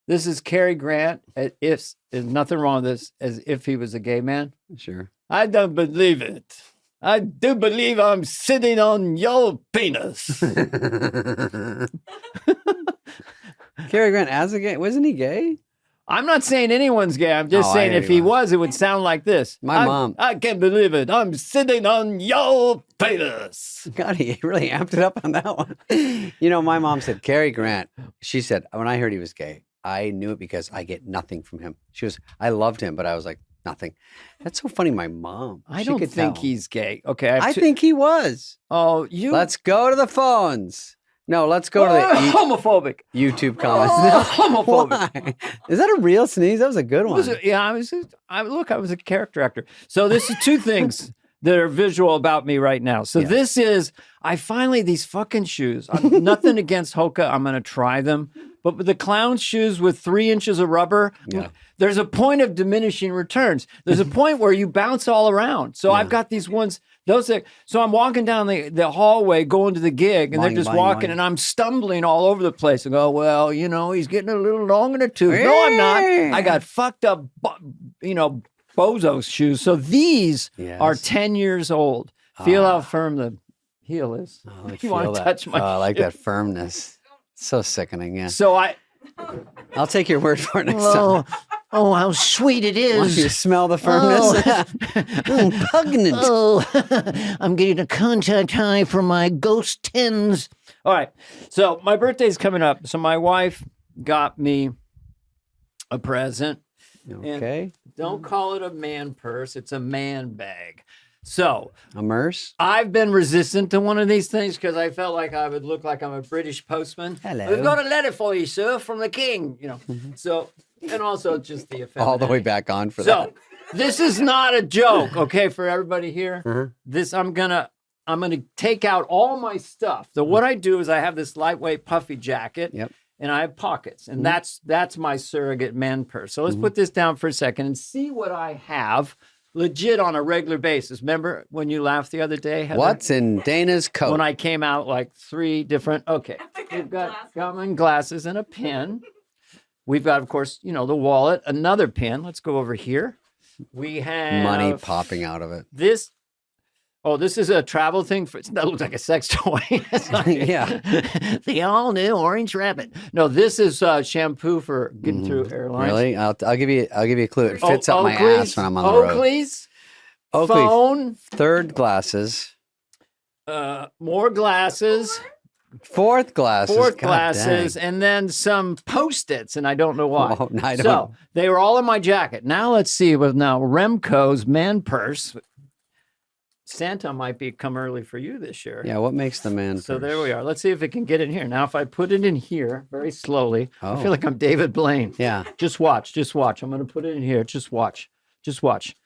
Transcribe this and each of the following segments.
This is Cary Grant. If there's nothing wrong with this, as if he was a gay man. Sure. I don't believe it. I do believe I'm sitting on your penis. Cary Grant as a gay, wasn't he gay? I'm not saying anyone's gay. I'm just saying if he was, it would sound like this. My mom. I can't believe it. I'm sitting on your penis. God, he really amped it up on that one. You know, my mom said, Cary Grant, she said, when I heard he was gay, I knew it because I get nothing from him. She was, I loved him, but I was like, nothing. That's so funny. My mom. I don't think he's gay. Okay. I think he was. Oh, you. Let's go to the phones. No, let's go to the homophobic YouTube comments. Homophobic. Why? Is that a real sneeze? That was a good one. I was a character actor. So this is two things that are visual about me right now. So this is, these fucking shoes. Nothing against Hoka. I'm going to try them. But with the clown shoes with 3 inches of rubber, there's a point of diminishing returns. There's a point where you bounce all around. So I've got these ones. So I'm walking down the hallway going to the gig, and they're just walking, and I'm stumbling all over the place and go, well, you know, he's getting a little long in the tooth. No, I'm not. I got fucked up, bozo shoes. So these are 10 years old. Feel how firm the heel is. Oh, you want to touch my I like that firmness. So sickening, yeah. So I'll take your word for it next time. Oh, how sweet it is. Want you to smell the firmness? Pugnant. Oh, I'm getting a contact high from my Ghost 10s. All right. So my birthday's coming up. So my wife got me a present. Okay. And don't call it a man purse. It's a man bag. So a merce? I've been resistant to one of these things because I felt like I would look like I'm a British postman. Hello. We've got a letter for you, sir, from the king. You know. So, and also just the effect. All the way back on for that. So this is not a joke, okay, for everybody here. This I'm gonna take out all my stuff. So what I do is I have this lightweight puffy jacket. And I have pockets, and that's my surrogate man purse. So let's put this down for a second and see what I have legit on a regular basis. Remember when you laughed the other day, Heather? What's in Dana's coat? When I came out like 3 different, we've got my glasses and a pen. We've got, of course, the wallet, another pen. Let's go over here. We have money popping out of it. This is a travel thing. That looks like a sex toy. The all-new orange rabbit. No, this is shampoo for getting through airlines. Really? I'll give you a clue. It fits up my ass when I'm on the road. Oakley's phone. Third glasses. More glasses. Fourth glasses. Glasses, and then some Post-its, and I don't know why. So they were all in my jacket. Now let's see with Remco's man purse. Santa might come early for you this year. Yeah, what makes the man purse? So there we are. Let's see if it can get in here. Now, if I put it in here very slowly, I feel like I'm David Blaine. Yeah. Just watch. I'm going to put it in here. Just watch.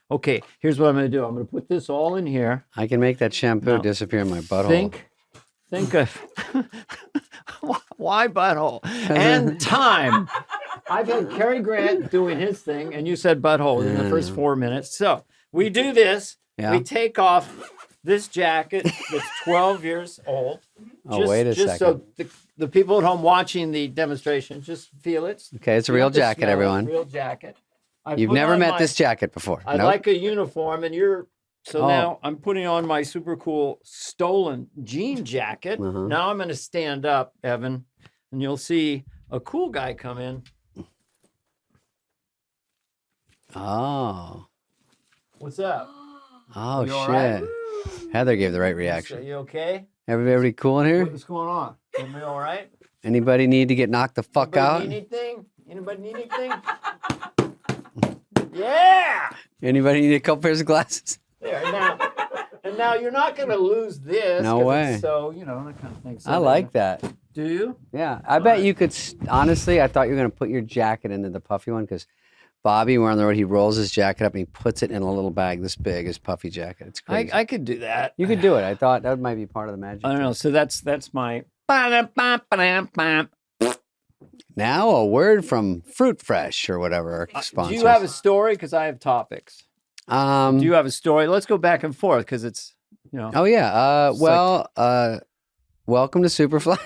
Okay, here's what I'm going to do. I'm going to put this all in here. I can make that shampoo disappear in my butthole. Think of why butthole and time. I've had Cary Grant doing his thing, and you said butthole in the first 4 minutes. So we do this. Yeah. We take off this jacket that's 12 years old. Wait a second. So the people at home watching the demonstration just feel it. Okay, it's a real jacket, everyone. Real jacket. You've never met this jacket before. I like a uniform, and now I'm putting on my super cool stolen jean jacket. Now I'm going to stand up, Evan, and you'll see a cool guy come in. Oh. What's up? Oh, you shit. Right? Heather gave the right reaction. Are you okay? Everybody cool in here? What's going on? Everybody all right? Anybody need to get knocked the fuck out? Anybody need anything? Yeah! Anybody need a couple pairs of glasses? There, now you're not going to lose this. No way. So, that kind of thing. So I like that. Do you? Yeah. I bet you could, honestly, I thought you were going to put your jacket into the puffy one because Bobby, we're on the road, he rolls his jacket up and he puts it in a little bag this big, his puffy jacket. It's crazy. I could do that. You could do it. I thought that might be part of the magic. I don't know. So that's my... Now a word from Fruit Fresh or whatever. Do you have a story? Because I have topics. Do you have a story? Let's go back and forth because it's, Oh, yeah. Welcome to Superfly.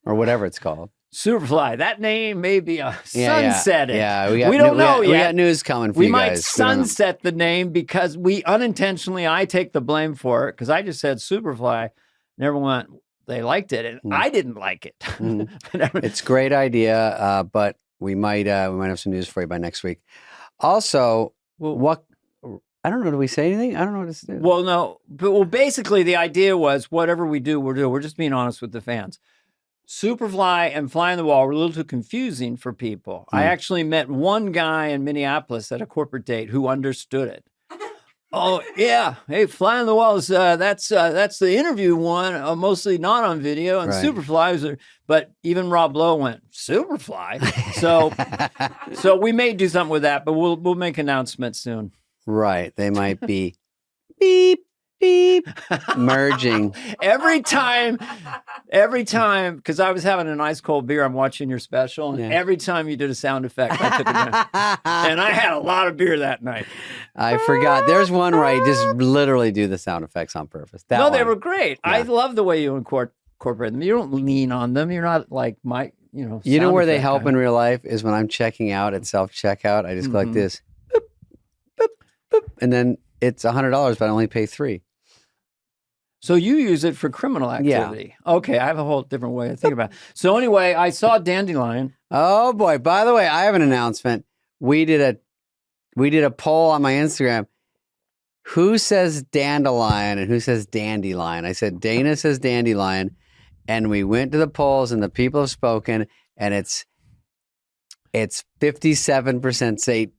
Or whatever it's called. Superfly. That name may be a Yeah, sunset. yeah. We don't know yet. We got news coming for we you might guys. We don't know. sunset the name because we unintentionally, I take the blame for it because I just said Superfly. And everyone, they liked it. And I didn't like it. It's a great idea, but we might have some news for you by next week. Also, what I don't know. Do we say anything? I don't know what to do. Well, no. But basically, the idea was whatever we do, we'll do. We're just being honest with the fans. Superfly and Fly on the Wall were a little too confusing for people. I actually met one guy in Minneapolis at a corporate date who understood it. Oh, yeah. Hey, Fly on the Wall is that's the interview one, mostly not on video. And Superfly but even Rob Lowe went, Superfly? So we may do something with that, but we'll make announcements soon. Right. They might be beep, beep, merging. Every time, because I was having an ice cold beer, I'm watching your special, and every time you did a sound effect, I took it down. And I had a lot of beer that night. I forgot. There's one where I just literally do the sound effects on purpose. They were great. Yeah. I love the way you incorporate them. You don't lean on them. You're not like You know where they help in real life is when I'm checking out at self-checkout. I just go like this. Boop, boop, boop, and then it's $100, but I only pay $3. So you use it for criminal activity. Yeah. Okay, I have a whole different way to think about it. So anyway, I saw Dandelion. Oh boy, by the way, I have an announcement. We did a poll on my Instagram. Who says dandelion and who says dandelion? I said Dana says dandelion, and we went to the polls and the people have spoken, and it's 57% say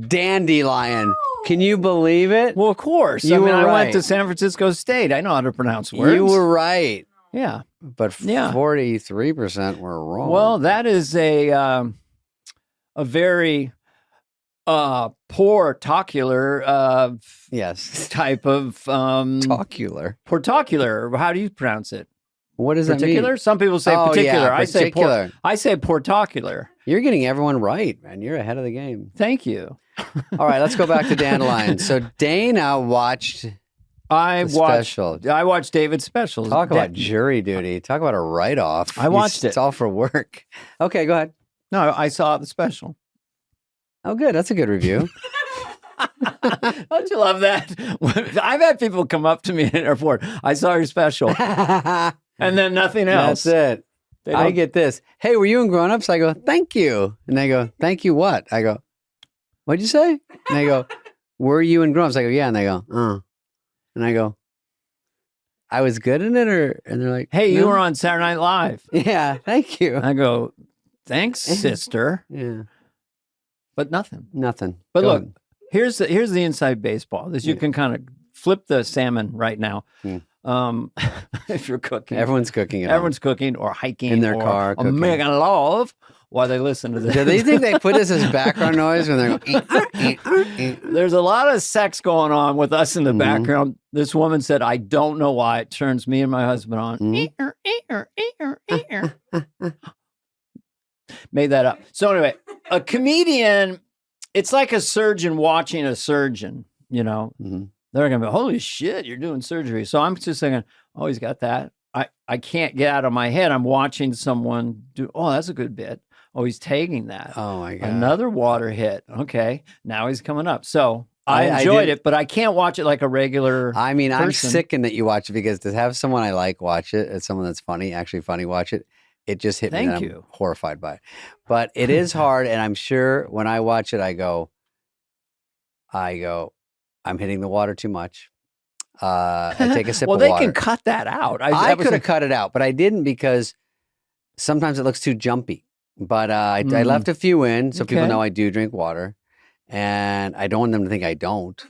dandelion. Can you believe it? Well, of course. I went to San Francisco State. I know how to pronounce words. You were right. Yeah. But 43% were wrong. Well, that is a very portocular type of portocular. How do you pronounce it? What does particular? That mean? Some people say particular. Yeah, particular. I say portocular. You're getting everyone right, man. You're ahead of the game. Thank you. All right, let's go back to Dandelion. So Dana watched special. I watched David's special. Talk about jury duty. Talk about a write-off. I watched it. It's all for work. Okay, go ahead. No, I saw the special. Oh, good. That's a good review. Don't you love that? I've had people come up to me in an airport. I saw your special. And then nothing else. That's it. I get this. Hey, were you in Grown Ups? I go, thank you. And they go, thank you what? I go, what'd you say? And they go, were you in Grown Ups? I go, yeah. And they go, And I go, I was good in it? And they're like, hey, you were on Saturday Night Live. Yeah, thank you. I go, thanks, sister. Yeah. But nothing. Nothing. But look, here's the inside baseball. This you can kind of flip the salmon right now. If you're cooking. Everyone's cooking. Everyone's cooking or hiking in their car. Making love while they listen to this. Do they think they put this as background noise when they're going? There's a lot of sex going on with us in the background. This woman said, I don't know why it turns me and my husband on. Made that up. So anyway, a comedian, it's like a surgeon watching a surgeon, you know. They're going to be, holy shit, you're doing surgery. So I'm just thinking, oh, he's got that. I can't get out of my head. I'm watching someone do, oh, that's a good bit. Oh, he's taking that. Oh, my God. Another water hit. Okay. Now he's coming up. So I enjoyed it, but I can't watch it like a regular I'm person. sickened that you watch it because to have someone I like watch it, as someone that's funny, actually funny, watch it, it just hit me. Thank you. I'm horrified by it. But it is hard. And I'm sure when I watch it, I go, I'm hitting the water too much. I take a sip of water. Well, they can cut that out. I could have cut it out, but I didn't because sometimes it looks too jumpy. But I left a few in so people know I do drink water. And I don't want them to think I don't.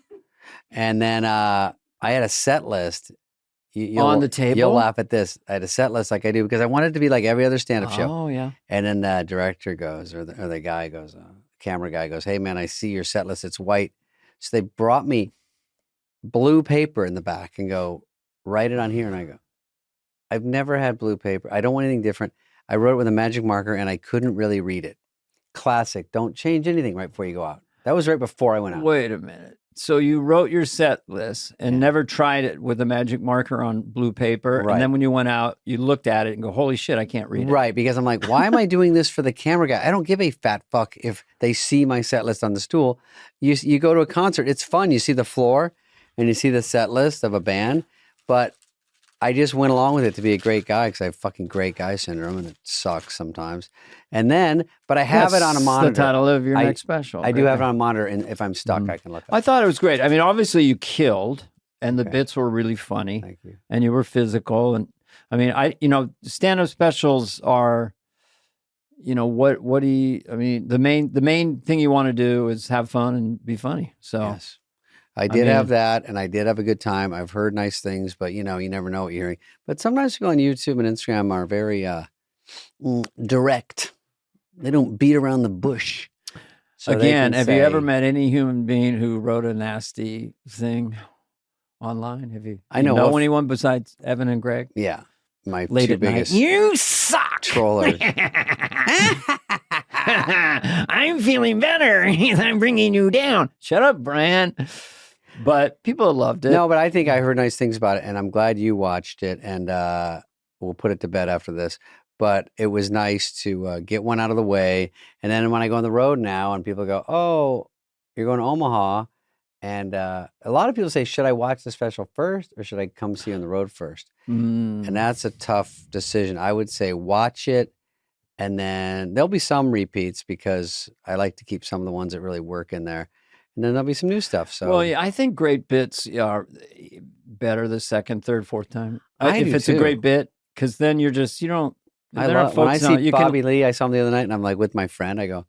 And then I had a set list. On the table? You'll laugh at this. I had a set list like I do because I wanted it to be like every other stand-up show. Oh, yeah. And then the director goes, or the guy goes, camera guy goes, hey, man, I see your set list. It's white. So they brought me blue paper in the back and go, write it on here. And I go, I've never had blue paper. I don't want anything different. I wrote it with a magic marker and I couldn't really read it. Classic. Don't change anything right before you go out. That was right before I went out. Wait a minute. So you wrote your set list and never tried it with a magic marker on blue paper. Right. And then when you went out, you looked at it and go, holy shit, I can't read it. Right, because I'm like, why am I doing this for the camera guy? I don't give a fat fuck if they see my set list on the stool. You go to a concert, it's fun. You see the floor and you see the set list of a band, but I just went along with it to be a great guy because I have fucking great guy syndrome and it sucks sometimes. And then, but I have it on a monitor. That's the title of your next special. I do have it on a monitor, and if I'm stuck, I can look up. I thought it was great. I mean, obviously you killed, and the bits were really funny. Thank you. And you were physical. And I mean, stand-up specials are, what do you, I mean, the main thing you want to do is have fun and be funny. So. Yes. I did have that, and I did have a good time. I've heard nice things, but you never know what you're hearing. But sometimes people on YouTube and Instagram are very direct. They don't beat around the bush. So again, have you ever met any human being who wrote a nasty thing online? Have you? I know anyone besides Evan and Greg? Yeah, my Late two at night. biggest You suck, trollers. I'm feeling better. I'm bringing you down. Shut up, Brian. But people loved it. No, but I think I heard nice things about it, and I'm glad you watched it. And we'll put it to bed after this. But it was nice to get one out of the way. And then when I go on the road now, and people go, "Oh, you're going to Omaha," and a lot of people say, "Should I watch the special first, or should I come see you on the road first?" And that's a tough decision. I would say watch it. And then there'll be some repeats because I like to keep some of the ones that really work in there. And then there'll be some new stuff. So, well, yeah, I think great bits are better the second, third, fourth time. If it's too. a great bit, because then you're just, you don't. When I see Bobby Lee, I saw him the other night, and I'm like with my friend, I go,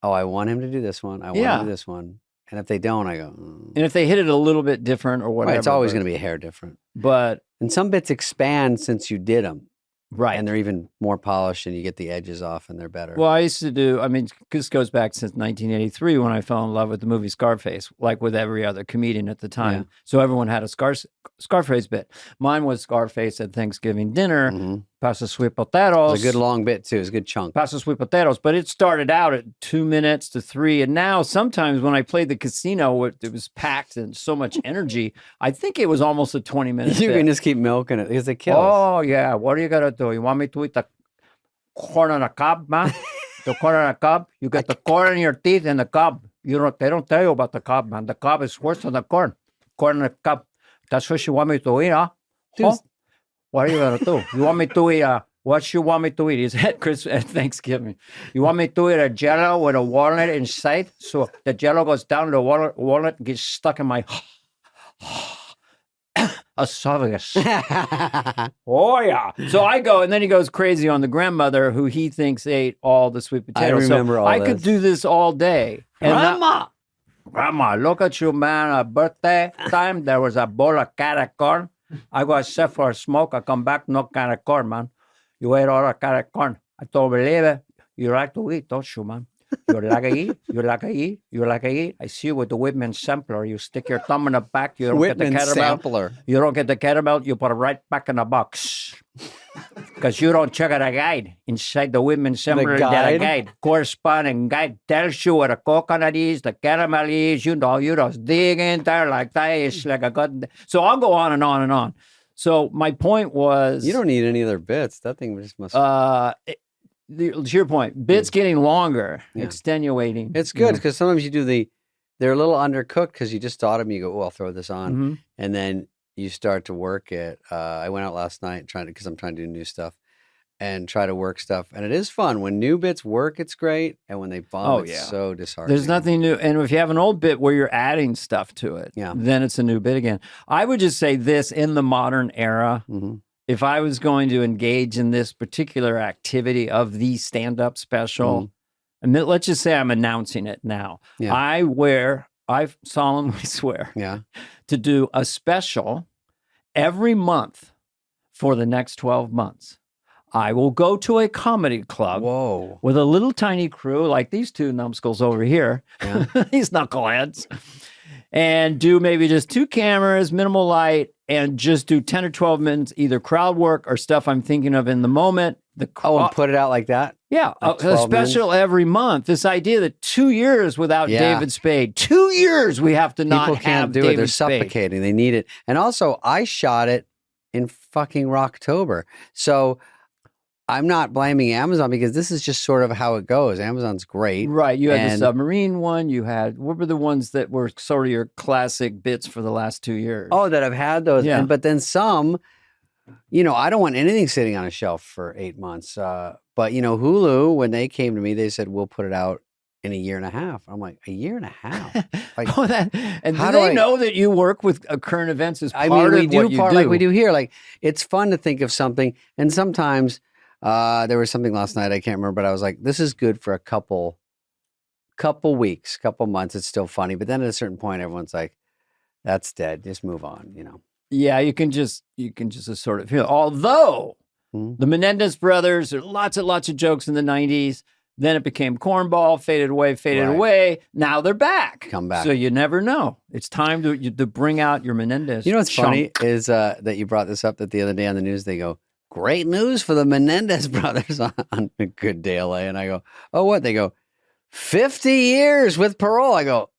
"Oh, I want him to do this one. I want him to do this one." And if they don't, I go. And if they hit it a little bit different or whatever, right, it's always going to be a hair different. And some bits expand since you did them. Right. And they're even more polished and you get the edges off and they're better. Well, I used to do, this goes back since 1983 when I fell in love with the movie Scarface, like with every other comedian at the time. Yeah. So everyone had a Scarface bit. Mine was Scarface at Thanksgiving dinner, pasta sweet potatoes. It was a good long bit too. It was a good chunk. Pasta sweet potatoes. But it started out at 2 minutes to 3. And now sometimes when I played the casino, it was packed and so much energy. I think it was almost a 20-minute You bit. can just keep milking it because it kills. Oh, yeah. What are you going to do? You want me to eat the corn on the cob, man? The corn on the cob? You get the corn in your teeth and the cob. They don't tell you about the cob, man. The cob is worse than the corn. Corn on the cob. That's what you want me to eat, huh? Huh? What are you going to do? You want me to eat what you want me to eat? He said at Thanksgiving. You want me to eat a Jell-O with a walnut inside? So the Jell-O goes down, the walnut gets stuck in my esophagus. Oh, yeah. So I go, and then he goes crazy on the grandmother who he thinks ate all the sweet potatoes. I remember all this. I could do this all day. Grandma, look at you, man. At birthday time, there was a bowl of can of corn. I go set for a smoke. I come back, no can of corn, man. You ate all the can of corn. I don't believe it. You like to eat, don't you, man? You like to eat. You like to eat. You like to eat. I see you with the Whitman sampler. You stick your thumb in the back. You don't Whitman get the kettlebell. Sampler. You don't get the kettlebell. You put it right back in the box. Because you don't check out a guide. Inside the Whitman sampler, there's a guide. Corresponding guide tells you what a coconut is, the caramel is. You just dig in there like that. It's like a good. So I'll go on and on and on. So my point was. You don't need any other bits. That thing just must. To your point, bits getting longer, extenuating. It's good because sometimes you do they're a little undercooked because you just thought of them. You go, "Oh, I'll throw this on," and then you start to work it. I went out last night because I'm trying to do new stuff and try to work stuff, and it is fun when new bits work. It's great, and when they bomb, it's so disheartening. There's nothing new, and if you have an old bit where you're adding stuff to it, then it's a new bit again. I would just say this in the modern era. If I was going to engage in this particular activity of the stand-up special, and let's just say I'm announcing it now. Yeah. I solemnly swear to do a special every month for the next 12 months. I will go to a comedy club with a little tiny crew like these two numbskulls over here, these knuckleheads, and do maybe just 2 cameras, minimal light, and just do 10 or 12 minutes, either crowd work or stuff I'm thinking of in the moment. And put it out like that? Yeah, Like a 12 special every month. This idea that 2 years without Yeah. David Spade, 2 years we have to not People can't have do David it. They're Spade. suffocating. They need it. And also, I shot it in fucking Rocktober. So I'm not blaming Amazon because this is just sort of how it goes. Amazon's great. Right. You had the And- submarine one. You had, what were the ones that were sort of your classic bits for the last 2 years? Oh, that I've had those. Yeah. But then some, I don't want anything sitting on a shelf for 8 months. But, Hulu, when they came to me, they said, we'll put it out in a year and a half. I'm like, a year and a half? Like, and how do do they I- know that you work with current events as part we of do what you part do? like we do here. Like, it's fun to think of something. And sometimes there was something last night, I can't remember, but I was like, this is good for a couple weeks, couple months. It's still funny. But then at a certain point, everyone's like, that's dead. Just move on, Yeah, you can just sort of feel. Although Mhm. the Menendez brothers, there are lots of jokes in the 90s. Then it became cornball, faded Right. away. Now they're back. Come back. So you never know. It's time to bring out your Menendez. You know what's chunk. funny is that you brought this up that the other day on the news, they go, great news for the Menendez brothers on a Good Day LA. And I go, oh, what? They go, 50 years with parole. I go,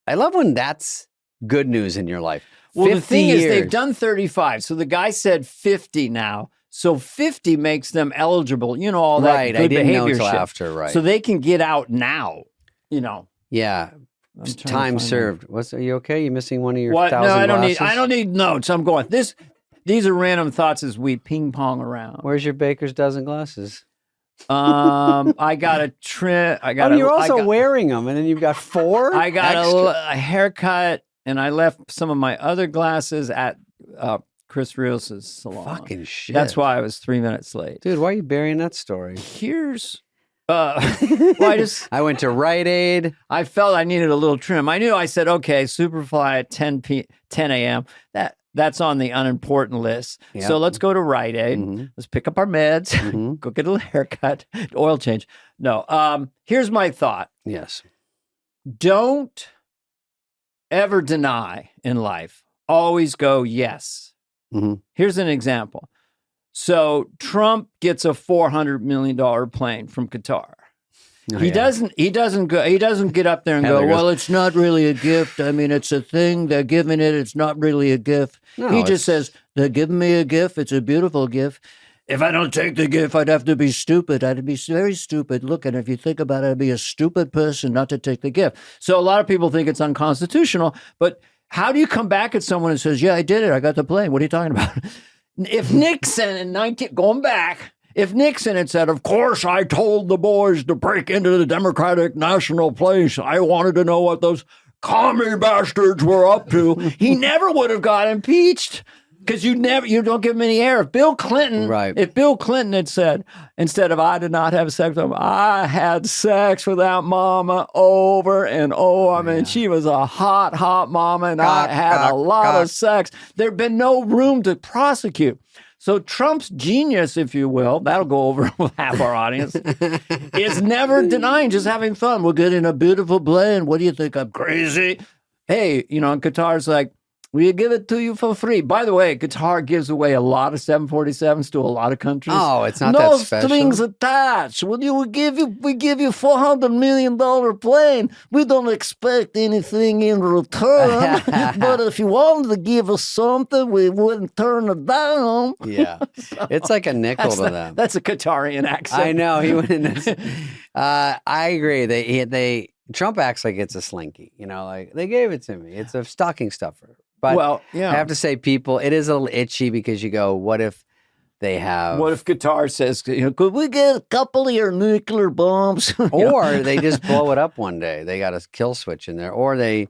I love when that's good news in your life. Well, the 50 thing is, they've years. done 35. So the guy said 50 now. So 50 makes them eligible. All that Right. good I didn't know behavior until shit. after, right. So they can get out now. Yeah. I'm trying to Time find served. Are you okay? You missing one of your What? No, 1,000 I don't glasses? need. I don't need notes. I'm going. These are random thoughts as we ping pong around. Where's your baker's dozen glasses? I got a trim. I got. You're I also got, wearing them, and then you've got 4. I got extra. a haircut, and I left some of my other glasses at Chris Rios' salon. Fucking shit. That's why I was 3 minutes late. Dude, why are you burying that story? Here's. Well, I went to Rite Aid. I felt I needed a little trim. I knew. I said, okay, Superfly at 10 a.m. That's on the unimportant list. Yep. So let's go to Rite Aid. Mhm. Let's pick up our meds. Mhm. Go get a haircut, oil change. No. Here's my thought. Yes. Don't ever deny in life. Always go yes. Mhm. Here's an example. So Trump gets a $400 million plane from Qatar. Oh, He yeah. doesn't get up there and Heather go, goes- well, it's not really a gift. I mean, it's a thing. They're giving it. It's not really a gift. No, he it's- just says, they're giving me a gift. It's a beautiful gift. If I don't take the gift, I'd have to be stupid. I'd be very stupid. Look, and if you think about it, I'd be a stupid person not to take the gift. So a lot of people think it's unconstitutional. But how do you come back at someone and says, yeah, I did it. I got the plane. What are you talking about? If Nixon in if Nixon had said, of course, I told the boys to break into the Democratic National Place. I wanted to know what those commie bastards were up to. He never would have got impeached because you don't give him any air. If Bill Clinton had said, instead of I did not have sex with him, I had sex with that mama over and over. I mean, she was a hot mama and I had a lot of sex. There'd been no room to prosecute. So Trump's genius, if you will, that'll go over with half our audience, is never denying, just having fun. We're getting a beautiful plane. What do you think? I'm crazy. Hey, and Qatar's like, we'll give it to you for free. By the way, Qatar gives away a lot of 747s to a lot of countries. Oh, it's not no that special. strings attached. We give you $400 million plane. We don't expect anything in return. But if you wanted to give us something, we wouldn't turn it down. Yeah. It's like a nickel to them. That's a Qatarian accent. I know. He went in this. I agree. Trump acts like it's a slinky. Like they gave it to me. It's a stocking stuffer. But Well, yeah. I have to say, it is a little itchy because you go, what if they have... What if Qatar says, could we get a couple of your nuclear bombs? Or they just blow it up one day. They got a kill switch in there. Or they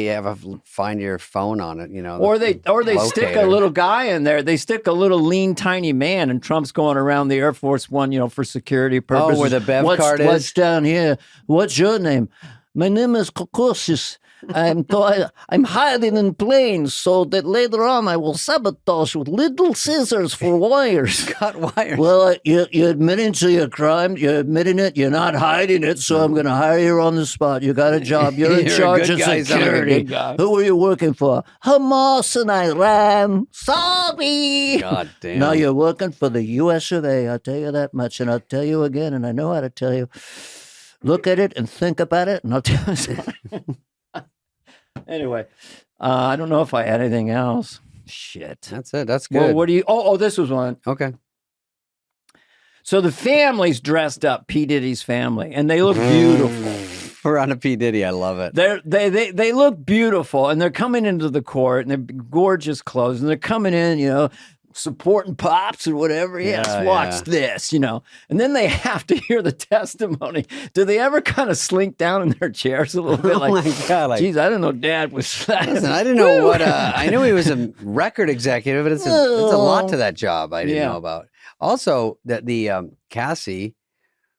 have find your phone on it, Or they stick a locator. little guy in there. They stick a little lean, tiny man, and Trump's going around the Air Force One, for security purposes. where the Bev card What's is? down here? What's your name? My name is Kokosis. I'm hiding in planes so that later on I will sabotage with little scissors for wires. Cut wires. Well, you're admitting to your crime. You're admitting it. You're not hiding it. So I'm going to hire you on the spot. You got a job. You're in You're a charge good of guy, sound like a security. good guy. Who are you working for? Hamas in Iran. Sorry. God damn. No, you're working for the U.S. of A. I'll tell you that much, and I'll tell you again, and I know how to tell you. Look at it and think about it, and I'll tell you something. Anyway, I don't know if I had anything else. Shit. That's it. That's good. Well, what do you? Oh, this was one. Okay. So the family's dressed up, P. Diddy's family, and they look beautiful. We're on a P. Diddy. I love it. They look beautiful, and they're coming into the court, and they're gorgeous clothes, and they're coming in, you know, supporting pops or whatever. Yes, watch this, you know. And then they have to hear the testimony. Do they ever kind of slink down in their chairs a little bit? Like, oh my God, like, geez, I didn't know Dad was that. Listen, I didn't know what. I knew he was a record executive, but it's a lot to that job I didn't know about. Also, that the Cassie,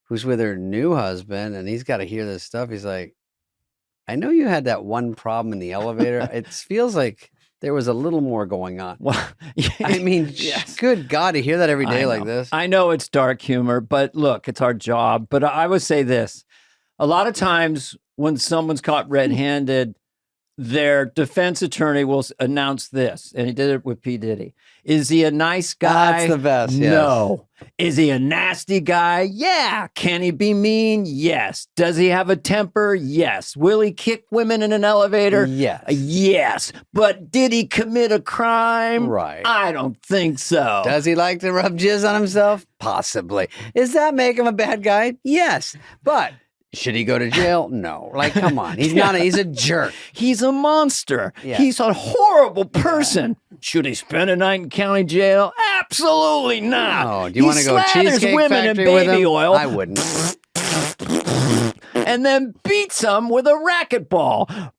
who's with her new husband, and he's got to hear this stuff. He's like, I know you had that one problem in the elevator. It feels like there was a little more going on. Well, I mean, good God, to hear that every day like this. I know it's dark humor, but look, it's our job. But I would say this. A lot of times when someone's caught red-handed, their defense attorney will announce this, and he did it with P. Diddy. Is he a nice guy? That's the best, yes. No. Is he a nasty guy? Yeah. Can he be mean? Yes. Does he have a temper? Yes. Will he kick women in an elevator? Yes. Yes. But did he commit a crime? Right. I don't think so. Does he like to rub jizz on himself? Possibly. Does that make him a bad guy? Yes. But should he go to jail? No. Like, come on. He's not. He's a jerk. He's a monster. Yeah. He's a horrible person. Should he spend a night in county jail? Absolutely not. Oh, do you want to go Cheesecake women in Factory with baby him? oil. I wouldn't. And then beats them with a racquetball.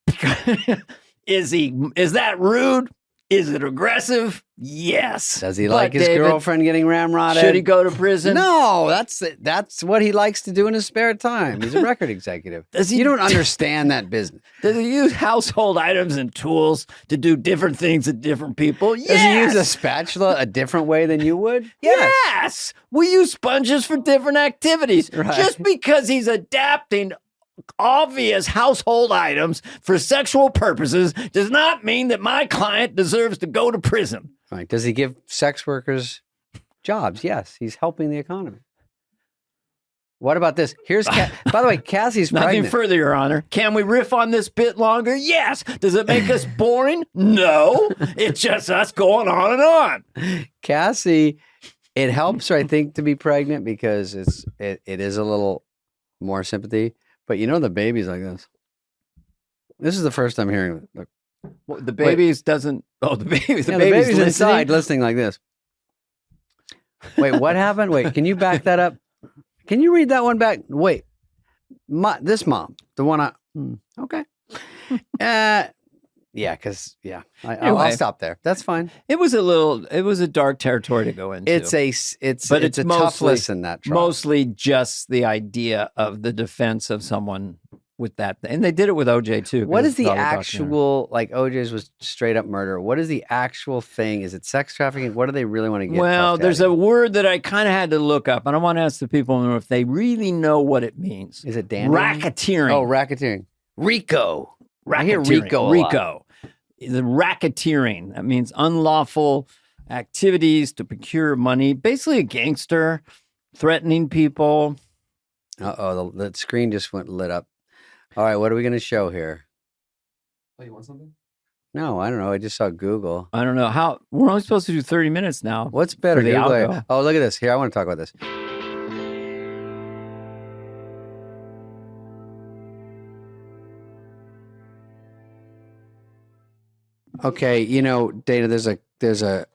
Is that rude? Is it aggressive? Yes. Does he like his girlfriend getting ramrodded? Should he go to prison? No, that's what he likes to do in his spare time. He's a record executive. You don't understand that business. Does he use household items and tools to do different things to different people? Yes. Does he use a spatula a different way than you would? Yes. Yes. We use sponges for different activities. Right. Just because he's adapting obvious household items for sexual purposes does not mean that my client deserves to go to prison. Right. Does he give sex workers jobs? Yes. He's helping the economy. What about this? Here's, by the way, Cassie's Nothing pregnant. further, Your Honor. Can we riff on this bit longer? Yes. Does it make us boring? No. It's just us going on and on. Cassie, it helps her, I think, to be pregnant because it is a little more sympathy. But you know the baby's like this. This is the first time hearing it. Look. Well, the baby's doesn't. Oh, the baby's The baby's inside listening like this. Wait, what happened? Wait, can you back that up? Can you read that one back? Wait, this mom, the one okay. Yeah, because I'll stop there. That's fine. It was a dark territory to go into. It's a tough listen, that trial. Mostly just the idea of the defense of someone with that. And they did it with OJ too. What is the actual, like OJ's was straight up murder. What is the actual thing? Is it sex trafficking? What do they really want to get? Well, there's a word that I kind of had to look up, and I want to ask the people if they really know what it means. Is it Dan? Racketeering. Oh, racketeering. RICO. I hear Racketeering. RICO a lot. RICO. The racketeering. That means unlawful activities to procure money. Basically a gangster threatening people. Uh-oh, the screen just went lit up. All right, what are we going to show here? Oh, you want something? No, I don't know. I just saw Google. I don't know how. We're only supposed to do 30 minutes now. What's better? For the Google outro. Oh, look at this. Here, I want to talk about this. Okay, you know, Dana, there's a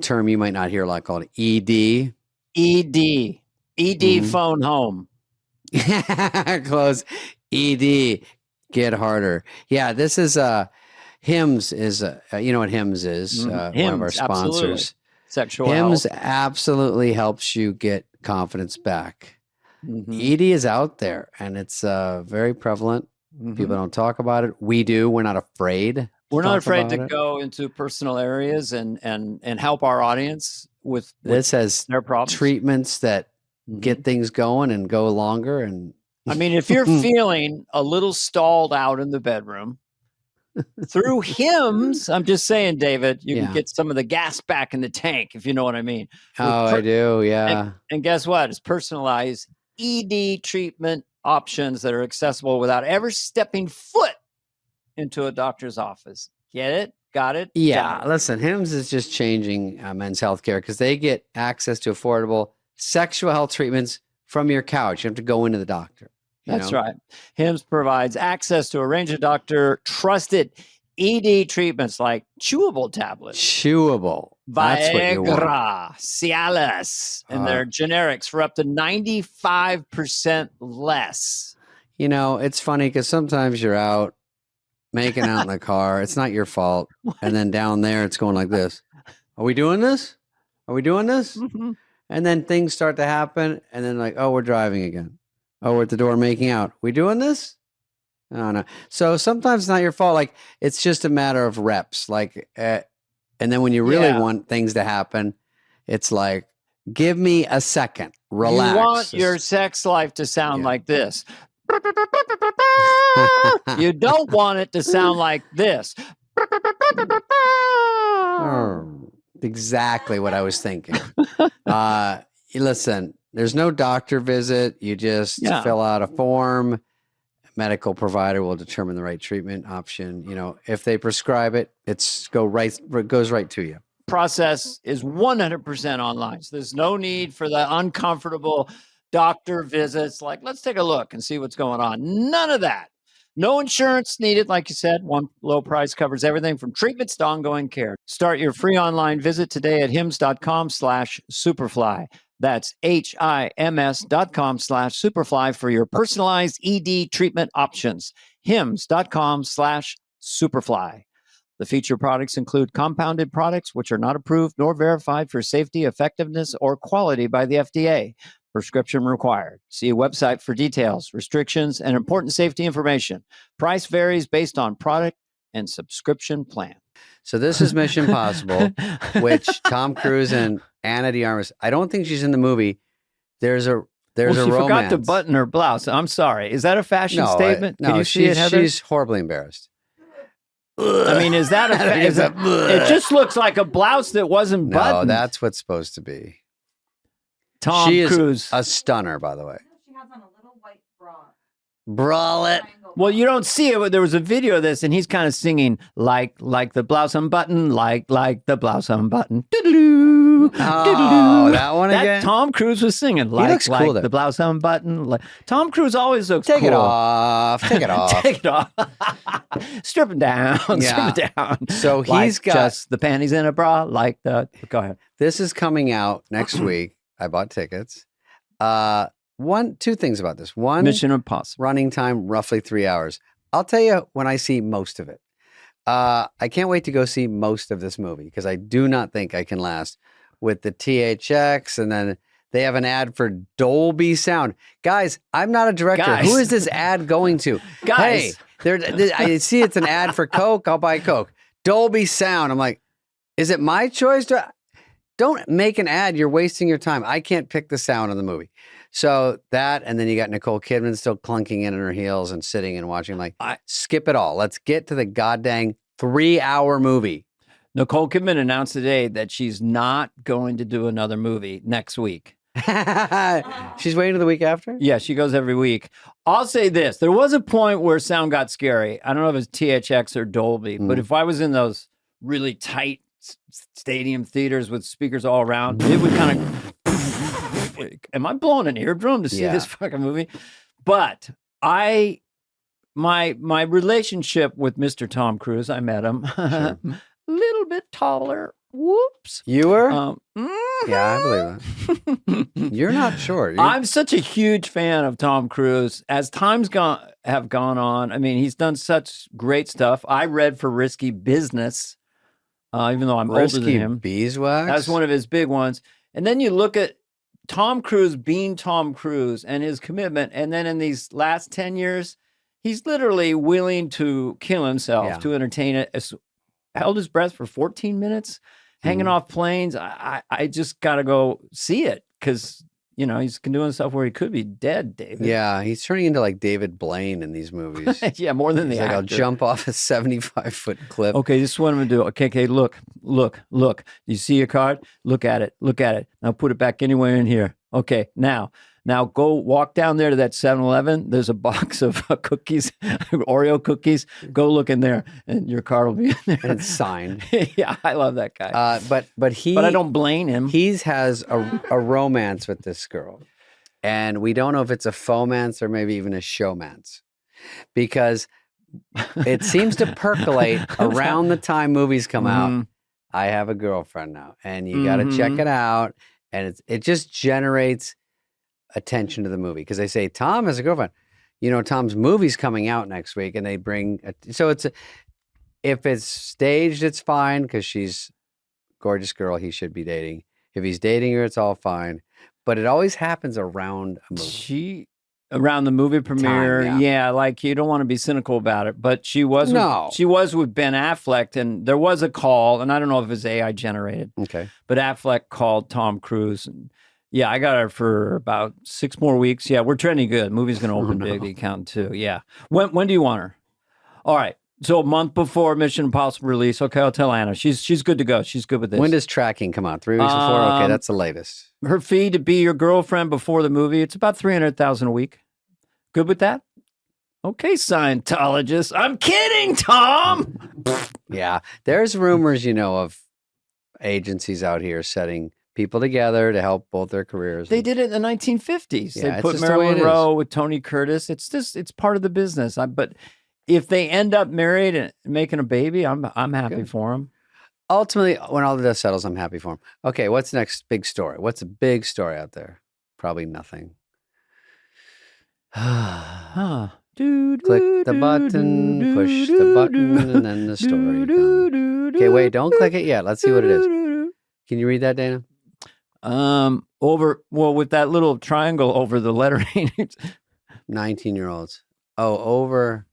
term you might not hear a lot called ED. ED phone home. Close. ED. Get harder. Yeah, this is Hims is you know what Hims is? One of our Hims, sponsors. absolutely. Sexual Hims health. absolutely helps you get confidence back. Mhm. ED is out there and it's very prevalent. Mhm. People don't talk about it. We do. We're not afraid. We're not talk afraid to about it. go into personal areas and help our audience with This has their problems. treatments that Mhm. get things going and go longer. And I mean, if you're feeling a little stalled out in the bedroom, through hymns, I'm just saying, David, you Yeah. can get some of the gas back in the tank, if you know what I mean. oh, I do. Yeah. And guess what? It's personalized ED treatment options that are accessible without ever stepping foot into a doctor's office. Get it? Got it? Yeah, Got it. listen, HIMSS is just changing men's health care because they get access to affordable sexual health treatments from your couch. You have to go into the doctor. That's right. HIMSS provides access to a range of doctor trusted ED treatments like chewable tablets, Chewable. That's what you want. Viagra, Cialis, and their generics for up to 95% less. You know, it's funny because sometimes you're out making out in the car. It's not your fault. And then down there, it's going like this. Are we doing this? Are we doing this? Mhm. And then things start to happen. And then like, oh, we're driving again. Oh, we're at the door making out. We doing this? Oh, no. So sometimes it's not your fault. Like it's just a matter of reps. Like, and then when you really Yeah. want things to happen, it's like, give me a second. Relax. You want your sex life to sound Yeah. like this. You don't want it to sound like this. Oh, exactly what I was thinking. Listen, there's no doctor visit. You just Yeah. fill out a form. Medical provider will determine the right treatment option. You know, if they prescribe it, it goes right to you. Process is 100% online. So there's no need for the uncomfortable doctor visits. Like, let's take a look and see what's going on. None of that. No insurance needed. Like you said, one low price covers everything from treatments to ongoing care. Start your free online visit today at hims.com/superfly. That's HIMS.com/superfly for your personalized ED treatment options. hims.com/superfly. The featured products include compounded products which are not approved nor verified for safety, effectiveness, or quality by the FDA. Prescription required. See a website for details, restrictions, and important safety information. Price varies based on product and subscription plan. So this is Mission Impossible, which Tom Cruise and Ana de Armas. I don't think she's in the movie. There's a She romance. forgot to button her blouse. I'm sorry. Is that a fashion No, statement? no, Can you see it, Heather? she's horribly embarrassed. I mean, is that it just looks like a blouse that wasn't No, buttoned. that's what's supposed to be. Tom she is Cruise. a stunner, by the way. She has on a little white bra. Bralette. Well, you don't see it, but there was a video of this, and he's kind of singing like the blouse unbuttoned, like the blouse unbuttoned. Doodaloo, doodaloo. That one again? Tom Cruise was singing like, looks cool there. the blouse unbuttoned. Like, Tom Cruise always looks Take it cool. off. Take it off. Take it off. Strip it down. Yeah. Strip it down. So Like he's got just the panties in a bra. Like the. Go ahead. this is coming out next week. I bought tickets. Two things about this. One, Mission Impossible. running time roughly 3 hours. I'll tell you when I see most of it. I can't wait to go see most of this movie because I do not think I can last with the THX, and then they have an ad for Dolby Sound. Guys, I'm not a director. Guys. Who is this ad going to? Guys. Hey, I see it's an ad for Coke. I'll buy Coke. Dolby Sound. I'm like, is it my choice? Don't make an ad. You're wasting your time. I can't pick the sound of the movie. So that, and then you got Nicole Kidman still clunking in her heels and sitting and watching. Like, skip it all. Let's get to the goddamn 3-hour movie. Nicole Kidman announced today that she's not going to do another movie next week. She's waiting to the week after? Yeah, she goes every week. I'll say this. There was a point where sound got scary. I don't know if it's THX or Dolby, but if I was in those really tight stadium theaters with speakers all around, it would kind of... Am I blowing an eardrum to see this fucking movie? But my relationship with Mr. Tom Cruise, I met him a little bit taller. Whoops. You were? Yeah, I believe that. You're not sure. I'm such a huge fan of Tom Cruise. As times have gone on, I mean, he's done such great stuff. I read for Risky Business, even though I'm older than him. Beeswax? That's one of his big ones. And then you look at Tom Cruise being Tom Cruise and his commitment. And then in these last 10 years, He's literally willing to kill himself Yeah. to entertain it. Held his breath for 14 minutes, hanging off planes. I just got to go see it because, he's doing stuff where he could be dead, David. Yeah, he's turning into like David Blaine in these movies. Yeah, more than He's the like, actor. I'll jump off a 75-foot cliff. Okay, this is what I'm going to do. Okay, look. You see your card? Look at it. Now put it back anywhere in here. Okay, now go walk down there to that 7-Eleven. There's a box of cookies, Oreo cookies. Go look in there, and your card will be in there. And it's signed. Yeah, I love that guy. But I don't blame him. He has a romance with this girl, and we don't know if it's a fomance or maybe even a showmance, because it seems to percolate around the time movies come out. I have a girlfriend now, and you got to check it out, and it just generates attention to the movie because they say Tom has a girlfriend. Tom's movie's coming out next week, and they bring if it's staged, it's fine because she's a gorgeous girl he should be dating. If he's dating her, it's all fine. But it always happens around a movie. Around the movie premiere, Time, like you don't want to be cynical about it, but she was with Ben Affleck, and there was a call, and I don't know if it's AI generated. Okay. But Affleck called Tom Cruise, and I got her for about 6 more weeks. Yeah, we're trending good. Movie's going to open big, the accountant too. Yeah. When do you want her? All right. So a month before Mission Impossible release. Okay, I'll tell Anna. She's good to go. She's good with this. When does tracking come out? 3 weeks before? Okay, that's the latest. Her fee to be your girlfriend before the movie, it's about $300,000 a week. Good with that? Okay, Scientologist. I'm kidding, Tom. Yeah. There's rumors, of agencies out here setting people together to help both their careers. They did it in the 1950s. Yeah, they it's put just the way Marilyn it is. Monroe with Tony Curtis. It's part of the business. But if they end up married and making a baby, I'm happy for them. Ultimately, when all the dust settles, I'm happy for him. Okay, what's the next big story? What's a big story out there? Probably nothing. Click the button, push the button, and then the story comes. Okay, wait, don't click it yet. Let's see what it is. Can you read that, Dana? With that little triangle over the lettering. 19-year-olds. Over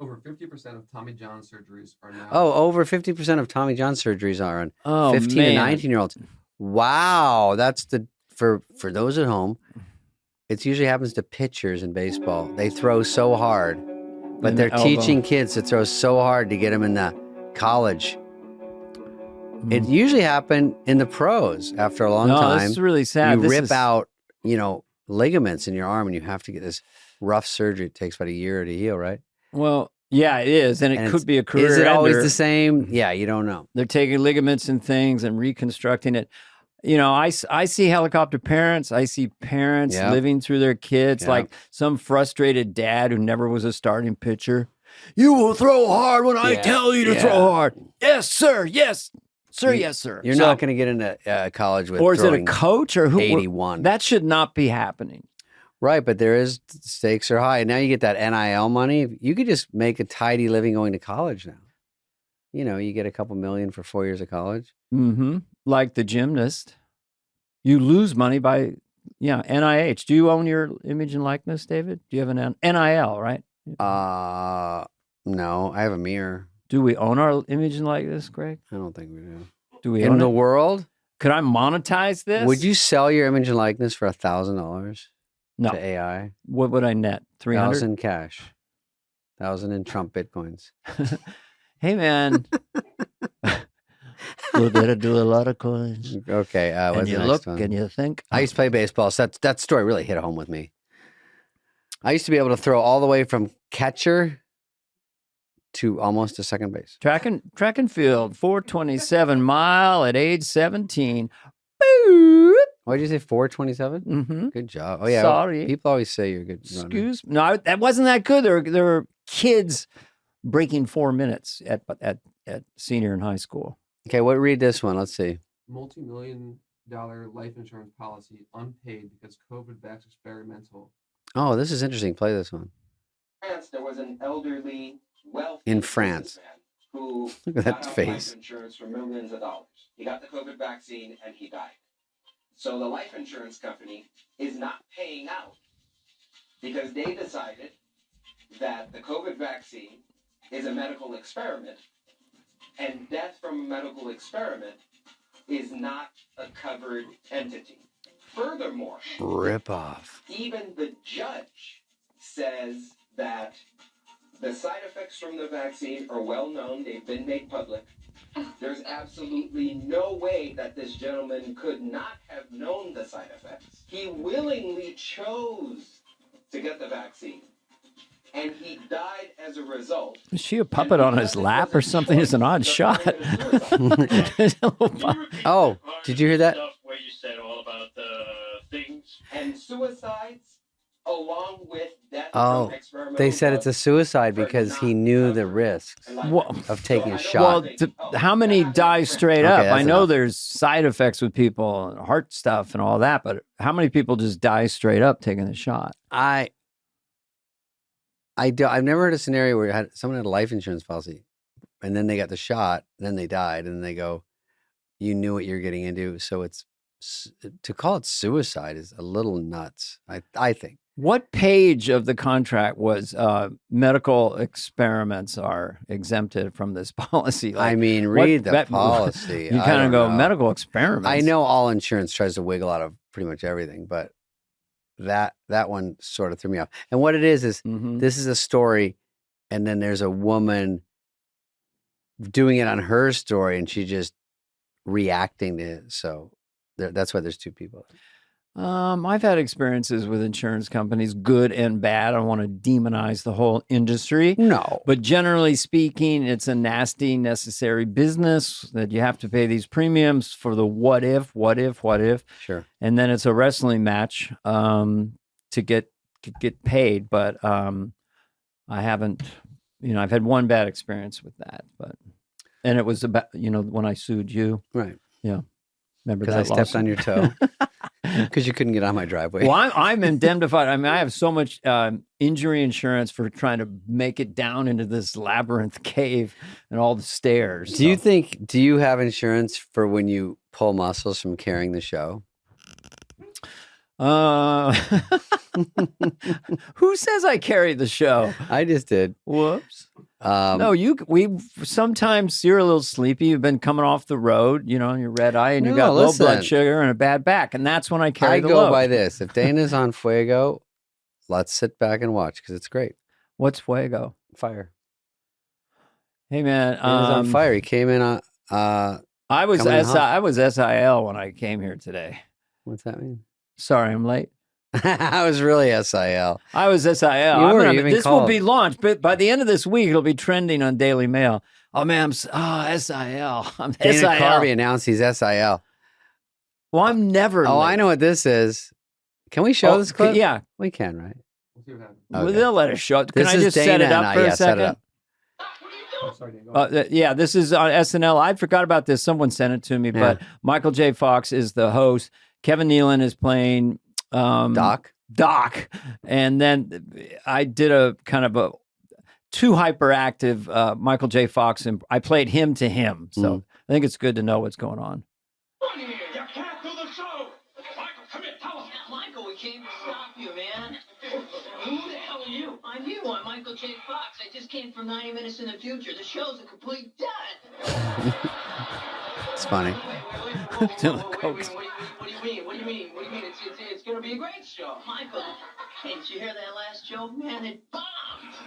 50% of Tommy John surgeries are now. Over 50% of Tommy John surgeries are on 15 man. and 19-year-olds. Wow, that's for those at home. It usually happens to pitchers in baseball. They throw so hard, but And they're the elbow. teaching kids to throw so hard to get them in the college. It usually happened in the pros after a long time. This is really sad. You rip out, ligaments in your arm, and you have to get this rough surgery. It takes about a year to heal, right? Well, yeah, it is, and it could be a career. Is it always ender. the same? Yeah, you don't know. They're taking ligaments and things and reconstructing it. I see helicopter parents. I see parents living through their kids, like some frustrated dad who never was a starting pitcher. You will throw hard when I tell you to throw hard. Yes, sir. Yes, sir. Yes, sir. You're not going to get into college with or is it a throwing coach or who? 81. That should not be happening. Right, but stakes are high. Now you get that NIL money. You could just make a tidy living going to college now. You get a couple million for 4 years of college. Mm-hmm. Like the gymnast. You lose money by, NIH. Do you own your image and likeness, David? Do you have an NIL, right? No, I have a mirror. Do we own our image and likeness, Greg? I don't think we do. Do we In own the it? world? Could I monetize this? Would you sell your image and likeness for $1,000 No. to AI? What would I net? 300? 1,000 cash. 1,000 in Trump Bitcoins. Hey, man. We're going to do a lot of coins. Okay, And what's you the next look one? and you think. I used to play baseball, so that story really hit home with me. I used to be able to throw all the way from catcher to almost to second base. Track and field, 427 mile at age 17. Boop. Why did you say 427? Mm-hmm. Good job. Oh yeah. Sorry. People always say you're a good runner. Excuse me. No, that wasn't that good. There were kids breaking 4 minutes at senior in high school. Okay, read this one. Let's see. Multi-million-dollar life insurance policy unpaid because COVID vax experimental. Oh, this is interesting. Play this one. France, there was an elderly, wealthy In France. businessman who Look at got that out face. life insurance for millions of dollars. He got the COVID vaccine and he died. So the life insurance company is not paying out because they decided that the COVID vaccine is a medical experiment, and death from a medical experiment is not a covered entity. Furthermore, Rip off. even the judge says that the side effects from the vaccine are well known, they've been made public. There's absolutely no way that this gentleman could not have known the side effects. He willingly chose to get the vaccine, and he died as a result. Is she a puppet on his lap or something? It's an odd shot. Oh, did you hear that? Stuff where you said all about the things. And suicides, along with death Oh, from experimental they said it's a drugs, suicide are because he not knew the covered. risks Well, of taking a So I shot. well, don't think- how many die straight Okay, up? that's I know enough. there's side effects with people, and heart stuff and all that, but how many people just die straight up taking the shot? I've never heard a scenario where someone had a life insurance policy and then they got the shot, then they died, and they go, you knew what you're getting into. So to call it suicide is a little nuts, I think. What page of the contract was medical experiments are exempted from this policy? I Like, read what- the that- policy. You I kind don't of go, know. medical experiments. I know all insurance tries to wiggle out of pretty much everything, but that one sort of threw me off. And what it is Mhm. this is a story, and then there's a woman doing it on her story, and she just reacting to it. So that's why there's two people. I've had experiences with insurance companies, good and bad. I don't want to demonize the whole industry. No, But generally speaking, it's a nasty, necessary business that you have to pay these premiums for the what if. sure. And then it's a wrestling match to get paid. But I haven't, I've had one bad experience with that. And it was about, when I sued you. Right. Remember Because I that stepped lawsuit? on your toe. Because you couldn't get on my driveway. Well, I'm indemnified. I mean, I have so much injury insurance for trying to make it down into this labyrinth cave and all the stairs. Do you have insurance for when you pull muscles from carrying the show? Who says I carry the show? I just did. Whoops. No, sometimes you're a little sleepy. You've been coming off the road, on your red eye, and you No, got low listen. blood sugar and a bad back, and that's when I carry I the go load. by this. If Dana's on Fuego, let's sit back and watch because it's great. What's fuego? Fire. Hey man, Dana's on fire. He came in on. I was coming hot. I was SIL when I came here today. What's that mean? Sorry, I'm late. I was really SIL. I was SIL. You've been This will called. be launched, but by the end of this week, it'll be trending on Daily Mail. Oh man, SIL. I'm Dana SIL. Carvey announced he's SIL. Well, I'm never. Oh, late. I know what this is. Can we show this clip? Yeah, We can, right? We'll see what happens. well, Okay. they'll let us show it. Can This I is just set it Dana up and I. for Yeah, a set second? it up. Oh, sorry, Dan, go ahead. Yeah, this is on SNL. I forgot about this. Someone sent it to me, but Michael J. Fox is the host. Kevin Nealon is playing Doc. Doc, and then I did a kind of a too hyperactive Michael J. Fox, and I played him to him. So I think it's good to know what's going on. Run here! You can't do the show! Michael, come here, tell us! Michael, we came to stop you, man. Who the hell are you? I'm you. I'm Michael J. Fox. I just came from 90 minutes in the future. The show's a complete dud. It's funny. What do you mean? What do you mean? It's gonna be a great show. Michael, hey, did you hear that last joke? Man, it bombed.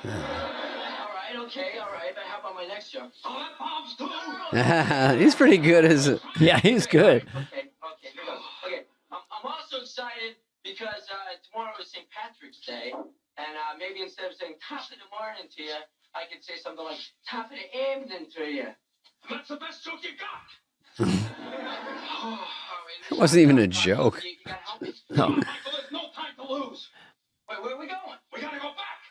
All right, okay, all right. But how about my next joke? Oh, that bombs too. He's pretty good as Yeah, he's good. Okay, here goes. Okay, I'm also excited because tomorrow is St. Patrick's Day, and maybe instead of saying top of the morning to you, I could say something like top of the evening to you. That's the best joke you got! It wasn't even a joke. You gotta help me. No. Michael, there's no time to lose! Wait, where are we going? We gotta go back!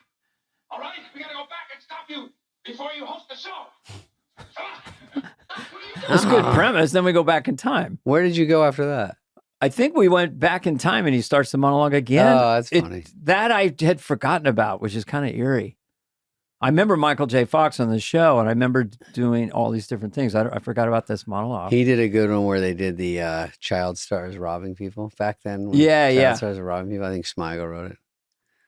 All right? We gotta go back and stop you before you host the show! Come on! It's a good premise. Then we go back in time. Where did you go after that? I think we went back in time, and he starts the monologue again. Oh, that's funny. That I had forgotten about, which is kind of eerie. I remember Michael J. Fox on the show, and I remember doing all these different things. I forgot about this monologue. He did a good one where they did the child stars robbing people back then. when Yeah, child yeah. stars were robbing people. I think Smigel wrote it.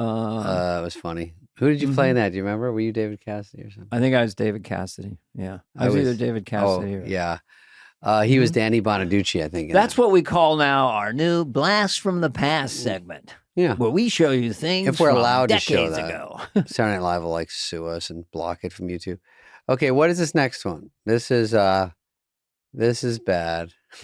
It was funny. Who did you play in that? Do you remember? Were you David Cassidy or something? I think I was David Cassidy. Yeah. I was either David Cassidy or... yeah. He was Danny Bonaducci, I think. in That's that. what we call now our New Blast from the Past segment, Yeah. where we show you things If we're from allowed to decades show that. ago. Saturday Night Live will like sue us and block it from YouTube. Okay, what is this next one? This is bad.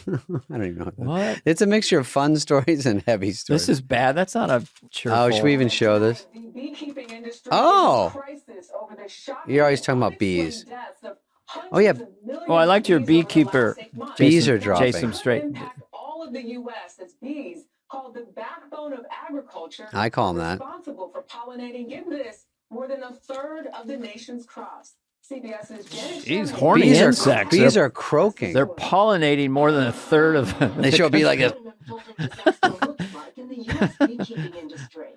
I don't even know What? It's a mixture of fun stories and heavy stories. This is bad. That's not a cheerful... Oh, should we even show this? The beekeeping industry Oh. is in crisis over the shocking You're always talking about unexplained bees. deaths of Oh, yeah. hundreds of millions Oh, I liked your of bees over the beekeeper. last 8 months. Bees are dropping. Jason Straight. Impact all of the U.S. as bees, called the backbone of agriculture, I call them that. responsible for pollinating, get this, more than a third of the nation's crops. CBS's Janet These Sherman- horny Bees insects. Bees are croaking. They're pollinating more than a third of... They should be like a. in the U.S. beekeeping industry.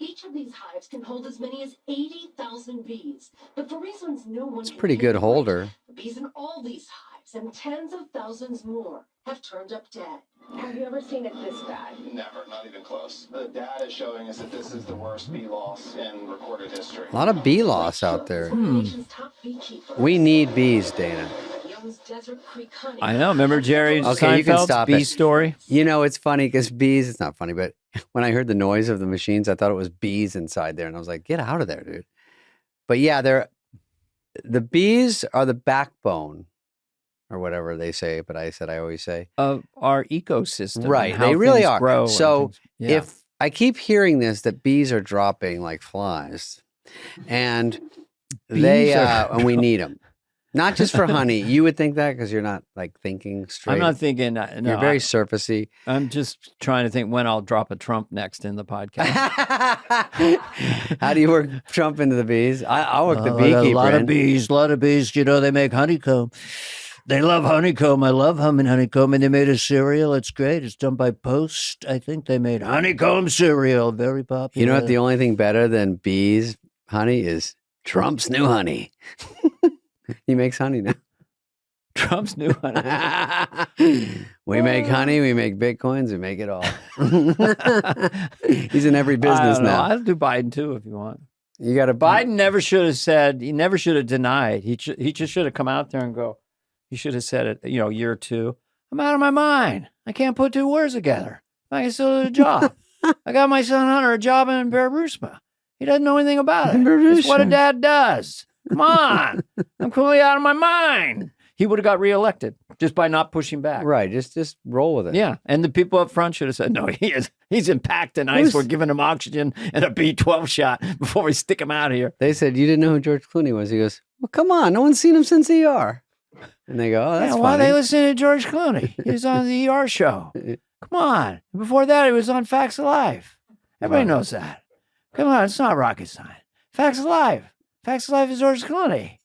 Each of these hives can hold as many as 80,000 bees, but for reasons no one It's a can pretty good pinpoint, holder. the bees in all these hives and tens of thousands more have turned up dead. Have you ever seen it this bad? Never, not even close. The data is showing us that this is the worst bee loss in recorded history. A lot of bee loss out there. One of the nation's top beekeepers. We need bees, Dana. He owns Desert Creek Honey. I know. Remember Jerry Okay, you can Seinfeld's stop bee it. story? You know, it's funny because bees, it's not funny, but when I heard the noise of the machines, I thought it was bees inside there. And I was like, get out of there, dude. But yeah, the bees are the backbone or whatever they say. But I always say, Of our ecosystem. and Right, how they really things are. grow and So things- yeah. if I keep hearing this, that bees are dropping like flies and Bees are- and we need them. Not just for honey. You would think that because you're not like thinking straight. I'm not thinking... No, You're very surfacey. I'm just trying to think when I'll drop a Trump next in the podcast. How do you work Trump into the bees? I'll work the Oh, I got beekeeper. a lot in. of bees, a lot of bees. You know, they make honeycomb. They love honeycomb. I love humming honeycomb. And they made a cereal. It's great. It's done by Post. I think they made honeycomb cereal. Very popular. You know what? The only thing better than bees, honey, is Trump's new honey. He makes honey now. Trump's new honey. We make honey, we make bitcoins, we make it all. He's in every I business don't know. now. I'll do Biden too if you want. You got to Biden never should have said, he never should have denied. He just should have come out there and go, he should have said it, a year or two. I'm out of my mind. I can't put two words together. I can still do the job. I got my son Hunter a job in Barbarossa. He doesn't know anything about it. It's what a dad does. Come on. I'm clearly out of my mind. He would have got reelected just by not pushing back. Right, just roll with it. Yeah. And the people up front should have said, no, he's impacted and ice. We're giving him oxygen and a B12 shot before we stick him out of here. They said, you didn't know who George Clooney was. He goes, well, come on. No one's seen him since ER. And they go, oh, that's Why are they funny. listening to George Clooney? He was on the ER show. Come on. Before that, he was on Facts of Life. Everybody Right. knows that. Come on. It's not rocket science. Facts of Life. Facts of Life is George Clooney.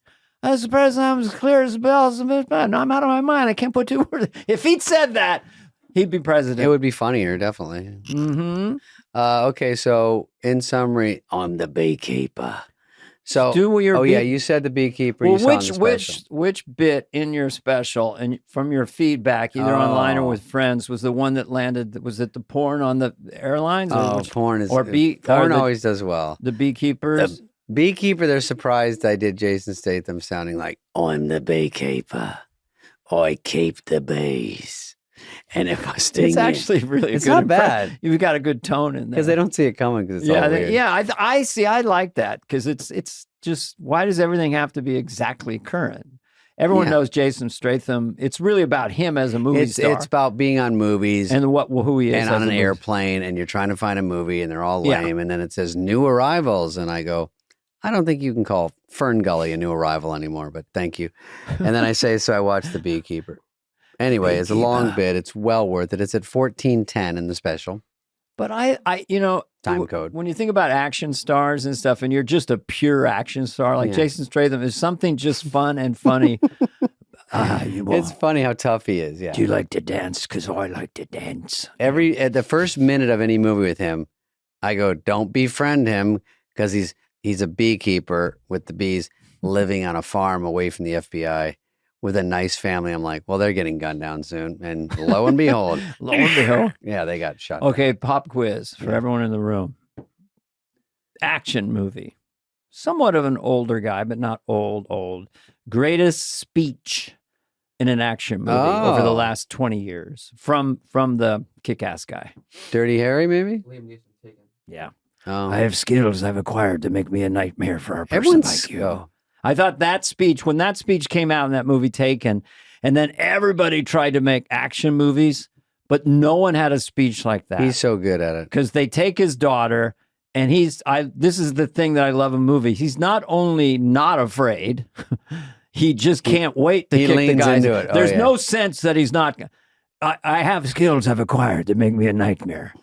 As the president, I'm as clear as the bells. No, I'm out of my mind. I can't put two words. If he'd said that, he'd be president. It would be funnier, definitely. Mm-hmm. Okay, so in summary, I'm the beekeeper. So, Do your yeah, bee- you said the beekeeper. Well, you saw in the special. which bit in your special and from your feedback, either online or Oh. with friends, was the one that landed? Was it the porn on the airlines? Oh, which- porn is or bee- porn or the- always does well. the beekeepers? Beekeeper, they're surprised I did Jason Statham sounding like I'm the beekeeper. I keep the bees, and if I sting It's you- actually really it's good. not bad You've got a good tone in there because they don't see it coming because it's all weird. I see. I like that because it's just why does everything have to be exactly current? Everyone Yeah. knows Jason Statham. It's really about him as a movie It's star about being on movies and who he is and as on a an movie- airplane, and you're trying to find a movie, and they're all Yeah. lame, and then it says new arrivals, and I go, I don't think you can call Fern Gully a new arrival anymore, but thank you. And then I say, so I watched The Beekeeper. Anyway, it's a long Beekeeper. bit. It's well worth it. It's at 14:10 in the special. But I Time code. When you think about action stars and stuff, and you're just a pure action star like Yeah. Jason Statham, is something just fun and funny. It's funny how tough he is. Yeah. Do you like to dance? Because I like to dance. At the first minute of any movie with him, I go, don't befriend him because he's a beekeeper with the bees living on a farm away from the FBI with a nice family. I'm like, well, they're getting gunned down soon. And lo and behold, Lo and behold. yeah, they got shot. down. Okay, pop quiz for everyone in the room. action movie. Somewhat of an older guy, but not old. Greatest speech in an action movie over the Oh. last 20 years from the Kick-Ass guy. Dirty Harry, maybe? Liam Neeson taken. Yeah. Oh. I have skills I've acquired to make me a nightmare for a person Everyone's like you. oh. I thought that speech, when that speech came out in that movie Taken, and then everybody tried to make action movies, but no one had a speech like that. He's so good at it. Because they take his daughter, and this is the thing that I love in movies. He's not only not afraid, he just can't wait to he kick the leans guys. into it. Oh, There's yeah. no sense that he's not. I have skills I've acquired to make me a nightmare.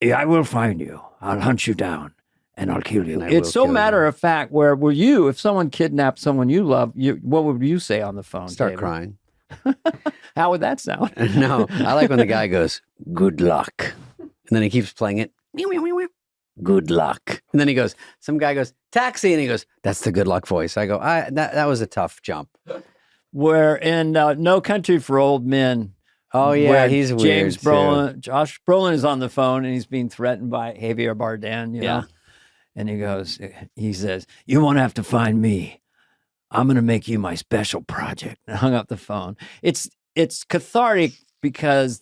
I will find you. I'll hunt you down and I'll kill you. And I will It's so kill you. matter of fact. Where were you if someone kidnapped someone you love? What would you say on the phone? Start David? crying. How would that sound? No, I like when the guy goes, "Good luck," and then he keeps playing it. Meow, meow, meow, meow. Good luck, and then he goes. Some guy goes, "Taxi," and he goes, "That's the good luck voice." I go, that was a tough jump. Where in No Country for Old Men. Oh yeah, where he's weird. James too. Brolin, Josh Brolin is on the phone and he's being threatened by Javier Bardem, you know? And he says, "You won't have to find me. I'm going to make you my special project." And hung up the phone. It's cathartic because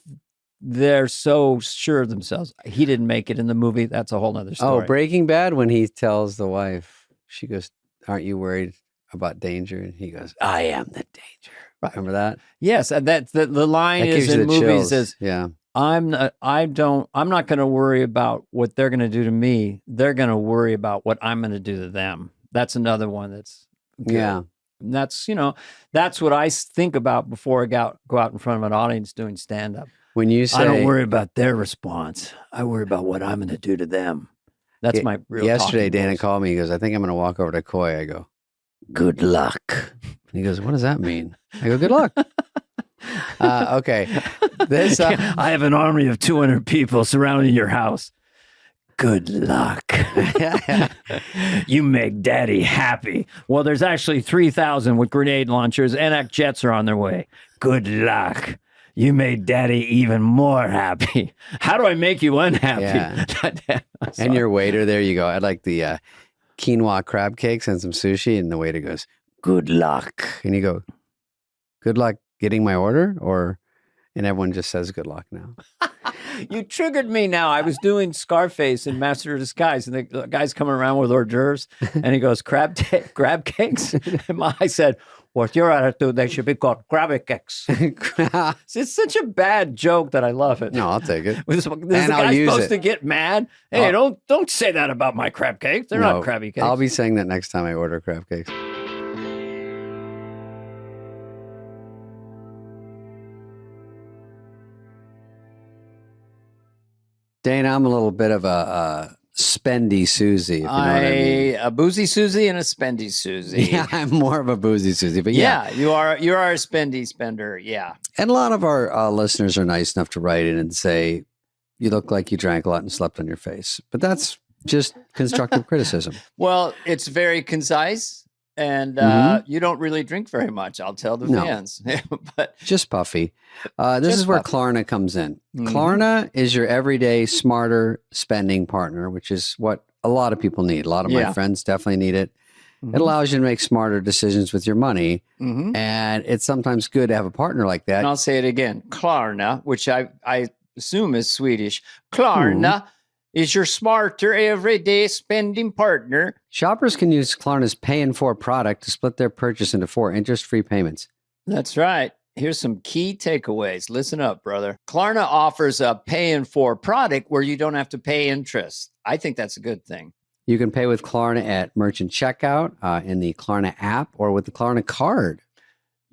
they're so sure of themselves. He didn't make it in the movie. That's a whole nother story. Oh, Breaking Bad, when he tells the wife, she goes, "Aren't you worried about danger?" And he goes, "I am the danger." Right. Remember that? Yes, and that the line That is gives you in the movies chills. is Yeah. I'm not going to worry about what they're going to do to me. They're going to worry about what I'm going to do to them. That's another one that's good. Yeah. And that's, that's what I think about before I go out in front of an audience doing stand up. When you say, I don't worry about their response. I worry about what I'm going to do to them. That's my real yesterday, talking Dana voice. called me. He goes, "I think I'm going to walk over to Coy." I go, "Good luck." And he goes, "What does that mean?" I go, "Good luck." Okay. This, I have an army of 200 people surrounding your house. Good luck. You make daddy happy. Well, there's actually 3,000 with grenade launchers. NX jets are on their way. Good luck. You made daddy even more happy. How do I make you unhappy? Yeah. And your waiter there, you go, "I'd like the quinoa crab cakes and some sushi." And the waiter goes, "Good luck." And you go, "Good luck getting my order?" And everyone just says good luck now. You triggered me now. I was doing Scarface in Master of Disguise, and the guy's coming around with hors d'oeuvres, and he goes, crab cakes? And I said, "What's your attitude? They should be called crabby cakes." It's such a bad joke that I love it. No, I'll take it. Is the And guy I'll use supposed it. to get mad? Hey, don't say that about my crab cakes. They're No, not crabby cakes. I'll be saying that next time I order crab cakes. Dana, I'm a little bit of a spendy Susie, if you know what I mean. A boozy Susie and a spendy Susie. Yeah, I'm more of a boozy Susie, but yeah. You are a spendy spender. Yeah. And a lot of our listeners are nice enough to write in and say, "You look like you drank a lot and slept on your face." But that's just constructive criticism. Well, it's very concise, and you don't really drink very much. I'll tell the No. fans, but Just puffy. This Just is where puffy. Klarna comes in. Mhm. Klarna is your everyday smarter spending partner, which is what a lot of people need. A lot of my Yeah. friends definitely need it. Mhm. It allows you to make smarter decisions with your money. Mhm. And it's sometimes good to have a partner like that. and I'll say it again, Klarna, which I assume is Swedish. Klarna is your smarter everyday spending partner. Shoppers can use Klarna's Pay in 4 product to split their purchase into 4 interest-free payments. That's right. Here's some key takeaways. Listen up, brother. Klarna offers a pay in 4 product where you don't have to pay interest. I think that's a good thing. You can pay with Klarna at merchant checkout in the Klarna app or with the Klarna card.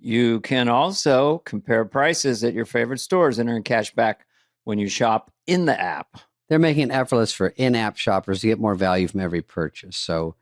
You can also compare prices at your favorite stores and earn cash back when you shop in the app. They're making it effortless for in-app shoppers to get more value from every purchase. So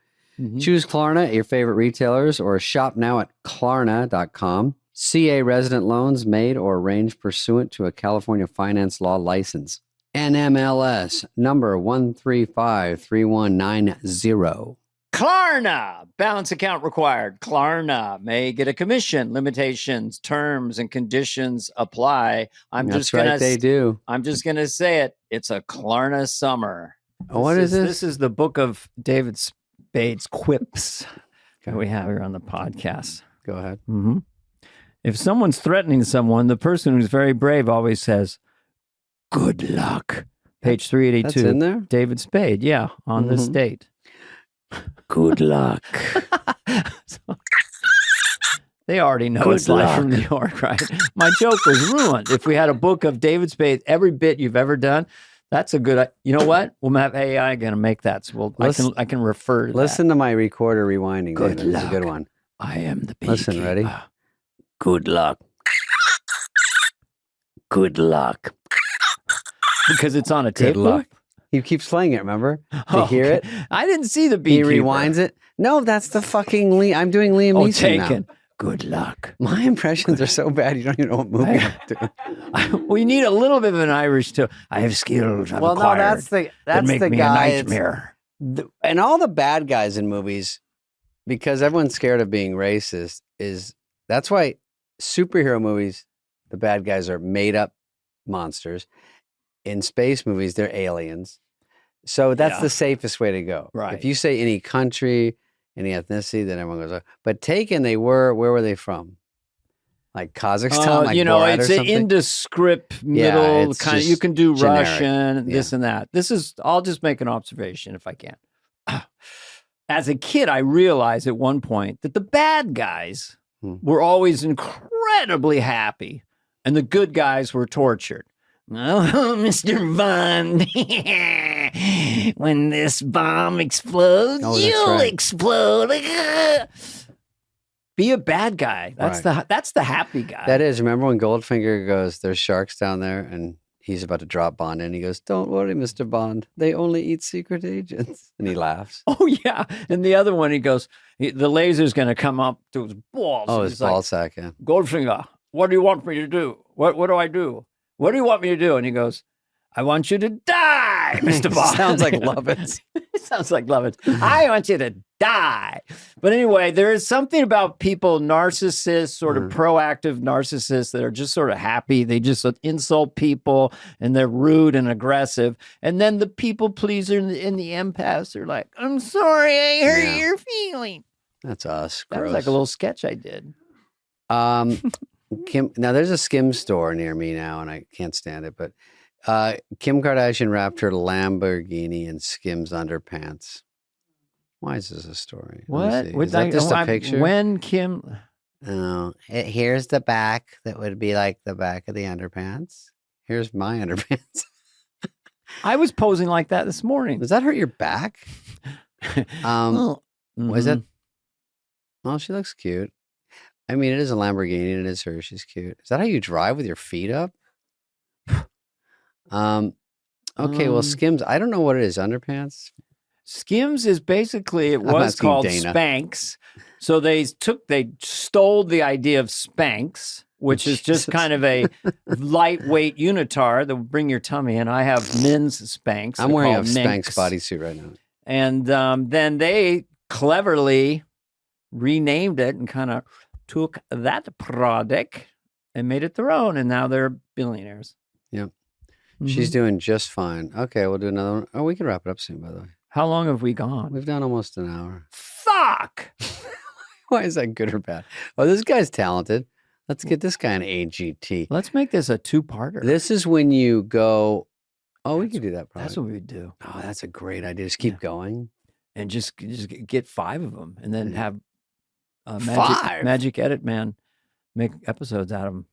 choose Klarna at your favorite retailers or shop now at Klarna.com. CA resident loans made or arranged pursuant to a California finance law license. NMLS number 1353190. Klarna, balance account required. Klarna may get a commission. Limitations, terms, and conditions apply. I'm That's just gonna right, they do. I'm just gonna say it. It's a Klarna summer. What is this? This is the book of David Spade's quips that we have here on the podcast. Go ahead. Mm-hmm. If someone's threatening someone, the person who's very brave always says, "Good luck." Page 382. That's in there? David Spade, yeah, on this date. Good luck. They already know it's live from New York, right? My joke was ruined. If we had a book of David Spade, every bit you've ever done, that's a good. You know what? We'll have AI going to make that, so I can refer to Listen to my recorder rewinding. Good David. It's a luck. good one. that. I am the beekeeper. Listen, ready? Good luck. Good luck. Because it's on a Good tape luck. loop? He keeps playing it. Remember? To Oh, hear it. I didn't see the He beekeeper. rewinds it. No, that's the fucking Liam. I'm doing Liam Oh, Neeson now. Taken. Good luck. My impressions are so bad, you don't even know what movie I'm doing. We need a little bit of an Irish too. I have skills I've Well, no, acquired that's that the make me guy. a It's- nightmare. And all the bad guys in movies, because everyone's scared of being racist, that's why superhero movies, the bad guys are made up monsters. In space movies, they're aliens. So that's Yeah. the safest way to go. Right. If you say any country, any ethnicity, then everyone goes, but Taken, where were they from? Like Kazakhstan, like Borat it's or an something? indescript Yeah, middle it's kind of. just You can do generic. Russian, this and that. I'll just make an observation if I can. As a kid, I realized at one point that the bad guys were always incredibly happy, and the good guys were tortured. Oh, Mr. Bond, when this bomb explodes, Oh, that's you'll right. explode. Be a bad guy. That's the happy guy. That is. Remember when Goldfinger goes, there's sharks down there, and he's about to drop Bond in. He goes, "Don't worry, Mr. Bond. They only eat secret agents." And he laughs. Oh, yeah. And the other one, he goes, the laser's going to come up to his balls. Oh, And his he's like, ball sack, yeah. Goldfinger, what do you want me to do? What do I do? What do you want me to do? And he goes, I want you to die, Mr. Bond. Sounds like Lovitz. It sounds like Lovitz. I want you to die. But anyway, there is something about people, narcissists, sort of proactive narcissists that are just sort of happy. They just insult people and they're rude and aggressive. And then the people pleaser and the empaths are like, I'm sorry, I hurt your feeling. That's us. That was Gross. like a little sketch I did. Kim, now there's a Skim store near me now, and I can't stand it. But Kim Kardashian wrapped her Lamborghini in Skim's underpants. Why is this a story? Let me see. Is that just a picture? When Kim, Oh, here's the back. That would be like the back of the underpants. Here's my underpants. I was posing like that this morning. Does that hurt your back? Was that? Well, she looks cute. I mean, it is a Lamborghini and it is her. She's cute. Is that how you drive with your feet up? Okay, well, Skims, I don't know what it is. Underpants? Skims is basically, it I'm was asking called Dana. Spanx. So they stole the idea of Spanx, which is just Jesus. kind of a lightweight unitard that will bring your tummy in. I have men's Spanx. I'm They're wearing a called Spanx Minx. bodysuit right now. And then they cleverly renamed it and kind of took that product and made it their own. And now they're billionaires. Yep. Mm-hmm. She's doing just fine. Okay, we'll do another one. Oh, we can wrap it up soon, by the way. How long have we gone? We've done almost an hour. Fuck! Why is that good or bad? Oh, this guy's talented. Let's get this guy an AGT. Let's make this a two-parter. This is when you go, oh, we could do that probably. That's what we do. Oh, that's a great idea. Just keep going. And just get 5 of them and then have Five? Magic Edit Man make episodes out of them.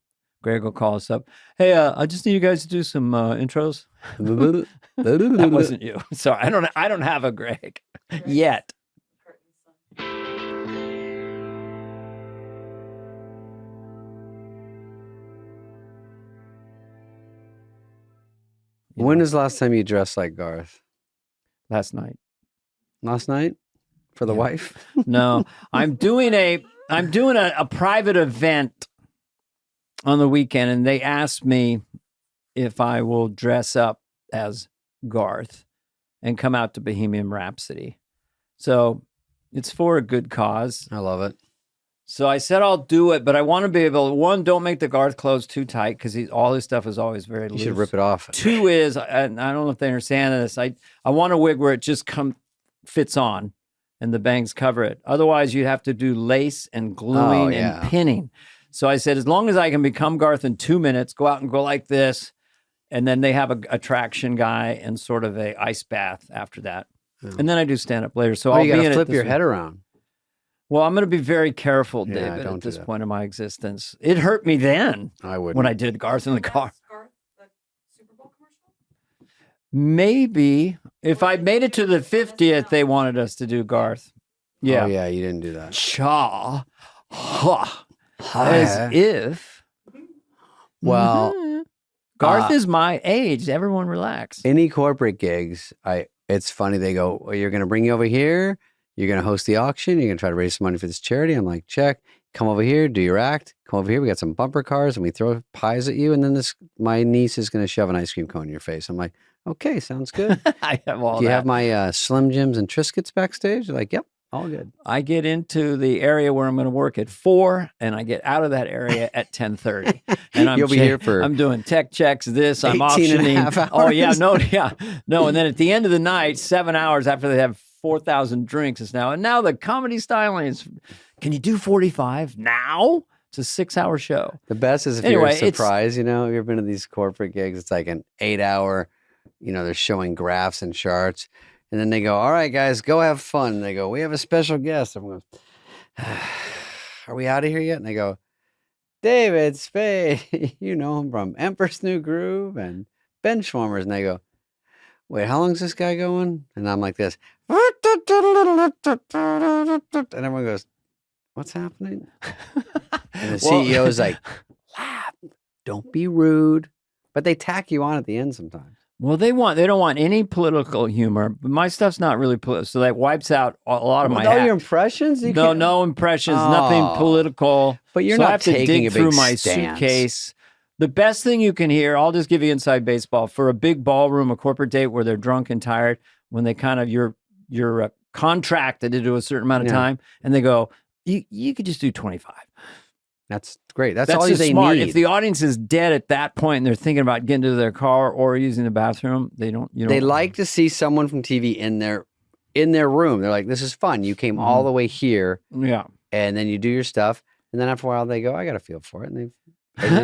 Greg will call us up. Hey, I just need you guys to do some intros. That wasn't you. Sorry, I don't have a Greg yet. When was the last time you dressed like Garth? Last night. Last night? For the wife? No, I'm doing a private event on the weekend, and they asked me if I will dress up as Garth and come out to Bohemian Rhapsody. So it's for a good cause. I love it. So I said I'll do it, but I want to be able to, one, don't make the Garth clothes too tight because all his stuff is always very You loose. should rip it off. Two is, and I don't know if they understand this, I want a wig where it just fits on and the bangs cover it. Otherwise, you have to do lace and gluing and pinning. So I said, as long as I can become Garth in 2 minutes, go out and go like this. And then they have a traction guy and sort of a ice bath after that. And then I do stand up later. So I'll you be got in to flip it your head around. Well, I'm going to be very careful, Yeah, David, don't at do this that. point in my existence. It hurt me then I would. when I did Garth in the car. The Super Bowl commercial? Maybe if I made it to the 50th, they wanted us to do Garth. Yeah. Oh, yeah, you didn't do that. Cha. Ha. As if. Well, Mhm. Garth is my age. Everyone relax. any corporate gigs, it's funny. They go, well, you're going to bring you over here. You're going to host the auction. You're going to try to raise some money for this charity. I'm like, check. Come over here. Do your act. Come over here. We got some bumper cars and we throw pies at you. And then my niece is going to shove an ice cream cone in your face. I'm like, okay, sounds good. I have all Do you that. have my Slim Jims and Triscuits backstage? They're like, yep, all good. I get into the area where I'm going to work at 4, and I get out of that area at 10:30. And I'm You'll be here for I'm doing tech checks. I'm 18 and a auctioning. half Oh yeah, hours. no. And then at the end of the night, 7 hours after they have 4,000 drinks, is now. And now the comedy styling is. Can you do 45 now? It's a 6-hour show. The best is if Anyway, you're surprised, you know, you've been to these corporate gigs, it's like an 8-hour, you know, they're showing graphs and charts. And then they go, all right, guys, go have fun. And they go, we have a special guest. I'm going, are we out of here yet? And they go, David Spade, you know him from Empress New Groove and Benchwarmers. And they go, wait, how long's this guy going? And I'm like this. And everyone goes, what's happening? And the CEO is like, laugh, don't be rude. But they tack you on at the end sometimes. Well, they don't want any political humor, but my stuff's not really political, so that wipes out a lot of my. With all your impressions? You can't- No impressions, nothing Oh. political. But you're So I not have to taking dig a big through my stance. suitcase. The best thing you can hear, I'll just give you inside baseball, for a big ballroom, a corporate date where they're drunk and tired, when they kind of you're contracted to do a certain amount of Yeah. time, and they go, you could just do 25. That's great. That's all just they smart. need. If the audience is dead at that point and they're thinking about getting to their car or using the bathroom, They like to see someone from TV in their room. They're like, this is fun. You came all the way here, Yeah. and then you do your stuff, and then after a while they go, I got a feel for it, and then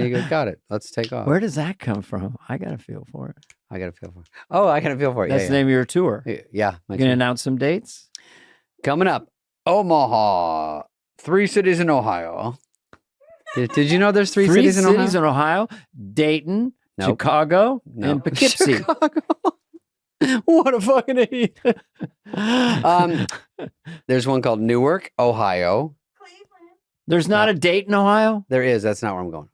you go, got it. Let's take off. Where does that come from? I got a feel for it. I got a feel for it. Oh, I got a feel for it. That's the name of your tour. Yeah. You can announce some dates? Coming up, Omaha, 3 cities in Ohio. Did you know there's 3 cities in Ohio? in Ohio. Dayton, Nope. Chicago, No. and Poughkeepsie. Chicago. What a fucking idiot. There's one called Newark, Ohio. There's not a Dayton, Ohio? There is. That's not where I'm going.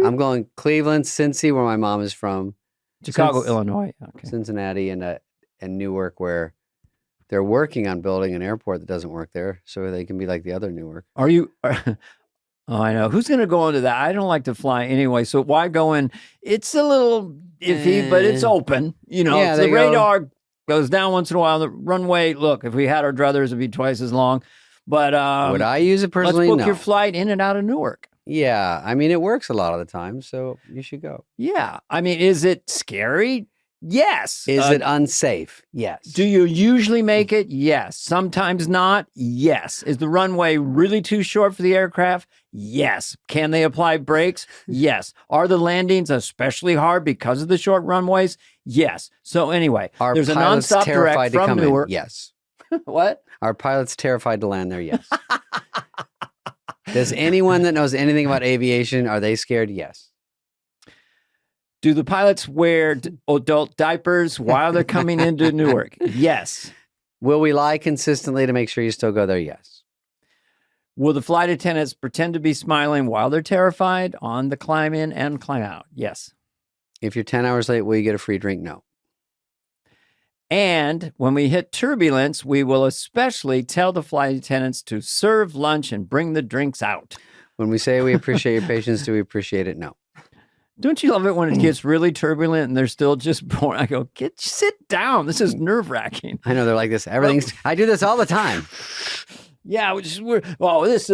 I'm going Cleveland, Cincy, where my mom is from. Chicago, Cinc- Illinois. Okay. Cincinnati, and Newark, where they're working on building an airport that doesn't work there, so they can be like the other Newark. Are you? Oh, I know. Who's going to go into that? I don't like to fly anyway, so why go in? It's a little iffy, but it's open. You know, Yeah, the they go- radar goes down once in a while. The runway, look, if we had our druthers, it'd be twice as long. But Would I use it personally? let's book No. your flight in and out of Newark. Yeah, I mean, it works a lot of the time, so you should go. Yeah. I mean, is it scary? Yes. Is it unsafe? Yes. Do you usually make it? Yes. Sometimes not? Yes. Is the runway really too short for the aircraft? Yes. Can they apply brakes? Yes. Are the landings especially hard because of the short runways? Yes. So anyway, Are there's a pilots nonstop terrified direct to from come Newark. in? Yes. What? Are pilots terrified to land there? Yes. Does anyone that knows anything about aviation, are they scared? Yes. Do the pilots wear adult diapers while they're coming into Newark? Yes. Will we lie consistently to make sure you still go there? Yes. Will the flight attendants pretend to be smiling while they're terrified on the climb in and climb out? Yes. If you're 10 hours late, will you get a free drink? No. And when we hit turbulence, we will especially tell the flight attendants to serve lunch and bring the drinks out. When we say we appreciate your patience, do we appreciate it? No. Don't you love it when it gets really turbulent and they're still just boring? I go, sit down. This is nerve wracking. I know they're like this. Everything's, I do this all the time. Yeah, this is a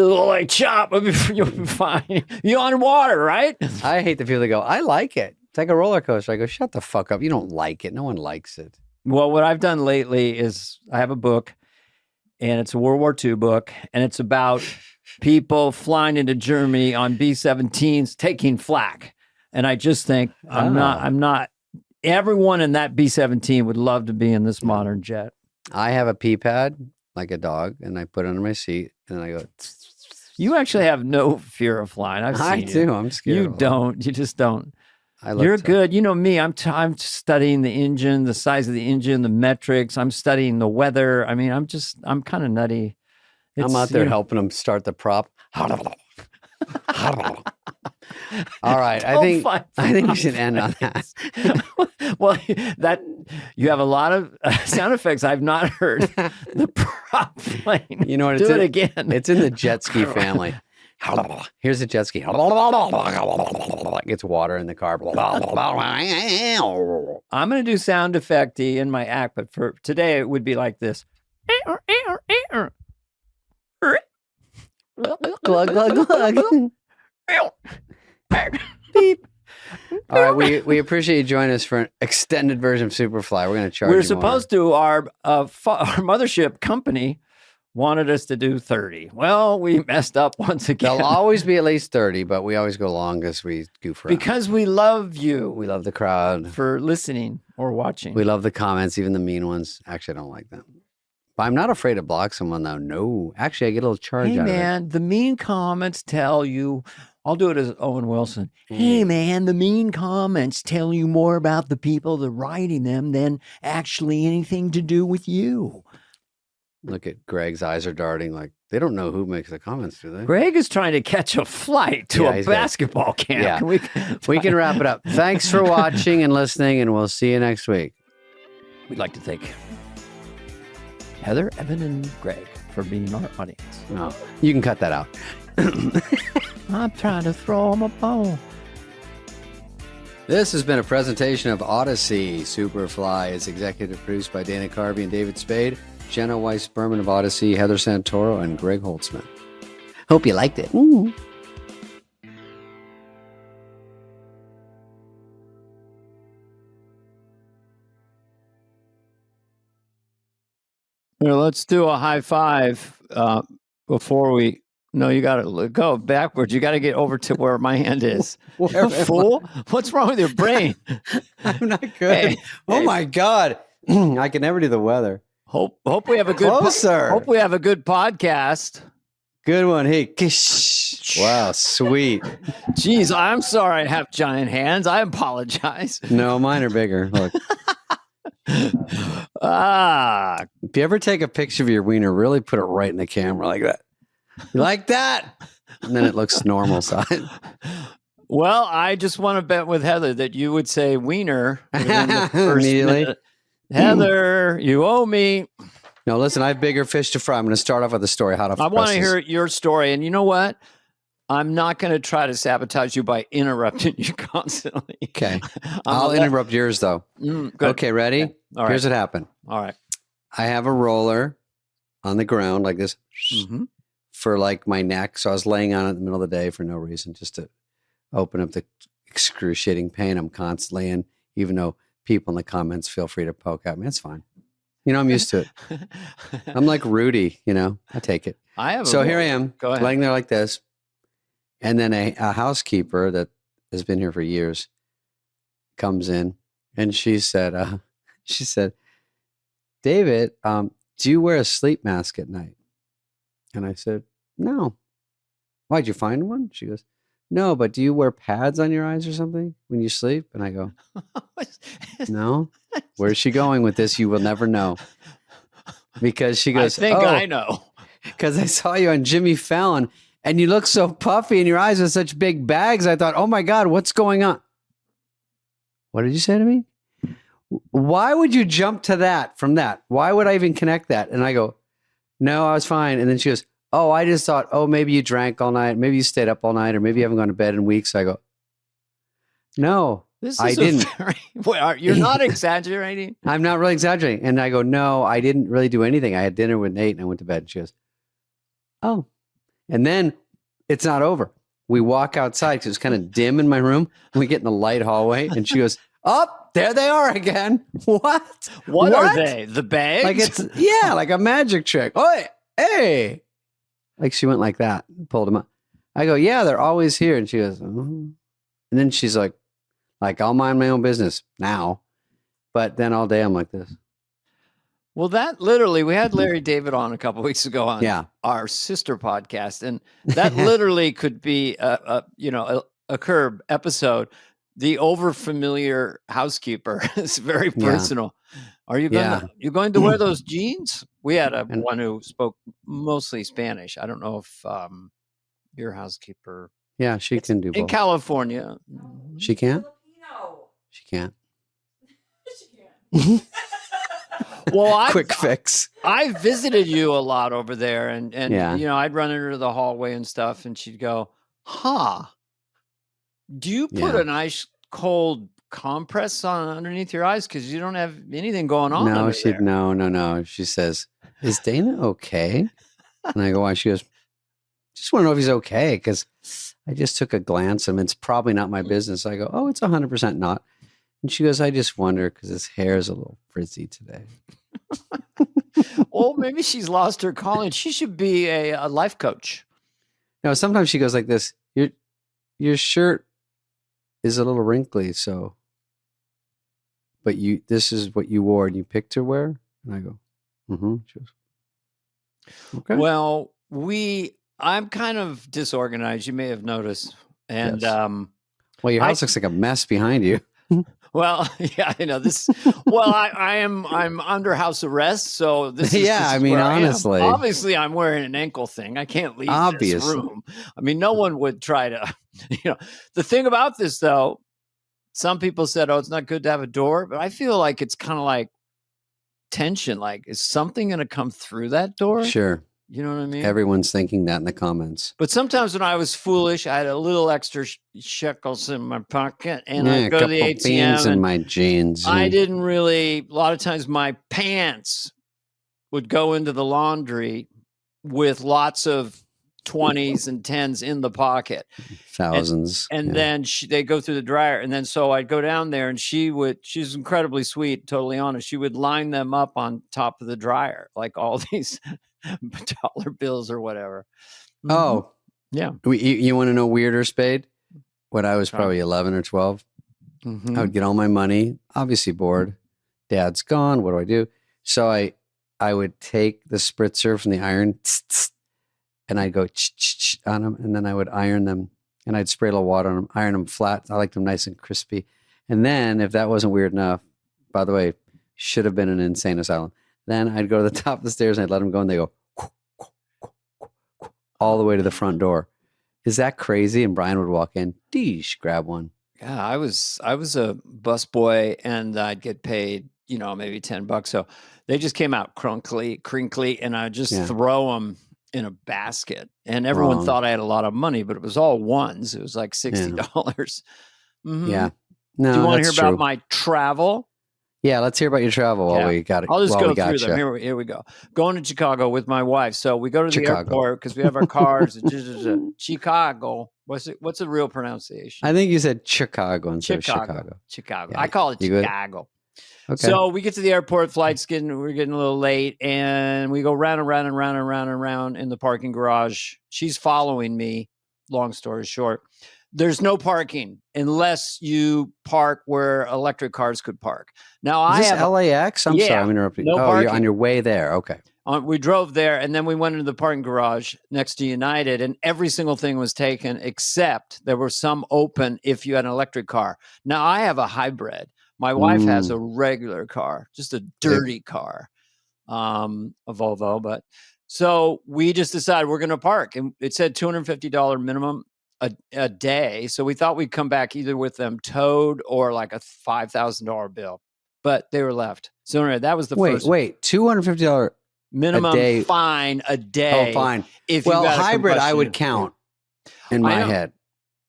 little like chop. You'll be fine. You on water, right? I hate the people that go, I like it. It's like a roller coaster. I go, shut the fuck up. You don't like it. No one likes it. Well, what I've done lately is I have a book, and it's a World War II book, and it's about people flying into Germany on B-17s taking flak. And I just think I'm not. Everyone in that B-17 would love to be in this modern jet. I have a pee pad like a dog, and I put it under my seat, and I go. You actually have no fear of flying. I do. I'm scared. You don't. You just don't. You're good. You know me. I'm studying the engine, the size of the engine, the metrics. I'm studying the weather. I mean, I'm kind of nutty. I'm out there helping them start the prop. All right. I think we should end on that. Well, you have a lot of sound effects I've not heard. The prop plane. You know what? Do it again. It's in the jet ski family. Here's a jet ski. Gets water in the car. I'm going to do sound effecty in my act, but for today it would be like this. Glug, glug, glug. Beep. All right, we appreciate you joining us for an extended version of Superfly. We're going to charge. We're you supposed to. Our mothership company wanted us to do 30. Well, we messed up once again. There'll always be at least 30, but we always go long as we goof around. Because we love you. We love the crowd for listening or watching. We love the comments, even the mean ones. Actually, I don't like them. But I'm not afraid to block someone, though. No. Actually, I get a little charge out of it. Hey, man, the mean comments tell you. I'll do it as Owen Wilson. Hey, man, the mean comments tell you more about the people that are writing them than actually anything to do with you. Look at Greg's eyes are darting like they don't know who makes the comments, do they? Greg is trying to catch a flight to a basketball camp. Yeah. Can we can wrap it up. Thanks for watching and listening, and we'll see you next week. We'd like to thank Heather, Evan, and Greg for being our audience. No, you can cut that out. I'm trying to throw him a bone. This has been a presentation of Odyssey. Superfly is executive produced by Dana Carvey and David Spade, Jenna Weiss-Berman of Odyssey, Heather Santoro, and Greg Holtzman. Hope you liked it. Ooh. Here, let's do a high five before we. No, you got to go backwards. You got to get over to where my hand is. Fool? What's wrong with your brain? I'm not good. Oh my God! I can never do the weather. Hope we have a good. Hope we have a good podcast. Good one. Hey, wow, sweet. Jeez, I'm sorry I have giant hands. I apologize. No, mine are bigger. Look. If you ever take a picture of your wiener, really put it right in the camera like that. You like that? And then it looks normal size. Well, I just want to bet with Heather that you would say wiener immediately. Minute. Heather, you owe me. No, listen, I have bigger fish to fry. I'm going to start off with a story. I want to hear your story. And you know what? I'm not going to try to sabotage you by interrupting you constantly. Okay. I'll interrupt yours, though. Okay, ready? Okay. All right. Here's what happened. All right. I have a roller on the ground like this for like my neck. So I was laying on it in the middle of the day for no reason, just to open up the excruciating pain I'm constantly in, even though people in the comments feel free to poke at me. It's fine. You know, I'm used to it. I'm like Rudy, you know, I take it. So here I am, laying there like this. And then a housekeeper that has been here for years comes in, and she said, David, do you wear a sleep mask at night? And I said, no. Why'd you find one? She goes, no, but do you wear pads on your eyes or something when you sleep? And I go, no. Where's she going with this? You will never know. Because she goes, I know. Because I saw you on Jimmy Fallon. And you look so puffy and your eyes are such big bags. I thought, oh my God, what's going on? What did you say to me? Why would you jump to that from that? Why would I even connect that? And I go, no, I was fine. And then she goes, oh, I just thought, oh, maybe you drank all night. Maybe you stayed up all night, or maybe you haven't gone to bed in weeks. I go, no, I didn't. You're not exaggerating? I'm not really exaggerating. And I go, no, I didn't really do anything. I had dinner with Nate and I went to bed. And she goes, oh. And then it's not over. We walk outside because it's kind of dim in my room. And we get in the light hallway and she goes, oh, there they are again. What? What are they? The bags? Like it's, like a magic trick. Oh, hey. Like she went like that, pulled them up. I go, yeah, they're always here. And she goes, oh. And then she's like, I'll mind my own business now. But then all day I'm like this. Well, that literally, we had Larry David on a couple weeks ago on Yeah. our sister podcast, and that literally could be a Curb episode. The overfamiliar housekeeper is very personal. Are you going to wear those jeans? We had one who spoke mostly Spanish. I don't know if your housekeeper. Yeah, she can do both. In California. She can't? Filipino. She can't. She can't. Well, quick fix. I visited you a lot over there, and Yeah. you know, I'd run into the hallway and stuff, and she'd go, "Huh? Do you put an ice cold compress on underneath your eyes because you don't have anything going on?" No, there? no. She says, "Is Dana okay?" And I go, "Why?" She goes, "Just want to know if he's okay because I just took a glance and it's probably not my business." I go, "Oh, it's 100% not." And she goes, "I just wonder because his hair is a little frizzy today." Well, maybe she's lost her calling. She should be a life coach. No, sometimes she goes like this. Your shirt is a little wrinkly, so. But this is what you wore and you picked to wear? And I go, mm-hmm. She goes, okay. Well, I'm kind of disorganized. You may have noticed. And, well, your house looks like a mess behind you. Well, yeah, I know this. Well, I'm under house arrest, so this is I mean, honestly, obviously, I'm wearing an ankle thing. I can't leave this room. I mean, no one would try to. The thing about this, though, some people said, "Oh, it's not good to have a door," but I feel like it's kind of like tension. Like, is something going to come through that door? Sure. You know what I mean? Everyone's thinking that in the comments. But sometimes when I was foolish, I had a little extra shekels in my pocket, and I'd go to the ATM. Beans in my jeans. I didn't really. A lot of times, my pants would go into the laundry with lots of 20s and 10s in the pocket, thousands, and then they go through the dryer, and then so I'd go down there, and she's incredibly sweet, totally honest. She would line them up on top of the dryer, like all these dollar bills or whatever. Mm-hmm. Oh, yeah. You want to know weirder, Spade? When I was probably 11 or 12, I would get all my money, obviously bored. Dad's gone. What do I do? So I would take the spritzer from the iron, and I'd go on them, and then I would iron them, and I'd spray a little water on them, iron them flat. I like them nice and crispy. And then, if that wasn't weird enough, by the way, should have been an insane asylum. Then I'd go to the top of the stairs and I'd let them go, and they go all the way to the front door. Is that crazy? And Brian would walk in, grab one. Yeah, I was a busboy, and I'd get paid, maybe $10. So they just came out crinkly, and I'd just throw them in a basket. And everyone thought I had a lot of money, but it was all ones. It was like $60. Mm-hmm. Yeah. No, do you want to hear about my travel? Yeah, let's hear about your travel while we got it. I'll just go through them. Here we go. Going to Chicago with my wife. So we go to the airport because we have our cars. Chicago. What's the real pronunciation? I think you said Chicago instead of Chicago. Chicago. Yeah. I call it Chicago. Okay. So we get to the airport. We're getting a little late, and we go round and round and round and round and round in the parking garage. She's following me. Long story short. There's no parking unless you park where electric cars could park. Now, Is this LAX? I'm sorry, I'm interrupting. No parking. You're on your way there. Okay. We drove there, and then we went into the parking garage next to United, and every single thing was taken except there were some open if you had an electric car. Now, I have a hybrid. My wife has a regular car, just a dirty car, a Volvo. But so we just decided we're going to park, and it said $250 minimum a day. So we thought we'd come back either with them towed or like a $5,000 bill, but they were left. So anyway, that was the first. Wait, $250 minimum fine a day. Oh, fine. If hybrid, I would count in my head.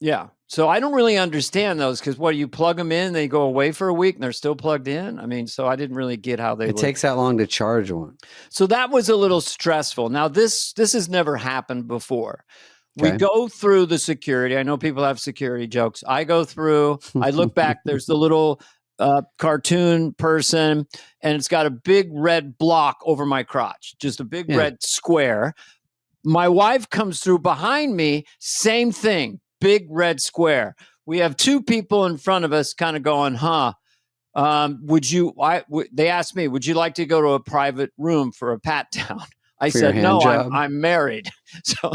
Yeah. So I don't really understand those because what, you plug them in, they go away for a week and they're still plugged in? I mean, so I didn't really get how they It takes that long to charge one. So that was a little stressful. Now this has never happened before. We Okay. go through the security. I know people have security jokes. I go through, I look back, there's the little cartoon person, and it's got a big red block over my crotch, just a big red square. My wife comes through behind me, same thing, big red square. We have two people in front of us kind of going, they asked me, would you like to go to a private room for a pat down? I said, no, I'm married. So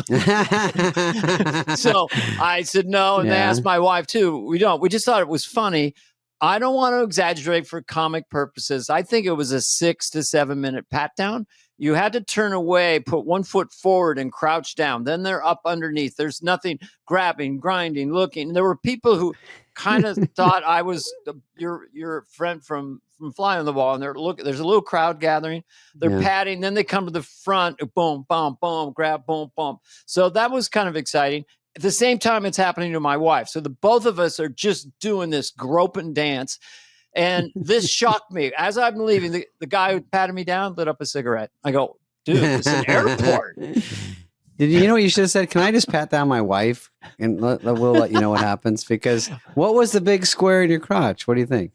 I said, no. And they asked my wife too. We just thought it was funny. I don't want to exaggerate for comic purposes. I think it was a 6 to 7 minute pat down. You had to turn away, put one foot forward and crouch down. Then they're up underneath. There's nothing grabbing, grinding, looking. And there were people who kind of thought I was your friend from Fly on the Wall. And there's a little crowd gathering. They're patting. Then they come to the front. Boom, boom, boom, grab, boom, boom. So that was kind of exciting. At the same time, it's happening to my wife. So the both of us are just doing this groping dance. And this shocked me. As I'm leaving, the guy who patted me down lit up a cigarette. I go, dude, it's an airport. Did you know what you should have said? Can I just pat down my wife and we'll let you know what happens? Because what was the big square in your crotch? What do you think?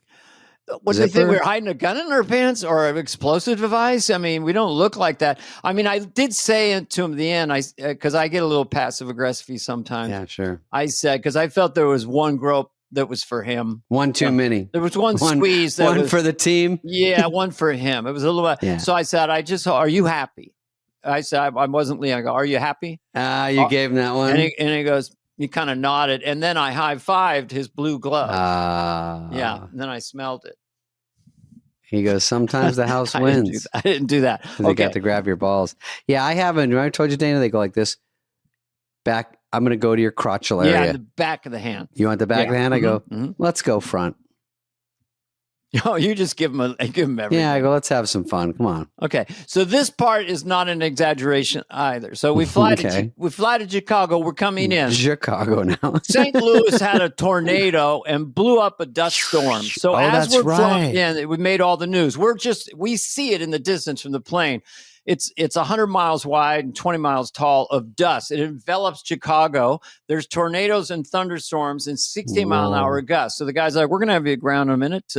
What do you think? We were hiding a gun in our pants or an explosive device? I mean, we don't look like that. I mean, I did say it to him at the end, because I get a little passive aggressive sometimes. Yeah, sure. I said, because I felt there was one grope that was for him. One too many. There was one squeeze. One for the team. Yeah, one for him. It was a little. Yeah. So I said, are you happy? I said, I wasn't Leon. I go, are you happy? You gave him that one. And he goes, he kind of nodded. And then I high-fived his blue glove. Yeah. And then I smelled it. He goes, sometimes the house wins. I didn't do that. They got to grab your balls. Yeah, I haven't. I told you, Dana, they go like this. Back. I'm going to go to your crotchal area. Yeah, the back of the hand. You want the back of the hand? I go, let's go front. Oh, you just give him everything. Yeah, I go, let's have some fun. Come on. Okay. So this part is not an exaggeration either. So we fly to Chicago. We're coming in. Chicago now. St. Louis had a tornado and blew up a dust storm. So as we're flying in, we made all the news. We see it in the distance from the plane. It's 100 miles wide and 20 miles tall of dust. It envelops Chicago. There's tornadoes and thunderstorms and 60-mile-an-hour gusts. So the guy's like, we're going to have you ground in a minute.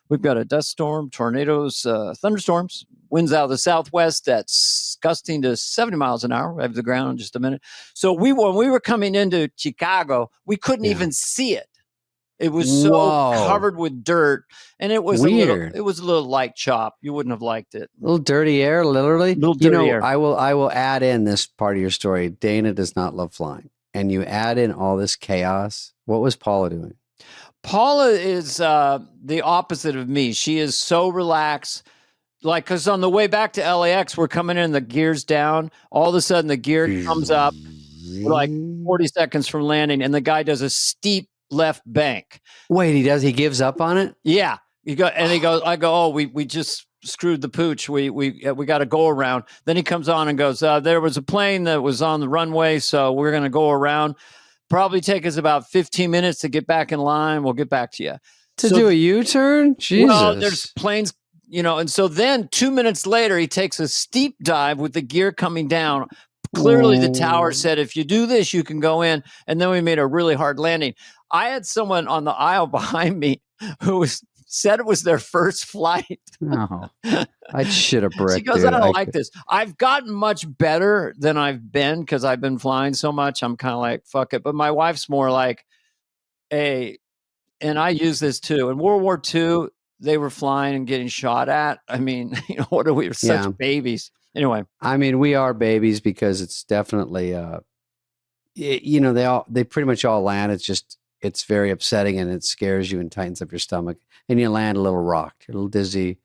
We've got a dust storm, tornadoes, thunderstorms, winds out of the southwest that's gusting to 70 miles an hour. We have the ground in just a minute. So when we were coming into Chicago, we couldn't even see it. It was so covered with dirt, and it was weird. It was a little light chop. You wouldn't have liked it. A little dirty air, literally. Little dirty air. I will add in this part of your story. Dana does not love flying, and you add in all this chaos. What was Paula doing? Paula is the opposite of me. She is so relaxed. Like, because on the way back to LAX, we're coming in, the gear's down. All of a sudden, the gear comes up like 40 seconds from landing, and the guy does a steep left bank. Wait, he does? He gives up on it? Yeah. He goes, I go, oh, we just screwed the pooch. We got to go around. Then he comes on and goes, there was a plane that was on the runway, so we're going to go around. Probably take us about 15 minutes to get back in line. We'll get back to you. To do a U-turn? Jesus. Well, there's planes, and so then 2 minutes later, he takes a steep dive with the gear coming down. Clearly, the tower said, if you do this, you can go in. And then we made a really hard landing. I had someone on the aisle behind me who said it was their first flight. Oh, I'd shit a brick. She goes, dude. I don't like this. I've gotten much better than I've been because I've been flying so much. I'm kind of like, fuck it. But my wife's more like, hey, and I use this too. In World War II, they were flying and getting shot at. I mean, what are we? We're such babies. Anyway. I mean, we are babies because it's definitely, they pretty much all land. It's very upsetting and it scares you and tightens up your stomach. And you land a little rocked, a little dizzy,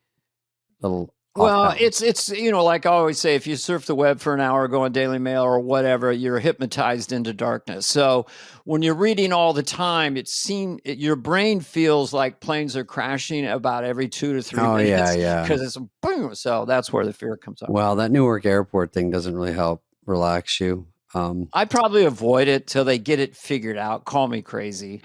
Well, it's like I always say, if you surf the web for an hour, go on Daily Mail or whatever, you're hypnotized into darkness. So when you're reading all the time, your brain feels like planes are crashing about every 2 to 3 minutes. Yeah. Because it's boom. So that's where the fear comes up. Well, that Newark airport thing doesn't really help relax you. I probably avoid it till they get it figured out. Call me crazy.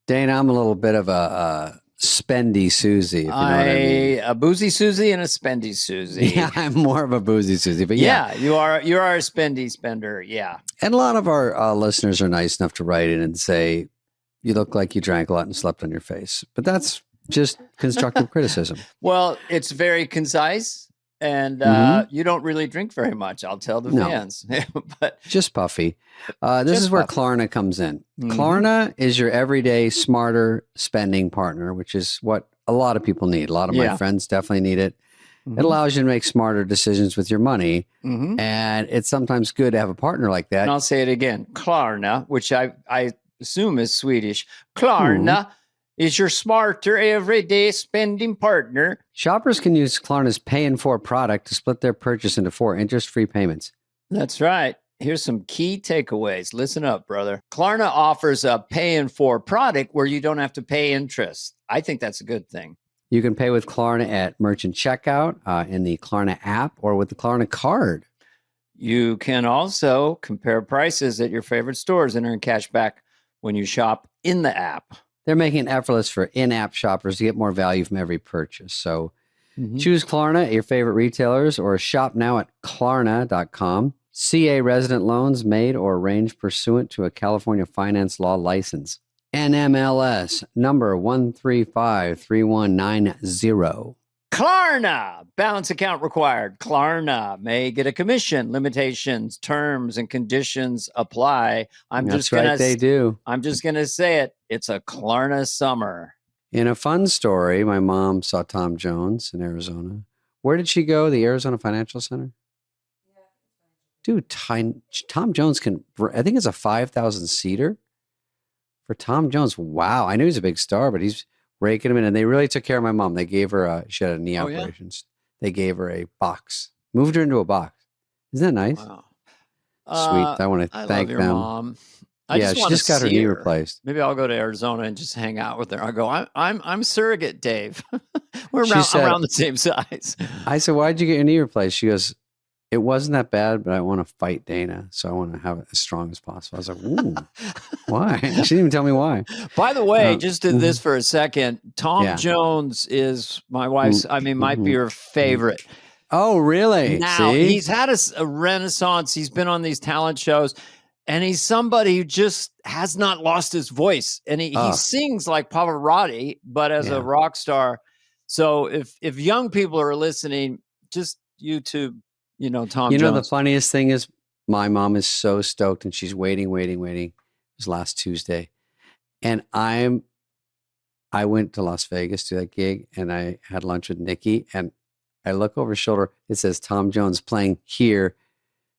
Dana, I'm a little bit of a spendy Susie, if you know what I mean. A boozy Susie and a spendy Susie. Yeah, I'm more of a boozy Susie, but yeah. You are a spendy spender. Yeah. And a lot of our listeners are nice enough to write in and say, you look like you drank a lot and slept on your face. But that's just constructive criticism. Well, it's very concise, and you don't really drink very much. I'll tell the fans. But just puffy. This is where Klarna comes in. Klarna is your everyday smarter spending partner, which is what a lot of people need. A lot of my friends definitely need it. It allows you to make smarter decisions with your money. And it's sometimes good to have a partner like that. And I'll say it again. Klarna, which I assume is Swedish. Klarna is your smarter everyday spending partner. Shoppers can use Klarna's Pay in 4 product to split their purchase into 4 interest-free payments. That's right. Here's some key takeaways. Listen up, brother. Klarna offers a Pay in 4 product where you don't have to pay interest. I think that's a good thing. You can pay with Klarna at merchant checkout, in the Klarna app, or with the Klarna card. You can also compare prices at your favorite stores and earn cash back when you shop in the app. They're making it effortless for in-app shoppers to get more value from every purchase. So choose Klarna at your favorite retailers or shop now at Klarna.com. CA resident loans made or arranged pursuant to a California finance law license. NMLS number 1353190. Klarna, balance account required. Klarna may get a commission. Limitations, terms, and conditions apply. They do. I'm just going to say it. It's a Klarna summer. In a fun story, my mom saw Tom Jones in Arizona. Where did she go? The Arizona Financial Center? Dude, Tom Jones I think it's a 5,000 seater for Tom Jones. Wow. I knew he's a big star, but he's raking him in. And they really took care of my mom. They gave her she had a knee operations. They gave her a box, moved her into a box. Isn't that nice? Wow. Sweet. I want to thank love your them. Mom. She just got her knee replaced. Maybe I'll go to Arizona and just hang out with her. I'll go, I'm surrogate Dave. We're around the same size. I said, why'd you get your knee replaced? She goes, it wasn't that bad, but I want to fight Dana. So I want to have it as strong as possible. I was like, ooh, why? She didn't even tell me why. By the way, just did this for a second. Tom Jones is my wife's, might be her favorite. Oh, really? Now, he's had a renaissance. He's been on these talent shows. And he's somebody who just has not lost his voice. And he sings like Pavarotti, but as a rock star. So if young people are listening, just YouTube, Tom Jones. You know, the funniest thing is my mom is so stoked and she's waiting. It was last Tuesday. And I went to Las Vegas to that gig and I had lunch with Nikki and I look over his shoulder. It says Tom Jones playing here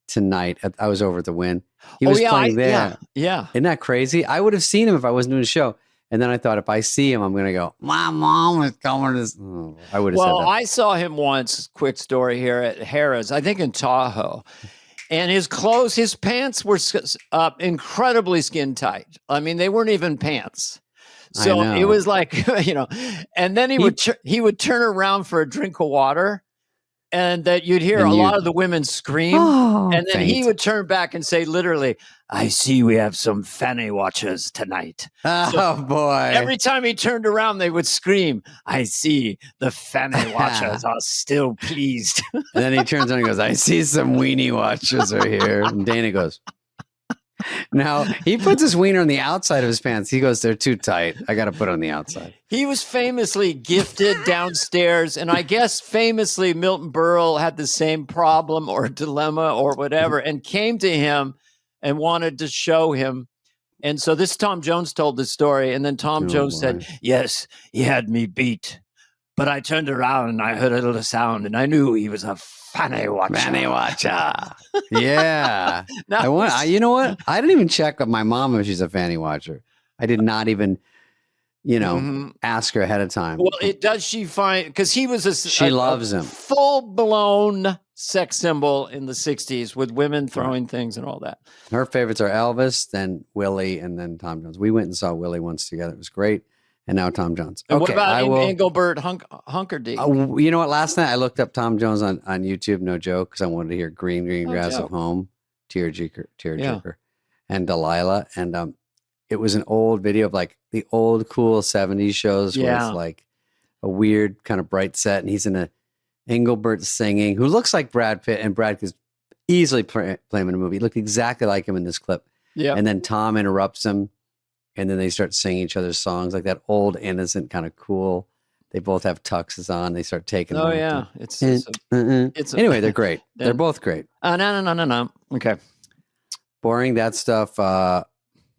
tonight. I was over at the Wynn. He was playing there. Yeah. Isn't that crazy? I would have seen him if I wasn't doing a show. And then I thought, if I see him, I'm going to go, my mom is coming to this. Oh, I would have said that. I saw him once, quick story here at Harrah's, I think in Tahoe. And his pants were incredibly skin tight. I mean, they weren't even pants. So it was like, and then he would turn around for a drink of water. And that you'd hear a lot of the women scream. And then he would turn back and say, literally, I see we have some fanny watchers tonight. Boy. Every time he turned around, they would scream, I see the fanny watchers are still pleased. And then he turns on and goes, I see some weenie watchers are here. And Dana goes, now, he puts his wiener on the outside of his pants. He goes, they're too tight. I got to put it on the outside. He was famously gifted downstairs. And I guess famously Milton Berle had the same problem or dilemma or whatever and came to him and wanted to show him. And so this Tom Jones told the story. And then Tom Jones said, yes, he had me beat. But I turned around and I heard a little sound and I knew he was a fanny watcher. Fanny watcher. Yeah. You know what? I didn't even check with my mom if she's a fanny watcher. I did not even, ask her ahead of time. Well, does she find, because he was she loves him. Full-blown sex symbol in the 60s with women throwing things and all that. Her favorites are Elvis, then Willie, and then Tom Jones. We went and saw Willie once together. It was great. and now Tom Jones. And what Okay, about I will. Engelbert Hunkerdinck? You know what? Last night I looked up Tom Jones on YouTube, no joke, because I wanted to hear "Green Green No Grass joke. of Home," tearjerker, Yeah. and Delilah, and it was an old video of like the old cool '70s shows where Yeah. it's like a weird kind of bright set, and he's in a Engelbert singing, who looks like Brad Pitt, and Brad could easily play him in a movie. He looked exactly like him in this clip. Yeah. And then Tom interrupts him, and then they start singing each other's songs, like that old, innocent, kind of cool. They both have tuxes on. They start taking. Oh them yeah, with it's a, anyway, they're great. Yeah. They're both great. No. Okay. Boring, that stuff.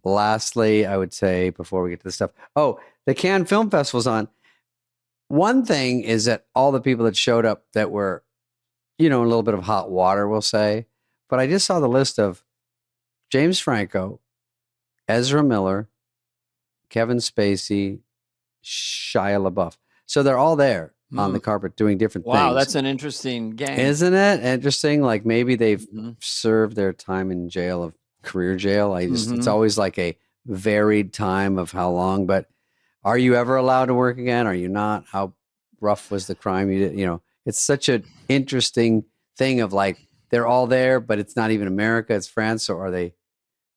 Lastly, I would say before we get to the stuff, the Cannes Film Festival's on. One thing is that all the people that showed up that were, in a little bit of hot water, we'll say, but I just saw the list of James Franco, Ezra Miller, Kevin Spacey, Shia LaBeouf. So they're all there on the carpet doing different things. Wow, that's an interesting game. Isn't it interesting? Like maybe they've Mm-hmm. served their time in jail, of career jail. It's Mhm. always like a varied time of how long, but are you ever allowed to work again? Are you not? How rough was the crime you did? It's such an interesting thing of like, they're all there, but it's not even America, it's France. So are they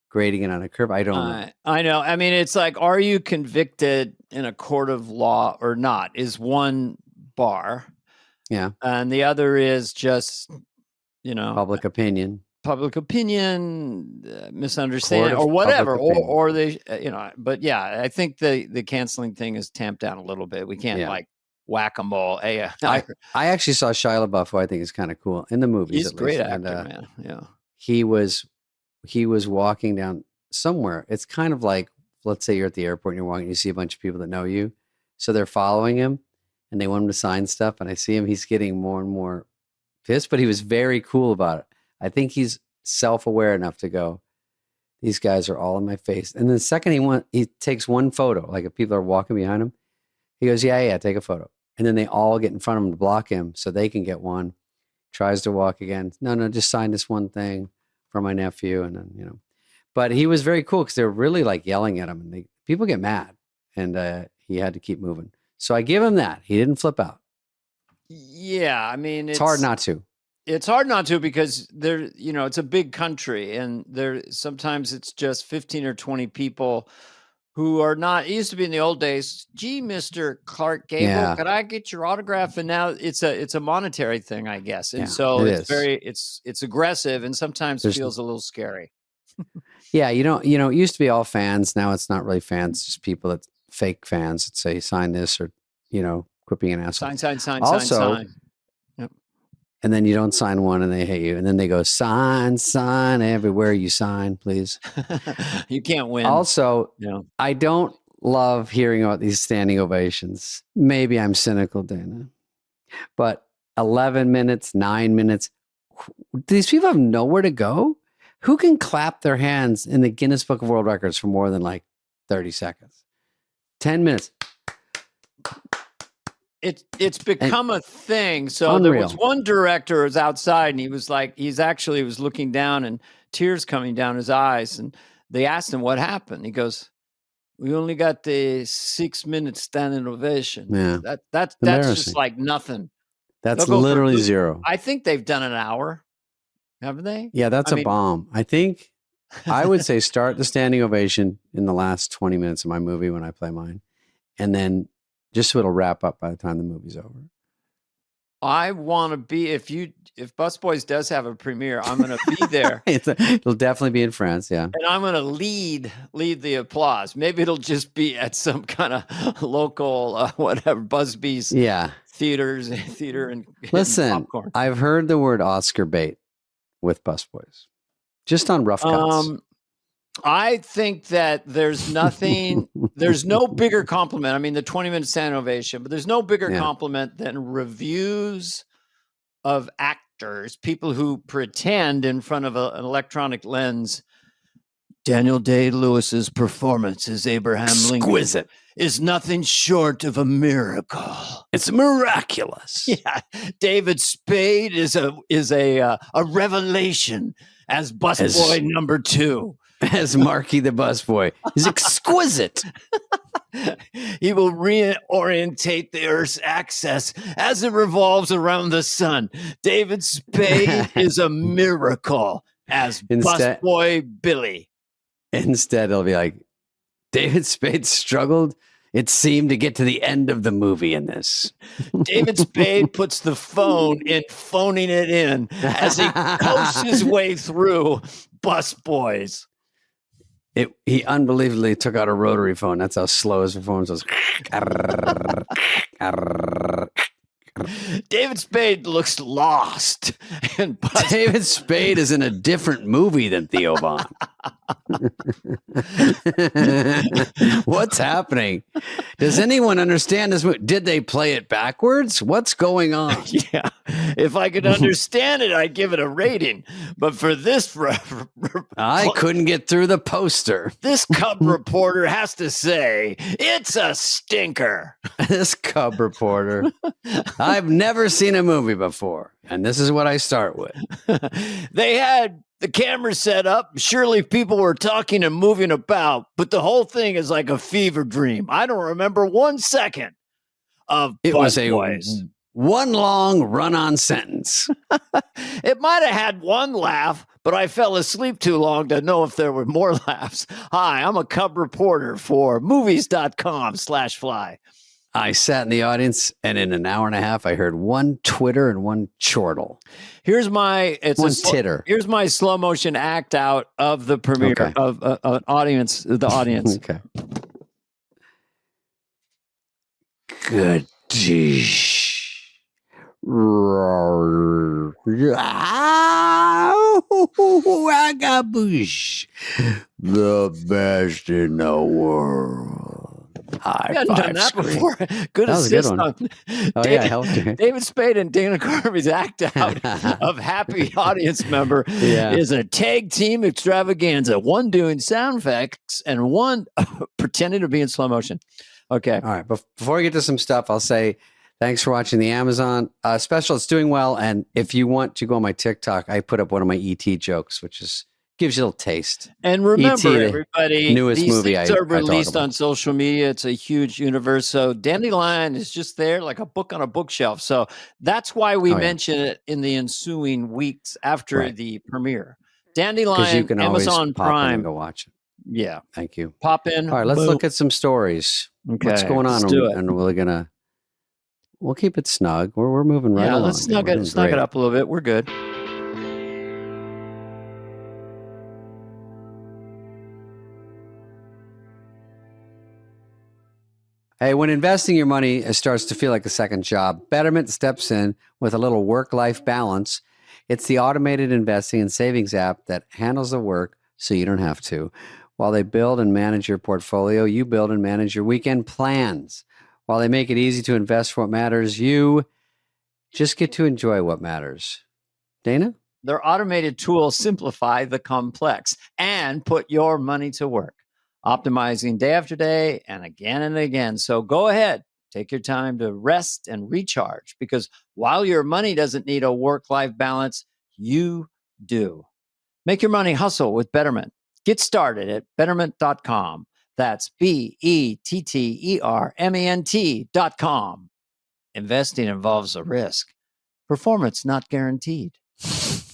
grading it on a curve? I don't know. I know. I mean, it's like, are you convicted in a court of law or not? Is one bar. Yeah. And the other is just, Public opinion. Misunderstanding Court or of whatever, public opinion. or they, but yeah, I think the canceling thing is tamped down a little bit. We can't Yeah. like whack them all. Hey, I actually saw Shia LaBeouf, who I think is kind of cool in the movies. he's a at great least. actor, And, man. Yeah. he was walking down somewhere. It's kind of like, let's say you're at the airport and you're walking, you see a bunch of people that know you. So they're following him and they want him to sign stuff. And I see him, he's getting more and more pissed, but he was very cool about it. I think he's self-aware enough to go, these guys are all in my face. And the second he takes one photo, like if people are walking behind him, he goes, yeah, take a photo. And then they all get in front of him to block him so they can get one. Tries to walk again. No, just sign this one thing for my nephew. And then, but he was very cool because they were really like yelling at him, and people get mad, and he had to keep moving. So I give him that. He didn't flip out. Yeah. I mean, It's hard not to. It's hard not to, because it's a big country, and sometimes it's just 15 or 20 people who are not. It used to be in the old days, gee, Mr. Clark Gable, Yeah. could I get your autograph? And now it's a monetary thing, I guess. And Yeah, so it it's is. it's aggressive, and sometimes There's- feels a little scary. Yeah, it used to be all fans. Now it's not really fans. It's just people that fake fans that say sign this, or quit being an asshole. Sign. Also, sign. And then you don't sign one, and they hate you. And then they go, sign everywhere you sign, please. You can't win. Also, Yeah. I don't love hearing about these standing ovations. Maybe I'm cynical, Dana, but 11 minutes, 9 minutes, these people have nowhere to go. Who can clap their hands in the Guinness Book of World Records for more than like 30 seconds? 10 minutes. It's become a thing. So there was one director who was outside, and he was like, he was looking down and tears coming down his eyes. And they asked him what happened. He goes, we only got the 6 minutes standing ovation. Yeah. That's Embarrassing. just like nothing. That's They'll go for literally two- zero. I think they've done an hour. Haven't they? Yeah, that's I a mean- bomb. I think I would say start the standing ovation in the last 20 minutes of my movie when I play mine. And then just so it'll wrap up by the time the movie's over. I want to be, if Busboys does have a premiere, I'm going to be there. It'll definitely be in France, yeah. And I'm going to lead the applause. Maybe it'll just be at some kind of local, whatever, Busby's Yeah. theater and Listen, popcorn. I've heard the word Oscar bait with Busboys. Just on rough cuts. I think that there's no bigger compliment. I mean, the 20-minute standing ovation, but there's no bigger compliment than reviews of actors, people who pretend in front of an electronic lens. Daniel Day-Lewis's performance as Abraham Lincoln is nothing short of a miracle. It's miraculous. Yeah, David Spade is a revelation as busboy number 2. as Marky the busboy. He's exquisite. He will reorientate the Earth's axis as it revolves around the sun. David Spade is a miracle as busboy Billy. Instead, it'll be like, David Spade struggled. It seemed to get to the end of the movie in this. David Spade puts the phone in phoning it in as he coasts his way through Busboys. He unbelievably took out a rotary phone. That's how slow his performance was. David Spade looks lost. And David Spade is in a different movie than Theo Von. What's happening? Does anyone understand this movie? Did they play it backwards? What's going on? Yeah. If I could understand it, I'd give it a rating. But for this, I couldn't get through the poster. This Cub reporter has to say, it's a stinker. This Cub reporter. I've never seen a movie before, and this is what I start with. They had the camera set up. Surely people were talking and moving about, but the whole thing is like a fever dream. I don't remember 1 second of it. Was a Boys. One long run-on sentence. It might have had one laugh, but I fell asleep too long to know if there were more laughs. Hi, I'm a Cub reporter for movies.com/fly. I sat in the audience, and in an hour and a half, I heard one twitter and one chortle. Here's my titter. Here's my slow motion act out of the premiere of an audience. The audience. Okay. Good dish. Wagabush. The best in the world. I hadn't done that before. Good assist on David Spade and Dana Carvey's act out of happy audience member is a tag team extravaganza. One doing sound effects and one pretending to be in slow motion. Okay. All right. Before we get to some stuff, I'll say thanks for watching the Amazon special. It's doing well. And if you want to go on my TikTok, I put up one of my ET jokes, which gives you a little taste. And remember, everybody, newest these movie things are released on social media. It's a huge universe. So Dandelion is just there like a book on a bookshelf. So that's why we mention it in the ensuing weeks after the premiere. Dandelion, you can Amazon Prime. And go watch it. Yeah. Thank you. Pop in. All right, let's look at some stories. Okay. What's going on? And we'll keep it snug. We're moving right along. Let's snug it up a little bit. We're good. Hey, when investing your money starts to feel like a second job, Betterment steps in with a little work-life balance. It's the automated investing and savings app that handles the work so you don't have to. While they build and manage your portfolio, you build and manage your weekend plans. While they make it easy to invest for what matters, you just get to enjoy what matters. Dana? Their automated tools simplify the complex and put your money to work, optimizing day after day and again. So go ahead, take your time to rest and recharge, because while your money doesn't need a work-life balance, you do. Make your money hustle with Betterment. Get started at betterment.com. That's BETTERMENT.com. Investing involves a risk. Performance not guaranteed.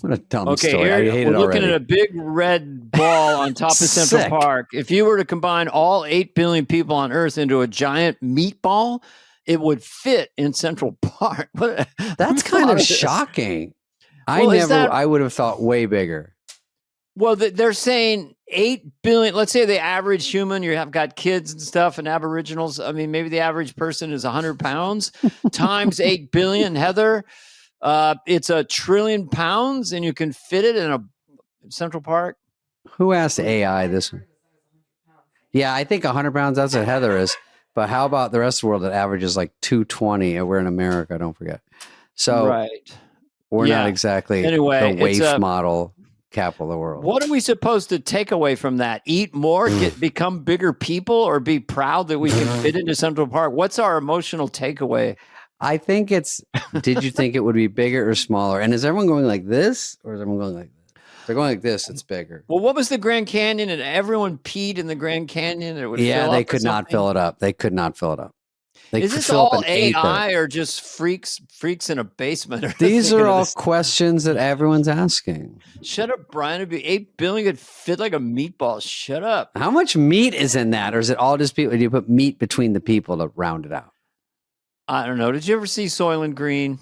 What a dumb story. Here, I hate we're it looking already. at a big red ball on top of Central Park. If you were to combine all 8 billion people on Earth into a giant meatball, it would fit in Central Park. That's kind of shocking. I would have thought way bigger. Well, they're saying 8 billion. Let's say the average human, you have got kids and stuff and aboriginals. I mean, maybe the average person is 100 pounds times 8 billion. Heather, it's 1 trillion pounds, and you can fit it in a Central Park. Who asked AI this one? Yeah, I think 100 pounds, that's what Heather is. But how about the rest of the world that averages like 220? And we're in America, don't forget. So we're not exactly the WAIF model capital of the world. What are we supposed to take away from that? Eat more, become bigger people, or be proud that we can fit into Central Park? What's our emotional takeaway? I think did you think it would be bigger or smaller? And is everyone going like this, or is everyone going like this? they're going like this, it's bigger. Well, what was the Grand Canyon? And everyone peed in the Grand Canyon. And it would Yeah, fill they up or could not something? fill it up. They could not fill it up. They Is could this fill up all an eighth of it. AI or just freaks in a basement? These thinking are of all this? questions that everyone's asking. Shut up, Brian. It'd be 8 billion. It'd fit like a meatball. Shut up. How much meat is in that? Or is it all just people? Do you put meat between the people to round it out? I don't know. Did you ever see Soylent Green?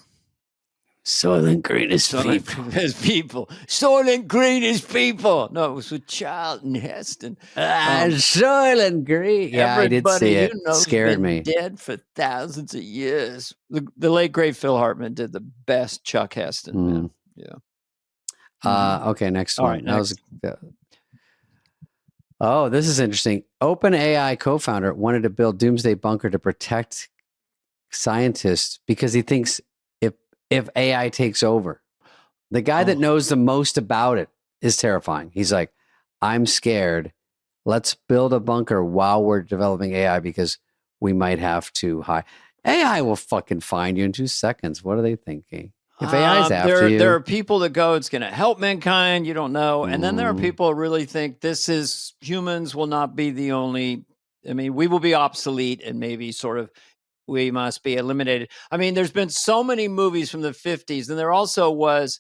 Soylent Green is Soylent people. Green is people. Soylent Green is people. No, it was with Charlton Heston. Soylent Green. Yeah, I did see it. You know, Scared been me. dead for thousands of years. The late great Phil Hartman did the best Chuck Heston. Man. Yeah. Okay, next All one. right, That was, oh, this is interesting. OpenAI co-founder wanted to build Doomsday Bunker to protect scientists because he thinks if AI takes over, the guy that knows the most about it is terrifying. He's like, I'm scared. Let's build a bunker while we're developing AI because we might have to hide. AI will fucking find you in 2 seconds. What are they thinking? If AI's after you, there are people that go, it's going to help mankind. You don't know. And then there are people who really think humans will not be the only, I mean, we will be obsolete and maybe sort of, we must be eliminated. I mean, there's been so many movies from the 50s, and there also was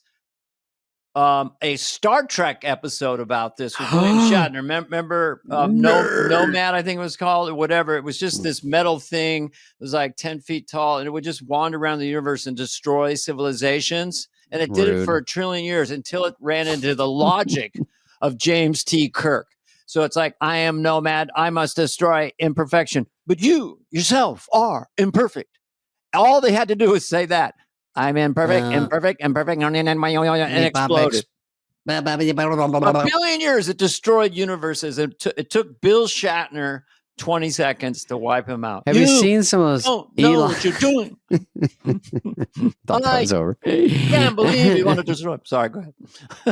a Star Trek episode about this with William Shatner. Remember Nomad, I think it was called, or whatever. It was just this metal thing. It was like 10 feet tall, and it would just wander around the universe and destroy civilizations. And it did it for 1 trillion years until it ran into the logic of James T. Kirk. So it's like, I am nomad. I must destroy imperfection. But you yourself are imperfect. All they had to do was say that. I'm imperfect, and exploded. A billion years it destroyed universes. It took Bill Shatner 20 seconds to wipe him out. have you seen some of those? Don't know what you're doing. Thought that was over. Can't believe you want to destroy. Sorry, go ahead.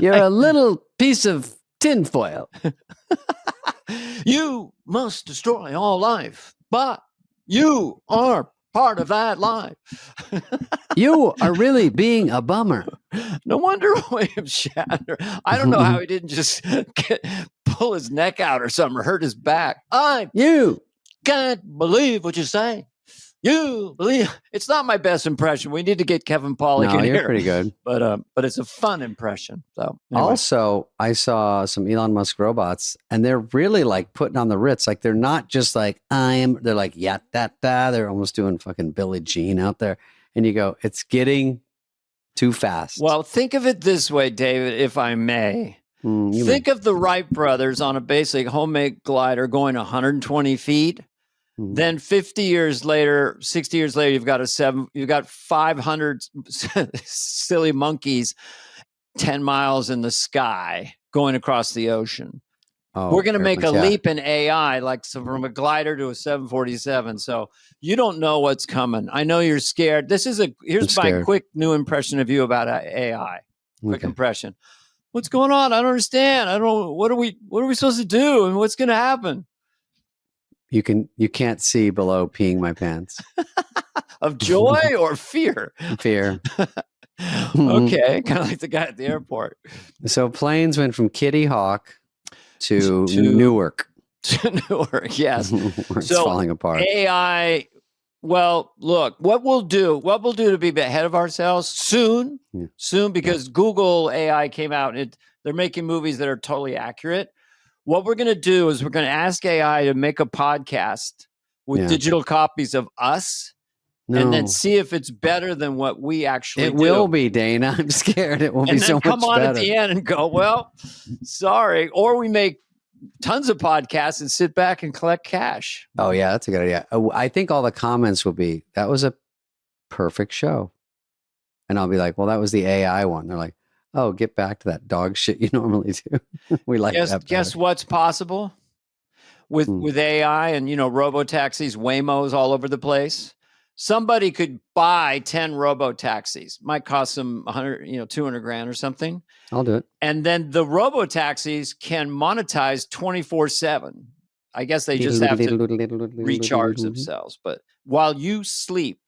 You're a little piece of tinfoil. You must destroy all life, but you are part of that life. You are really being a bummer. No wonder William Shatner. I don't know how he didn't just pull his neck out or something or hurt his back. You can't believe what you say. You believe it's not my best impression. We need to get Kevin Pollak in you're here. pretty good. But it's a fun impression. So anyway. Also, I saw some Elon Musk robots, and they're really like putting on the Ritz. Like they're not just like they're like da. They're almost doing fucking Billie Jean out there. And you go, it's getting too fast. Well, think of it this way, David, if I may. Think of the Wright brothers on a basic homemade glider going 120 feet. Then 50 years later, 60 years later, you've got 500 silly monkeys 10 miles in the sky going across the ocean. We're going to make a leap in AI, like from a glider to a 747. So you don't know what's coming. I know you're scared. Here's my quick new impression of you about AI. Quick impression. What's going on? I don't understand. I don't. What are we supposed to do? And what's going to happen? You can't see below peeing my pants. Of joy or fear? Fear. Okay, kind of like the guy at the airport. So planes went from Kitty Hawk to Newark. To Newark, yes. It's falling apart. AI. Well, look, what we'll do to be ahead of ourselves soon, because Google AI came out and they're making movies that are totally accurate. What we're going to do is we're going to ask AI to make a podcast with digital copies of us and then see if it's better than what we actually do. It will be, Dana. I'm scared it will be so much better. And then come on at the end and go, well, sorry. Or we make tons of podcasts and sit back and collect cash. Oh, yeah, that's a good idea. I think all the comments will be, that was a perfect show. And I'll be like, well, that was the AI one. They're like, oh, get back to that dog shit you normally do. We like that. Guess what's possible with AI and, robo-taxis, Waymos all over the place? Somebody could buy 10 robo-taxis. Might cost them 100, 200 grand or something. I'll do it. And then the robo-taxis can monetize 24/7. I guess they just have to recharge themselves. But while you sleep,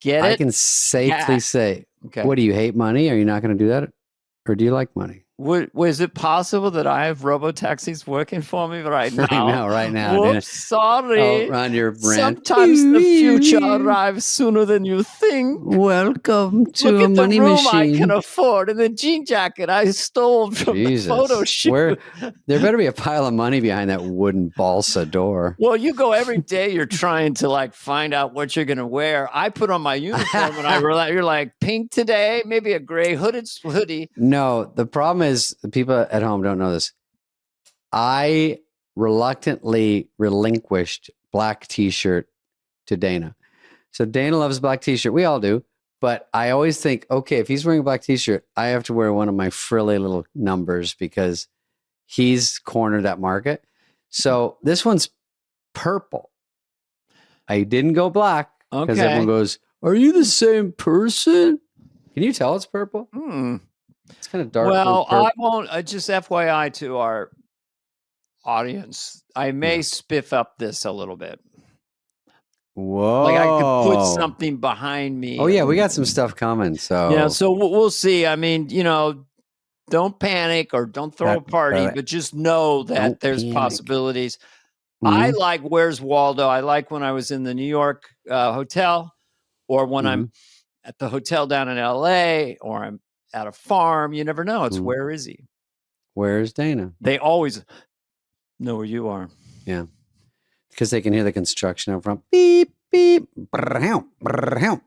I can safely say, what do you hate money? Are you not going to do that? Or do you like money? Was it possible that I have robo-taxis working for me right now? I know, right now. Dana. Whoops, sorry. Oh, on your brand. Sometimes the future arrives sooner than you think. Welcome to Look a at the money room machine. I can afford and the jean jacket I stole from the photo shoot. There better be a pile of money behind that wooden balsa door. Well, you go every day. You're trying to like find out what you're going to wear. I put on my uniform and I realize you're like pink today, maybe a gray hoodie. No, the problem is the people at home don't know this. I reluctantly relinquished black t-shirt to Dana. So Dana loves black t-shirt. We all do. But I always think, okay, if he's wearing a black t-shirt, I have to wear one of my frilly little numbers because he's cornered that market. So this one's purple. I didn't go black because everyone goes, are you the same person? Can you tell it's purple? It's kind of dark. Well, I won't. Just FYI to our audience, I may spiff up this a little bit. Whoa! Like I could put something behind me. Oh yeah, we got some stuff coming. So yeah, so we'll see. I mean, don't panic or don't throw a party, but just know that there's possibilities. I like Where's Waldo. I like when I was in the New York hotel, or when I'm at the hotel down in LA, or I'm at a farm. You never know. It's where is he? Where's Dana? They always know where you are. Yeah. Because they can hear the construction out front. Beep, beep. Brr-how, brr-how.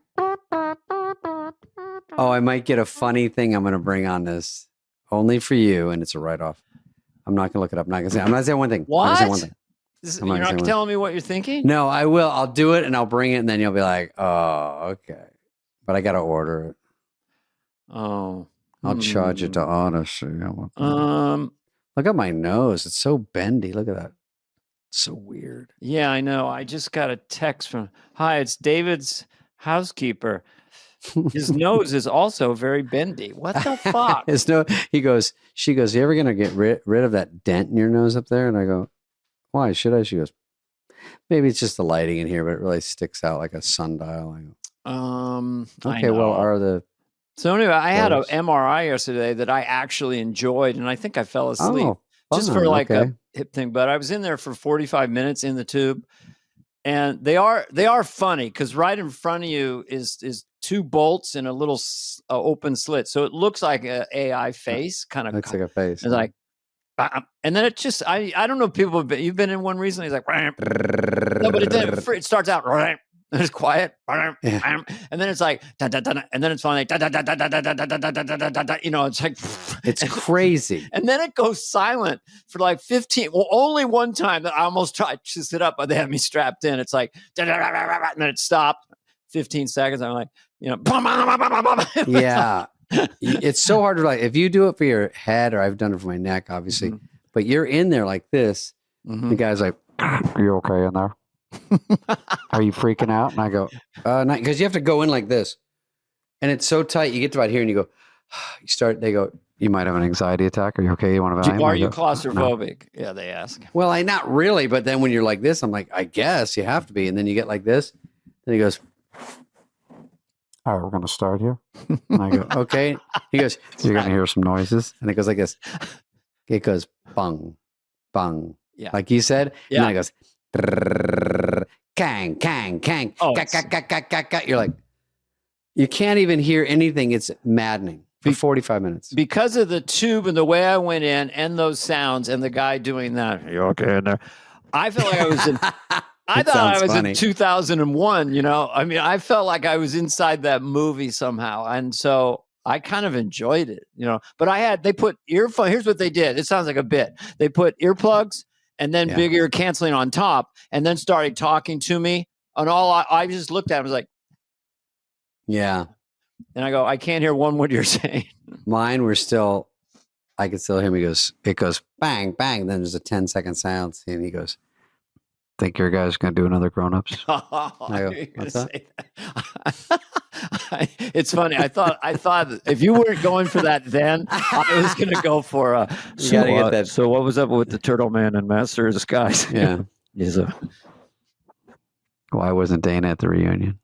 Oh, I might get a funny thing I'm going to bring on this. Only for you, and it's a write-off. I'm not going to look it up. I'm not going to say one thing. What? I'm gonna say one thing. You're not telling me what you're thinking? No, I will. I'll do it, and I'll bring it, and then you'll be like, oh, okay. But I got to order it. Oh. I'll charge it to Odyssey. Look at my nose. It's so bendy. Look at that. It's so weird. Yeah, I know. I just got a text from, hi, it's David's housekeeper. His nose is also very bendy. What the fuck? She goes, you ever going to get rid of that dent in your nose up there? And I go, why should I? She goes, maybe it's just the lighting in here, but it really sticks out like a sundial. I go, okay, well, So anyway, I had an MRI yesterday that I actually enjoyed, and I think I fell asleep just for like a hip thing. But I was in there for 45 minutes in the tube, and they are funny because right in front of you is two bolts and a little open slit, so it looks like an AI face, kind of looks like a face. It's like, and then it just I don't know if you've been in one recently. It's like no, but it starts out right. And it's quiet, and then it's like, and then it's finally, it's like, it's crazy. And then it goes silent for like 15. Well, only one time that I almost tried to sit up, but they had me strapped in. It's like, and then it stopped. 15 seconds. I'm like, yeah. It's so hard to like, if you do it for your head, or I've done it for my neck, obviously, but you're in there like this. The guy's like, are you okay in there? Are you freaking out? And I go, not, because you have to go in like this, and it's so tight. You get to about here, and you go, they go, you might have an anxiety attack. Are you okay? You want to? Are you claustrophobic? No. Yeah, they ask. Well, I not really, but then when you're like this, I'm like, I guess you have to be, and then you get like this. Then he goes, all right, we're going to start here. And I go, okay. He goes, you're going to hear some noises, and it goes like this. It goes bung, bung, like you said. Yeah. And then it goes. Kang, kang, kang. Oh, you're like, you can't even hear anything. It's maddening for 45 minutes. Because of the tube and the way I went in and those sounds and the guy doing that. Are you okay in there? I felt like I was in, I thought I was in 2001, I mean, I felt like I was inside that movie somehow. And so I kind of enjoyed it, but they put earphones. Here's what they did. It sounds like a bit. They put earplugs and then big ear canceling on top, and then started talking to me. And all I just looked at him, was like, yeah. And I go, I can't hear one word you're saying. Mine were I could still hear him. It goes bang, bang. Then there's a 10-second silence, and he goes, think your guy's going to do another Grown Ups? I go, what's that? It's funny. I thought if you weren't going for that then, I was going to go for get that. So what was up with the Turtle Man and Master of Disguise? Yeah. Why wasn't Dana at the reunion?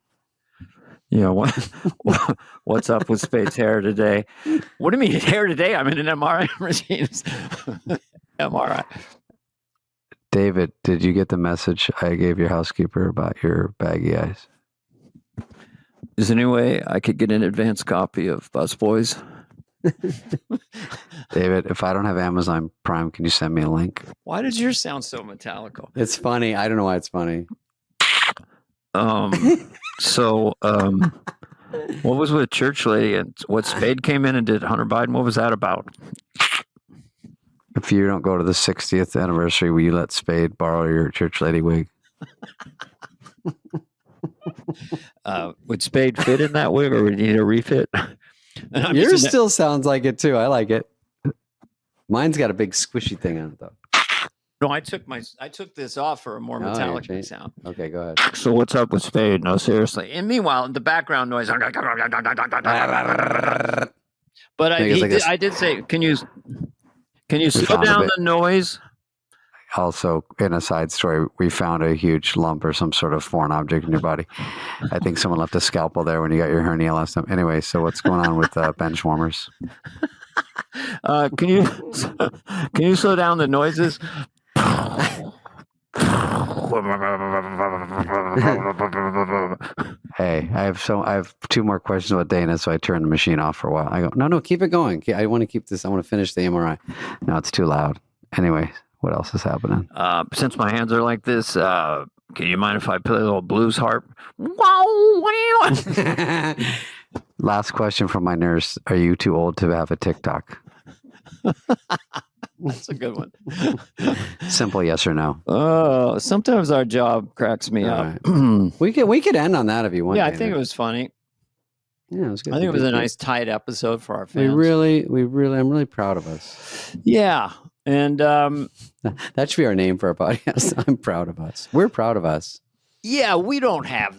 What's up with Spade's hair today? What do you mean hair today? I'm in an MRI machine. MRI. David, did you get the message I gave your housekeeper about your baggy eyes? Is there any way I could get an advance copy of Busboys? David, if I don't have Amazon Prime, can you send me a link? Why does yours sound so metallical? It's funny. I don't know why it's funny. What was with church lady and what Spade came in and did Hunter Biden? What was that about? If you don't go to the 60th anniversary, will you let Spade borrow your church lady wig? Would Spade fit in that wig, or would you need a refit? Yours still sounds like it too. I like it. Mine's got a big squishy thing on it though. No, I took this off for a more metallic sound. Okay, go ahead. So what's up with Spade? No, seriously. And meanwhile, the background noise. But I did say, can you slow down the noise? Also, in a side story, we found a huge lump or some sort of foreign object in your body. I think someone left a scalpel there when you got your hernia last time. Anyway, so what's going on with bench warmers? Can you slow down the noises? Hey, I have two more questions about Dana, so I turned the machine off for a while. I go, no, keep it going. I want to keep this. I want to finish the MRI. No, it's too loud. Anyway, what else is happening? Since my hands are like this, can you mind if I play a little blues harp? Last question from my nurse. Are you too old to have a TikTok? That's a good one. Simple yes or no. Oh, sometimes our job cracks me up. Right. we could end on that if you want. Yeah, I think it was funny. Yeah, it was good. I think it was a nice tight episode for our fans. I'm really proud of us. Yeah. And that should be our name for our podcast. I'm proud of us. We're proud of us. Yeah, we don't have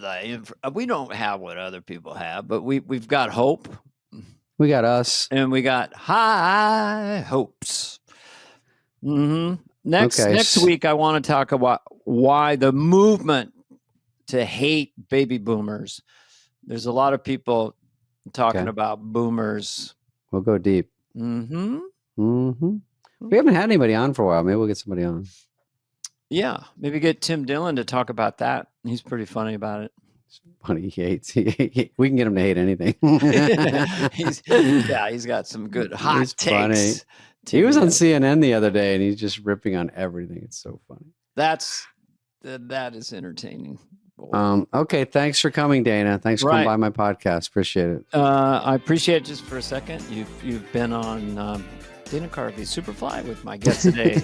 what other people have, but we've got hope. We got us, and we got high hopes. Mm-hmm. Next week, I want to talk about why the movement to hate baby boomers. There's a lot of people talking about boomers. We'll go deep. Mm-hmm. Mm-hmm. We haven't had anybody on for a while. Maybe we'll get somebody on. Yeah, maybe get Tim Dillon to talk about that. He's pretty funny about it. It's funny. We can get him to hate anything. He's got some good hot takes. Funny. He was on CNN the other day, and he's just ripping on everything. It's so funny. That is entertaining. Okay, thanks for coming, Dana. Thanks for coming by my podcast. Appreciate it. I appreciate it. Just for a second, you've been on Dana Carvey, Superfly, with my guest today,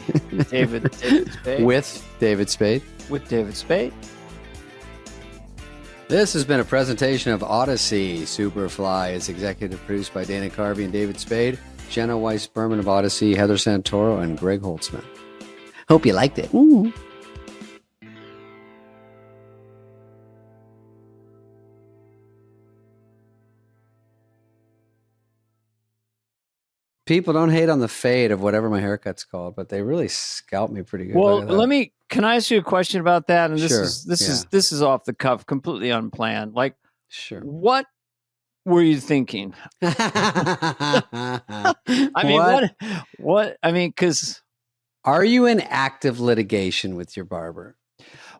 David Spade. With David Spade. With David Spade. This has been a presentation of Odyssey. Superfly is executive produced by Dana Carvey and David Spade, Jenna Weiss-Berman of Odyssey, Heather Santoro, and Greg Holtzman. Hope you liked it. Ooh. People don't hate on the fade of whatever my haircut's called, but they really scalp me pretty good. Well, can I ask you a question about that? And this is off the cuff, completely unplanned. Like, sure. What were you thinking? I mean, what? I mean, because are you in active litigation with your barber?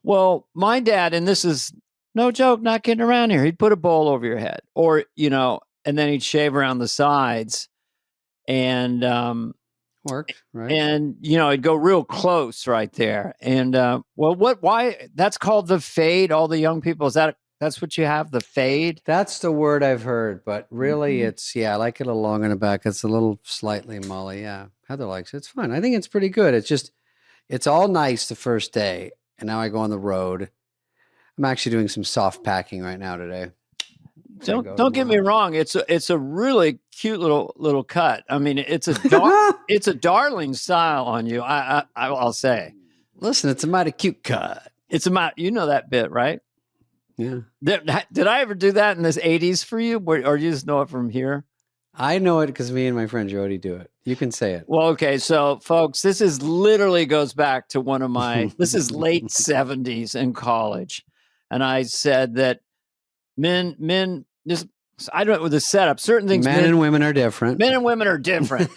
Well, my dad, and this is no joke, not kidding around here. He'd put a bowl over your head, or and then he'd shave around the sides. And work, right? And it'd go real close right there. And why that's called the fade? All the young people, that's what you have, the fade? That's the word I've heard, but really it's I like it a little long in the back. It's a little slightly mully. Yeah, Heather likes it. It's fine. I think it's pretty good. It's all nice the first day, and now I go on the road. I'm actually doing some soft packing right now today. Don't get me wrong. It's a really cute little cut. I mean, it's a darling style on you. I'll say. Listen, it's a mighty cute cut. It's that bit, right? Yeah. Did I ever do that in this 80s for you, or you just know it from here? I know it because me and my friend Jody do it. You can say it. Well, okay. So, folks, this is literally goes back to one of my. This is late 70s in college, and I said that Men. Just I don't know with the setup. Certain things. Men and women are different. Men and women are different.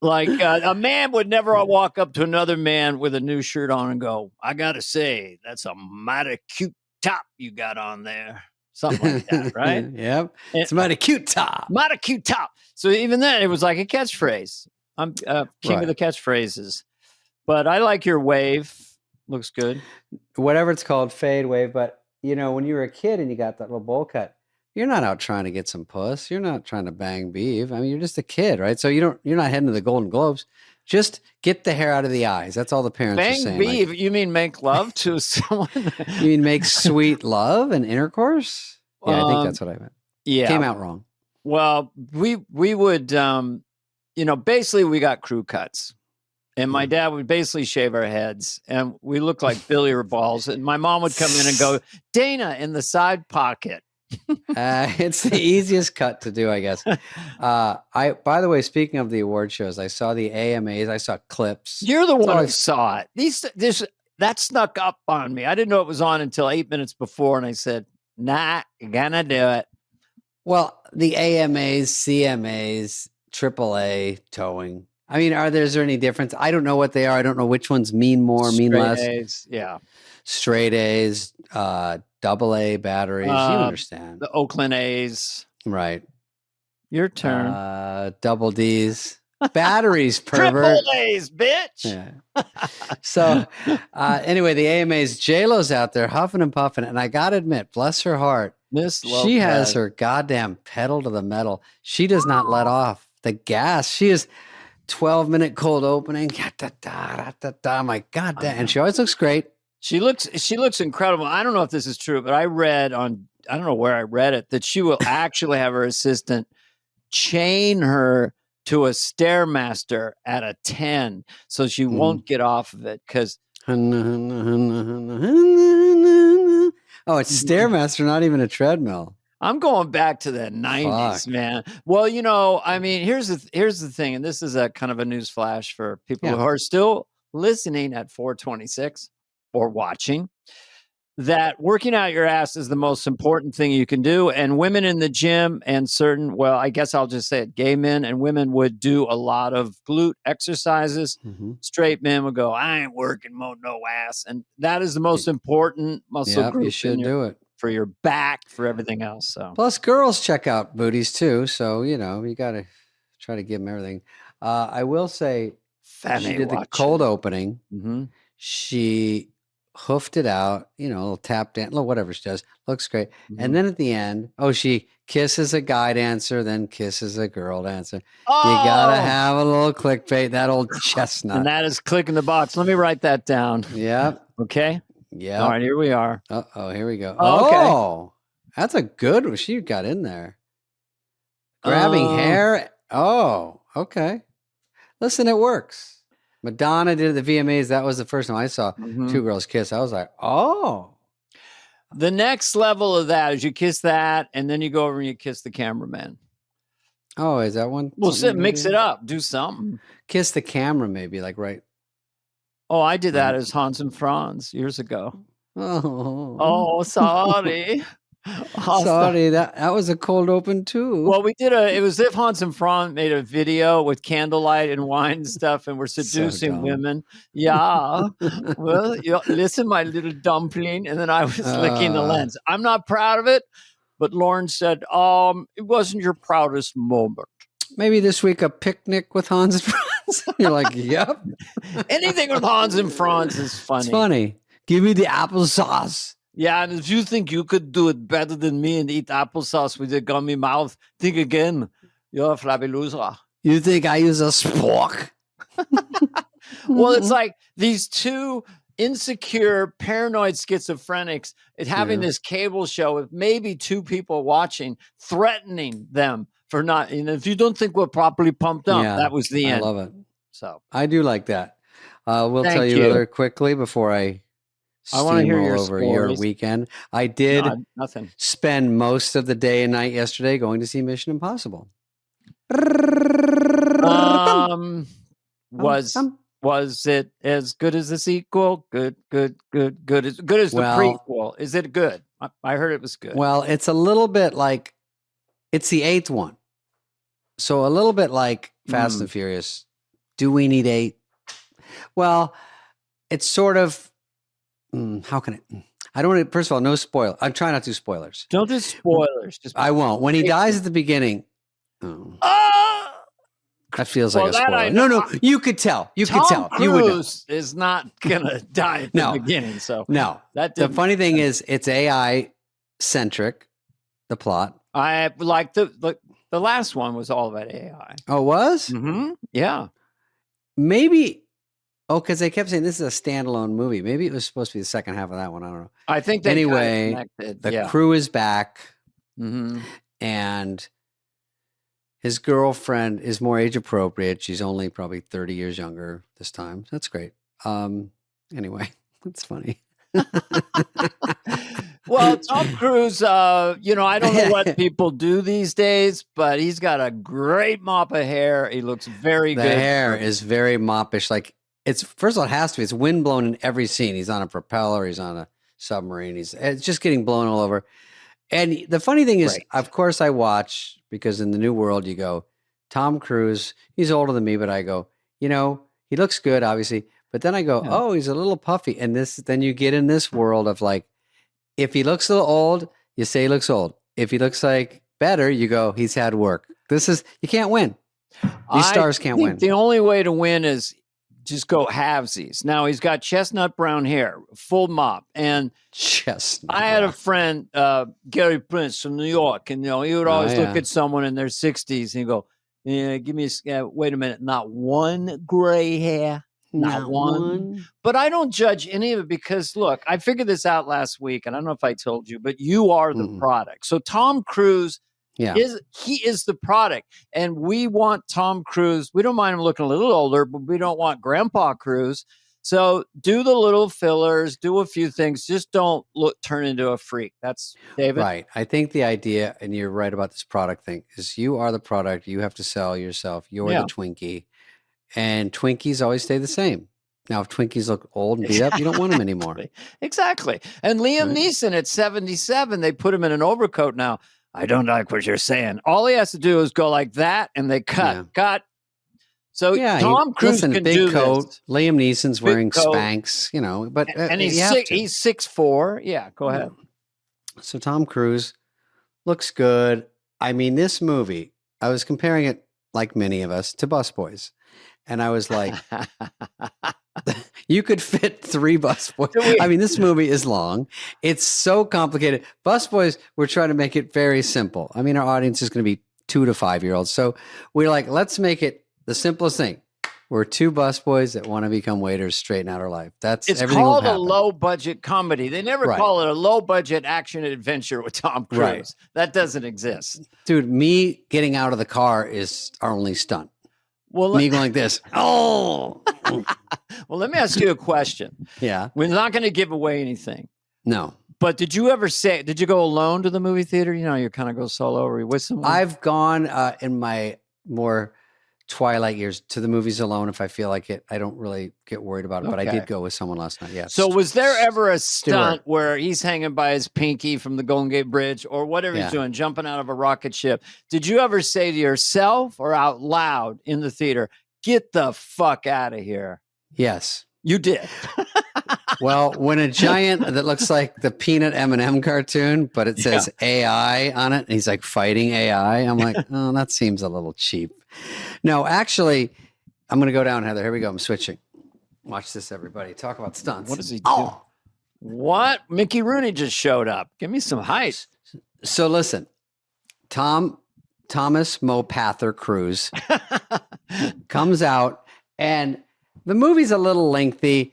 Like a man would never walk up to another man with a new shirt on and go, "I gotta say, that's a mighty cute top you got on there." Something like that, right? Yep. And- It's mighty cute top. Mighty cute top. So even then, it was like a catchphrase. I'm king of the catchphrases. But I like your wave. Looks good. Whatever it's called, fade, wave. But when you were a kid and you got that little bowl cut, you're not out trying to get some puss. You're not trying to bang beef. I mean, you're just a kid, right? So you're not heading to the Golden Globes. Just get the hair out of the eyes. That's all the parents are Bang saying. beef. You mean make love to someone? You mean make sweet love and intercourse? Yeah, I think that's what I meant. Yeah. Came out wrong. Well, we would, basically we got crew cuts. And my dad would basically shave our heads, and we looked like billiard balls. And my mom would come in and go, "Dana, in the side pocket." It's the easiest cut to do, I guess. By the way, speaking of the award shows, I saw the AMAs. I saw clips. You're the one all who I've- saw it. That snuck up on me. I didn't know it was on until 8 minutes before, and I said, "Nah, gonna do it." Well, the AMAs, CMAs, AAA towing. I mean, is there any difference? I don't know what they are. I don't know which ones mean more, mean Straight less. A's, yeah. Straight A's, AA batteries. You understand. The Oakland A's. Right. Your turn. Double D's. Batteries, pervert. Triple A's, bitch. Yeah. So anyway, the AMAs, J-Lo's out there huffing and puffing. And I got to admit, bless her heart, Miss she has Lopez. her goddamn pedal to the metal. She does not let off the gas. She is 12-minute cold opening. I'm like, God damn. And she always looks great. She looks incredible. I don't know if this is true, but I don't know where I read it, that she will actually have her assistant chain her to a Stairmaster at a 10 so she won't get off of it because it's Stairmaster, not even a treadmill. I'm going back to the 90s, Fuck. man. Well, I mean, here's the thing, and this is a kind of a news flash for people who are still listening at 426 or watching, that working out your ass is the most important thing you can do. And women in the gym and I guess I'll just say it, gay men and women would do a lot of glute exercises. Mm-hmm. Straight men would go, "I ain't working no ass." And that is the most important muscle group You should do it. for your back, for everything else. So Plus, girls check out booties too. So, you got to try to give them everything. I will say, she did the cold opening. Mm-hmm. She hoofed it out, a little tap dance, whatever she does. Looks great. Mm-hmm. And then at the end, she kisses a guy dancer, then kisses a girl dancer. Oh! You got to have a little clickbait, that old chestnut. And that is clicking the box. Let me write that down. Yep. Okay. Yeah. All right, here we are. Uh-oh, here we go. Oh, okay. Oh, that's a good one. She got in there. Grabbing hair. Oh, okay. Listen, it works. Madonna did the VMAs. That was the first time I saw two girls kiss. I was like, oh. The next level of that is you kiss that, and then you go over and you kiss the cameraman. Oh, is that one? Well, something mix maybe? it up. Do something. Kiss the camera, maybe, like right. Oh, I did that as Hans and Franz years ago. Oh, Oh, sorry. sorry. That was a cold open too. Well, it was if Hans and Franz made a video with candlelight and wine and stuff, and we're seducing dumb. women. Yeah. Well, listen, my little dumpling. And then I was licking the lens. I'm not proud of it, but Lauren said, it wasn't your proudest moment. Maybe this week a picnic with Hans and Franz. You're like, yep. Anything with Hans and Franz is funny. It's funny. Give me the applesauce. Yeah, and if you think you could do it better than me and eat applesauce with your gummy mouth, think again. You're a flabby loser. You think I use a spork? Well, it's like these two insecure, paranoid schizophrenics having this cable show with maybe two people watching, threatening them for not. If you don't think we're properly pumped up, that was the end. I love it. So I do like that. We'll Thank tell you you. rather quickly before I want to hear your over your stories. weekend. I did nothing. spend most of the day and night yesterday going to see Mission Impossible. Was it as good as the sequel? Good. As good as the prequel. Is it good? I heard it was good. Well, it's a little bit like it's the 8th one. So a little bit like Fast and Furious. Do we need 8? Well, it's sort of how can it? I don't want to, first of all, no spoil. I'm trying not to do spoilers. Don't do spoilers. Just I won't. When he dies at the beginning, that feels like a that I spoiler. know. No, you could tell. You could Tom tell. You would know. Cruise is not gonna die at the No. beginning. So No. that The didn't, funny thing is, it's AI centric. The plot. I like the last one was all about AI. Oh, it was? Mm-hmm. Yeah. Maybe. Oh, because they kept saying this is a standalone movie. Maybe it was supposed to be the second half of that one. I don't know. I think they Anyway, connected. The Yeah. crew is back, Mm-hmm. and his girlfriend is more age appropriate. She's only probably 30 years younger this time. That's great. Anyway, that's funny. Well, Tom Cruise, I don't know what people do these days, but he's got a great mop of hair. He looks very The good. hair is very moppish. Like it's first of all, it has to be. It's wind blown in every scene. He's on a propeller. He's on a submarine. It's just getting blown all over. And the funny thing is, of course, I watch because in the new world, you go, Tom Cruise. He's older than me, but I go, he looks good, obviously. But then I go, oh, he's a little puffy. And then you get in this world of like, if he looks a little old, you say he looks old. If he looks like better, you go, he's had work. You can't win. These stars can't win. The only way to win is just go halvesies. Now he's got chestnut brown hair, full mop. And chestnut. I had a friend, Gary Prince from New York, and he would always look at someone in their 60s and he'd go, give me wait a minute, not one gray hair. Not one. But I don't judge any of it because, look, I figured this out last week, and I don't know if I told you, but you are the product. So Tom Cruise is the product, and we want Tom Cruise. We don't mind him looking a little older, but we don't want Grandpa Cruise. So do the little fillers, do a few things. Just don't turn into a freak. That's David. Right. I think the idea, and you're right about this product thing, is you are the product. You have to sell yourself. You're the Twinkie. And Twinkies always stay the same. Now, if Twinkies look old and beat up, you don't want them anymore. Exactly. And Liam Neeson at 77, they put him in an overcoat now. I don't like what you're saying. All he has to do is go like that, and they cut. Yeah. Cut. So Tom Cruise can big do coat. this. Liam Neeson's wearing coat. Spanx, but And he's you have to. he's 6'4". Yeah, go ahead. So Tom Cruise looks good. I mean, this movie, I was comparing it, like many of us, to Busboys. And I was like, you could fit 3 Busboys. I mean, this movie is long. It's so complicated. Busboys, we're trying to make it very simple. I mean, our audience is going to be 2 to 5-year-olds. So we're like, let's make it the simplest thing. We're 2 busboys that want to become waiters, straighten out our life. It's everything called will a happen. low budget comedy. They never call it a low budget action adventure with Tom Cruise. Right. That doesn't exist. Dude, me getting out of the car is our only stunt. Well, Me going like this. Oh. well, let me ask you a question. Yeah. We're not going to give away anything. No. But did you go alone to the movie theater? You kind of go solo or with someone? I've gone in my more twilight years to the movies alone if I feel like it. I don't really get worried about it, but I did go with someone last night. Yes. So was there ever a stunt where he's hanging by his pinky from the Golden Gate Bridge or whatever he's doing, jumping out of a rocket ship? Did you ever say to yourself or out loud in the theater, get the fuck out of here? Yes. You did. Well, when a giant that looks like the Peanut M&M cartoon, but it says AI on it, and he's like fighting AI, I'm like, oh, that seems a little cheap. No, actually, I'm going to go down, Heather. Here we go. I'm switching. Watch this, everybody. Talk about stunts. What does he do? What? Mickey Rooney just showed up. Give me some height. So listen, Thomas Mopather Cruise comes out, and the movie's a little lengthy.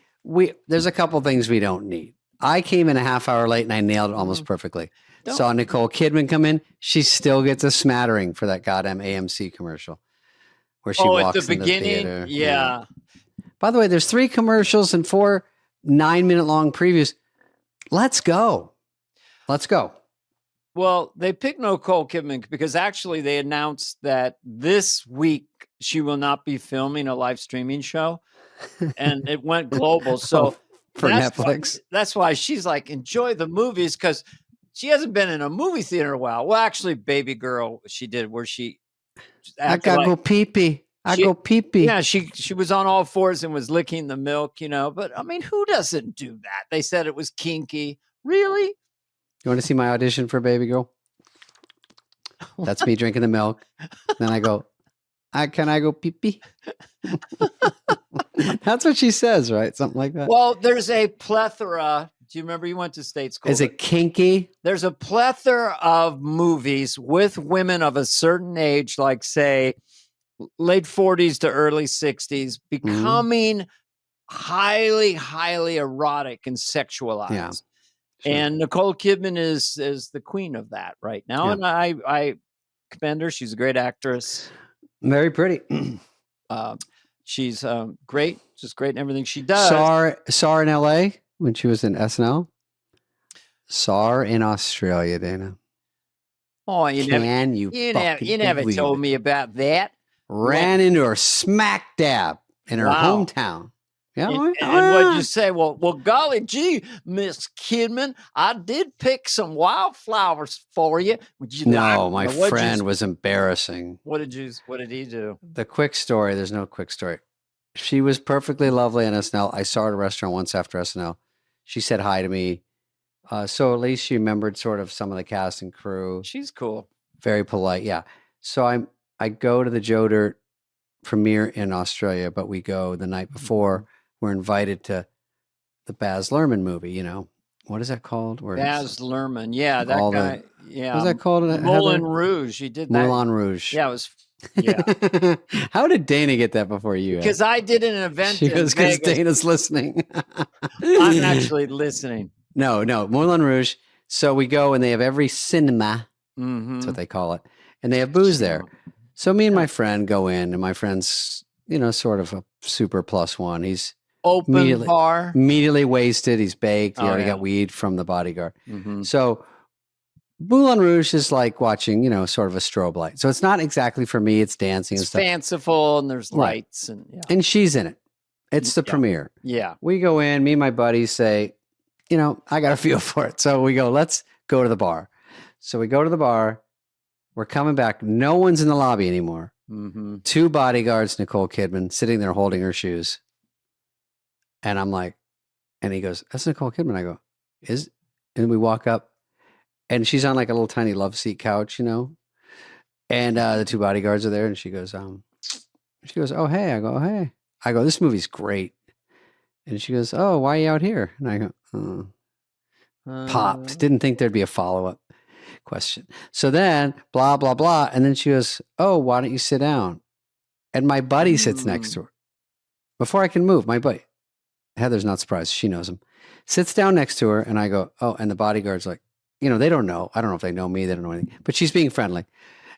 There's a couple things we don't need. I came in a half hour late, and I nailed it almost perfectly. Saw Nicole Kidman come in. She still gets a smattering for that goddamn AMC commercial where she walks at the in beginning. the theater. Yeah. By the way, there's 3 commercials and 4 9-minute long previews. Let's go. Let's go. Well, they picked Nicole Kidman because actually they announced that this week she will not be filming a live streaming show, and it went global. So for Netflix. That's why she's like, enjoy the movies because She hasn't been in a movie theater in a while. Well, actually, Baby Girl, she did where she. I gotta go pee pee. I go pee pee. Yeah, she was on all fours and was licking the milk, you know. But I mean, who doesn't do that? They said it was kinky. Really? You want to see my audition for Baby Girl? That's me drinking the milk. Then I go, can I go pee pee? That's what she says, right? Something like that. Well, there's a plethora. Do you remember you went to state school? Is it kinky? There's a plethora of movies with women of a certain age, like say late 40s to early 60s, becoming highly, highly erotic and sexualized. Yeah. Sure. And Nicole Kidman is the queen of that right now. Yeah. And I commend her. She's a great actress. Very pretty. She's great, just great in everything she does. Saw her in LA when she was in SNL. Saw her in Australia, Dana. Oh, you never believe told it? me about that. Ran into her smack dab in her Wow. hometown. Yeah. And what'd you say? Well, golly gee, Miss Kidman, I did pick some wildflowers for you. No, my friend was embarrassing. What did he do? The quick story, there's no quick story. She was perfectly lovely in SNL. I saw her at a restaurant once after SNL. She said hi to me. So at least she remembered sort of some of the cast and crew. She's cool. Very polite. Yeah. So I go to the Joe Dirt premiere in Australia, but we go the night before. We're invited to the Baz Luhrmann movie, you know. What is that called? Where Baz Luhrmann. Yeah, that all guy. Yeah. What's that called? Moulin Rouge. He did that. Moulin Rouge. Yeah, it was. Yeah. How did Dana get that before you? Because I did an event She in goes, because Vegas. Dana's listening. I'm actually listening. No, Moulin Rouge. So we go and they have every cinema. Mm-hmm. That's what they call it. And they have booze there. So me and my friend go in, and my friend's, you know, sort of a super plus one. He's Open bar. immediately wasted. He's baked. He Oh, already yeah. got weed from the bodyguard. Mm-hmm. So Moulin Rouge is like watching, you know, sort of a strobe light. So it's not exactly for me. It's dancing and It's stuff. fanciful and there's Right. lights and yeah. And she's in it. It's the Yeah. premiere. Yeah. We go in, me and my buddies say, you know, I got a feel for it. So we go, let's go to the bar. So we go to the bar. We're coming back. No one's in the lobby anymore. Mm-hmm. 2 bodyguards, Nicole Kidman, sitting there holding her shoes. And I'm like, and he goes, that's Nicole Kidman. I go, and we walk up and she's on like a little tiny love seat couch, you know? And the 2 bodyguards are there and she goes, oh, hey. I go, oh, hey. I go, this movie's great. And she goes, oh, why are you out here? And I go, popped. Didn't think there'd be a follow-up question. So then blah, blah, blah. And then she goes, oh, why don't you sit down? And my buddy sits next to her. Before I can move, my buddy, Heather's not surprised. She knows him. Sits down next to her. And I go, oh, and the bodyguard's like, you know, they don't know. I don't know if they know me. They don't know anything. But she's being friendly.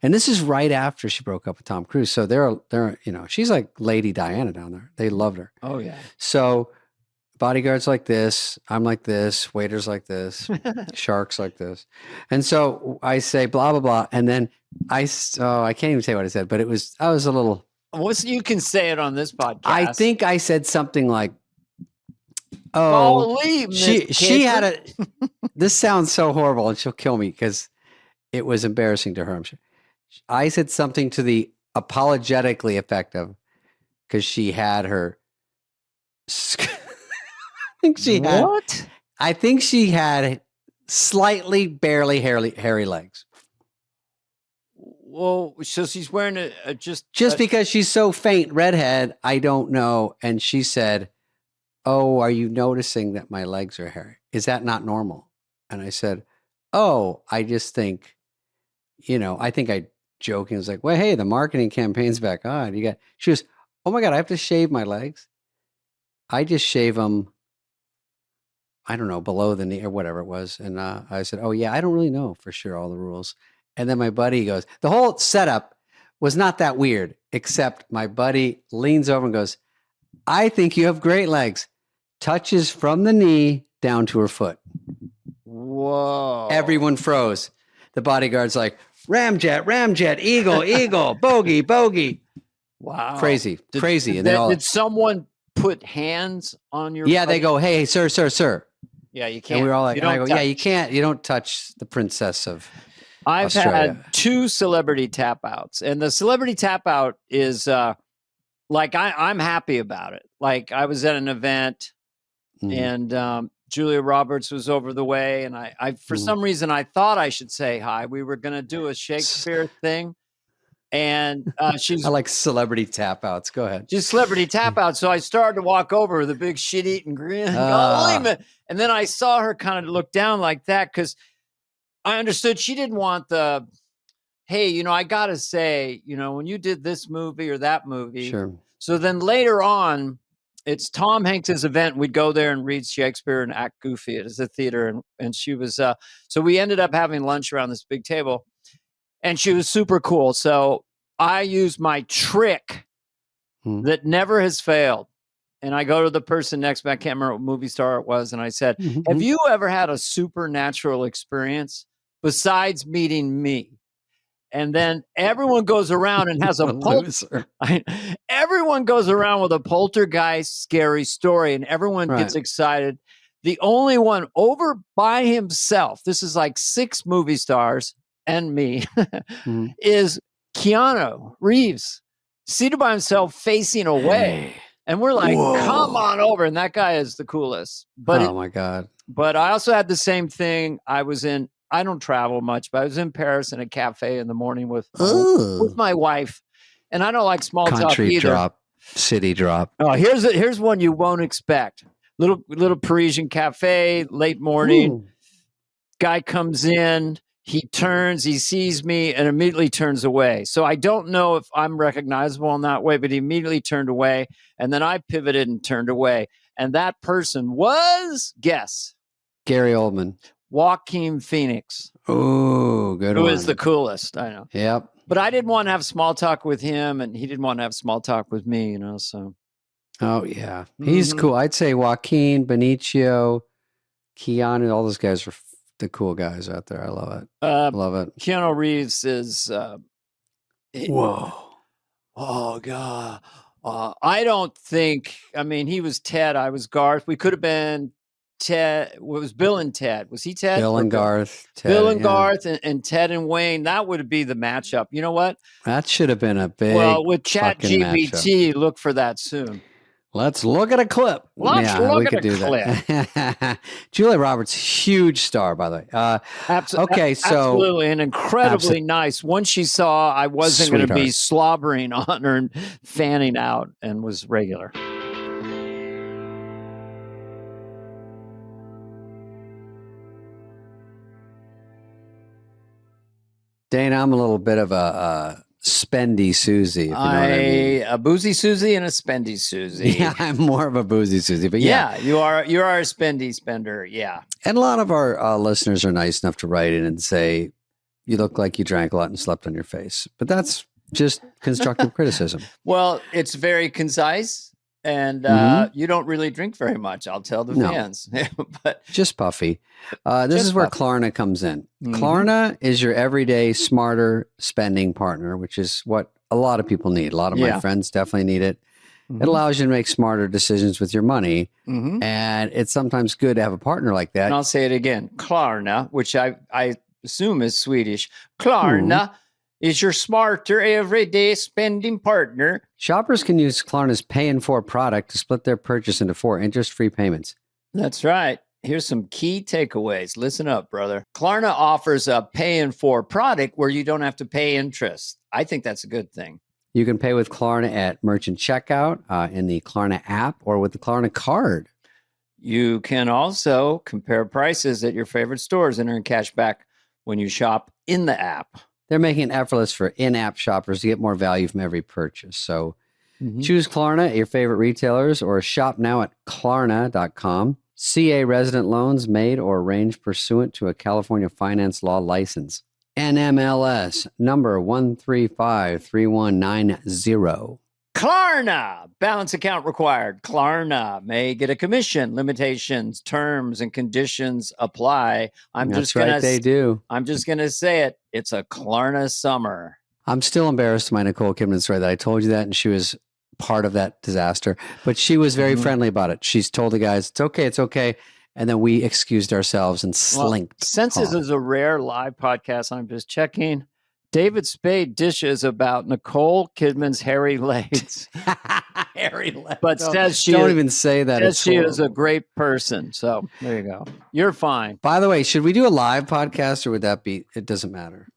And this is right after she broke up with Tom Cruise. So they're, you know, she's like Lady Diana down there. They loved her. Oh yeah. So bodyguards like this, I'm like this, waiters like this, sharks like this. And so I say blah, blah, blah. And then I can't even say what I said, but I was a little. You can say it on this podcast. I think I said something like, oh, she had a, this sounds so horrible and she'll kill me because it was embarrassing to her, I'm sure. I said something to the apologetically effective because she had her. I think she had slightly, barely hairy legs. Well, so she's wearing a just because she's so faint, redhead. I don't know. And she said, "Oh, are you noticing that my legs are hairy? Is that not normal?" And I said, "Oh, I just think, you know, I think I." Joking, was like, well, hey, the marketing campaign's back on. She goes, oh my God, I have to shave my legs. I just shave them, I don't know, below the knee or whatever it was. And I said, oh yeah, I don't really know for sure all the rules. And then my buddy goes, the whole setup was not that weird, except my buddy leans over and goes, I think you have great legs. Touches from the knee down to her foot. Whoa. Everyone froze. The bodyguard's like, Ramjet, eagle, bogey. Wow. Crazy. And did someone put hands on your Yeah, buddy? they go, hey, sir. Yeah, you And can't. we were all like, you and I don't go, yeah, touch. you don't touch the princess of I've Australia. had 2 celebrity tap outs, and the celebrity tap out is like I'm happy about it. Like I was at an event, Mhm. and Julia Roberts was over the way, and I for Mhm. some reason I thought I should say hi. We were going to do a Shakespeare thing, and she's I like celebrity tap outs. Go ahead. just celebrity tap out. So I started to walk over with a big shit eating grin. And go, wait a minute. And then I saw her kind of look down like that because I understood she didn't want the, hey, I got to say, when you did this movie or that movie. Sure. So then later on, it's Tom Hanks's event. We'd go there and read Shakespeare and act goofy. It is a theater. And she was, so we ended up having lunch around this big table and she was super cool. So I used my trick that never has failed. And I go to the person next to me, I can't remember what movie star it was. And I said, have you ever had a supernatural experience besides meeting me? And then everyone goes around and has a everyone goes around with a poltergeist scary story and everyone gets excited. The only one over by himself, this is like 6 movie stars and me, is Keanu Reeves, seated by himself facing away. And we're like, come on over. And that guy is the coolest. But oh my God. But I also had the same thing. I don't travel much, but I was in Paris in a cafe in the morning with my wife. And I don't like small talk Country either. drop, city drop. Oh, here's one you won't expect. Little Parisian cafe, late morning. Guy comes in, he turns, he sees me and immediately turns away. So I don't know if I'm recognizable in that way, but he immediately turned away. And then I pivoted and turned away. And that person was, guess, Gary Oldman. Joaquin Phoenix. Oh, good who one. is the coolest, I know. Yep. But I didn't want to have small talk with him, and he didn't want to have small talk with me, so. Oh, yeah. He's cool. I'd say Joaquin, Benicio, Keanu, all those guys are the cool guys out there. I love it. Love it. Keanu Reeves is... whoa. Oh, God. I don't think... I mean, he was Ted. I was Garth. We could have been Ted. It was Bill and Ted. Was he Ted? Bill and Garth. Ted, Bill and Garth and Ted and Wayne. That would be the matchup. You know what? That should have been a big Well, with Chat fucking GPT, look for that soon. Let's look at a clip. Let's look at a clip. That. Julia Roberts, huge star, by the way. Okay, so absolutely, and incredibly nice. Once she saw I wasn't going to be slobbering on her and fanning out, and was regular. Dana, I'm a little bit of a spendy Susie, if you know what I mean. A boozy Susie and a spendy Susie. Yeah, I'm more of a boozy Susie, but yeah. You are a spendy spender, yeah. And a lot of our listeners are nice enough to write in and say, you look like you drank a lot and slept on your face. But that's just constructive criticism. Well, it's very concise. And you don't really drink very much, I'll tell the fans. But just puffy. This is where Klarna comes in. Klarna is your everyday smarter spending partner, which is what a lot of people need. A lot of my friends definitely need it. It allows you to make smarter decisions with your money. And it's sometimes good to have a partner like that. And I'll say it again. Klarna, which I assume is Swedish. Klarna is your smarter everyday spending partner. Shoppers can use Klarna's Pay in 4 product to split their purchase into 4 interest-free payments. That's right. Here's some key takeaways. Listen up, brother. Klarna offers a Pay in 4 product where you don't have to pay interest. I think that's a good thing. You can pay with Klarna at merchant checkout, in the Klarna app, or with the Klarna card. You can also compare prices at your favorite stores and earn cash back when you shop in the app. They're making it effortless for in-app shoppers to get more value from every purchase. So choose Klarna at your favorite retailers or shop now at Klarna.com. CA resident loans made or arranged pursuant to a California finance law license. NMLS number 1353190. Klarna, balance account required. Klarna may get a commission. Limitations, terms, and conditions apply. They do. I'm just gonna say it. It's a Klarna summer. I'm still embarrassed by Nicole Kidman's story that I told you that, and she was part of that disaster. But she was very friendly about it. She's told the guys, it's okay. And then we excused ourselves and Well, slinked. since this off. is a rare live podcast, I'm just checking. David Spade dishes about Nicole Kidman's hairy legs, Harry left. but says she Don't is, even say that. says It's she is a horrible. great person. So there you go. You're fine. By the way, should we do a live podcast or would that be? It doesn't matter.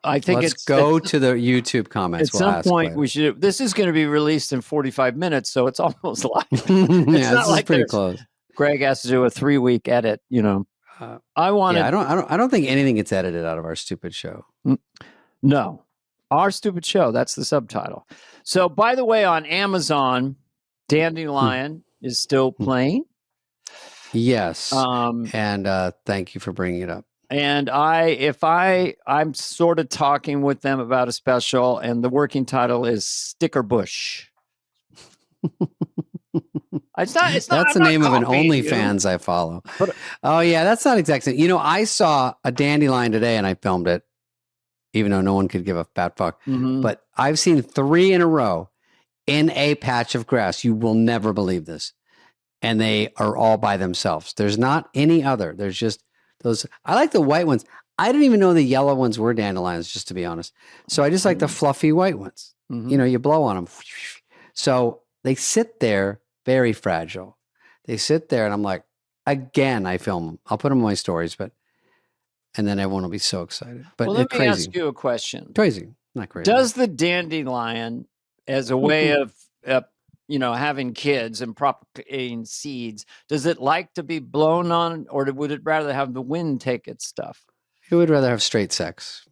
I think Let's it's go to the YouTube comments. At We'll some ask point, later. we should. This is going to be released in 45 minutes, so it's almost live. yeah, not this is like pretty there's- close. Greg has to do a 3-week edit. You know, I wanted. Yeah, I don't think anything gets edited out of our stupid show. No, our stupid show. That's the subtitle. So, by the way, on Amazon, Dandelion is still playing. Yes, Um, and thank you for bringing it up. and I'm sort of talking with them about a special, and the working title is Sticker Bush. It's not. That's I'm the not name of an copying you. OnlyFans I follow. But- Oh yeah, that's not exactly. You know, I saw a dandelion today and I filmed it, even though no one could give a fat fuck. Mhm. But I've seen 3 in a row in a patch of grass. You will never believe this, and they are all by themselves. There's not any other. There's just those. I like the white ones. I didn't even know the yellow ones were dandelions, just to be honest. So I just like the fluffy white ones. Mhm. You know, you blow on them. So they sit there, very fragile. They sit there, and I'm like, again, I film them. I'll put them in my stories, and then everyone will be so excited. But Well, let it's me crazy. ask you a question. Crazy, not crazy. Does the dandelion, as a way of, having kids and propagating seeds, does it like to be blown on, or would it rather have the wind take its stuff? Who would rather have straight sex?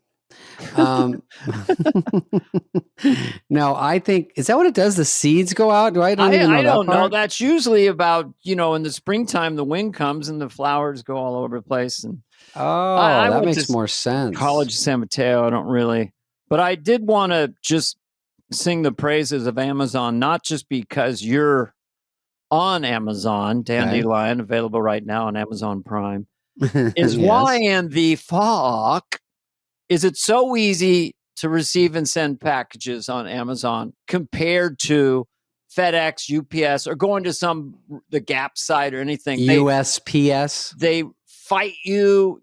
No, I think, is that what it does? The seeds go out? I don't even know I that don't know. part. That's usually about, in the springtime, the wind comes and the flowers go all over the place. And Oh, I that went makes to more sense. College of San Mateo, I don't really, but I did want to just sing the praises of Amazon, not just because you're on Amazon, Dandelion, available right now on Amazon Prime, is Yes. why in the fuck is it so easy to receive and send packages on Amazon compared to FedEx, UPS, or going to the Gap site or anything? USPS. They fight you.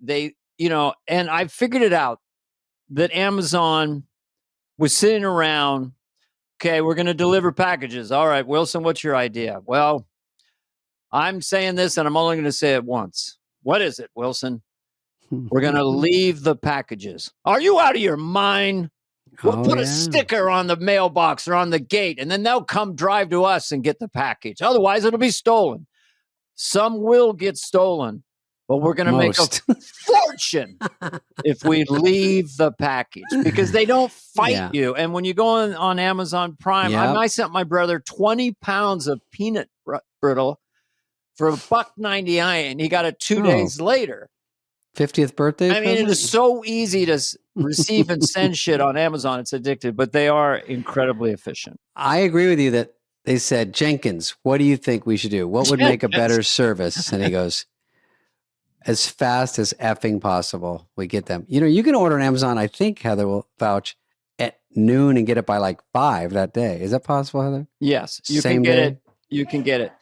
And I figured it out that Amazon was sitting around. Okay, we're going to deliver packages. All right, Wilson, what's your idea? Well, I'm saying this and I'm only going to say it once. What is it, Wilson? We're going to leave the packages. Are you out of your mind? We'll put a sticker on the mailbox or on the gate, and then they'll come drive to us and get the package. Otherwise, it'll be stolen. Some will get stolen, but we're going to make a fortune if we leave the package because they don't fight you. And when you go on Amazon Prime, I sent my brother 20 pounds of peanut brittle for $1.99, and he got it 2 days later. 50th birthday. I mean, it is so easy to receive and send shit on Amazon. It's addictive, but they are incredibly efficient. I agree with you that they said, Jenkins, what do you think we should do? What would make a better service? And he goes, as fast as effing possible. We get them. You can order on Amazon. I think Heather will vouch at noon and get it by like 5 that day. Is that possible, Heather? Yes, you Same can get day? it. You can get it.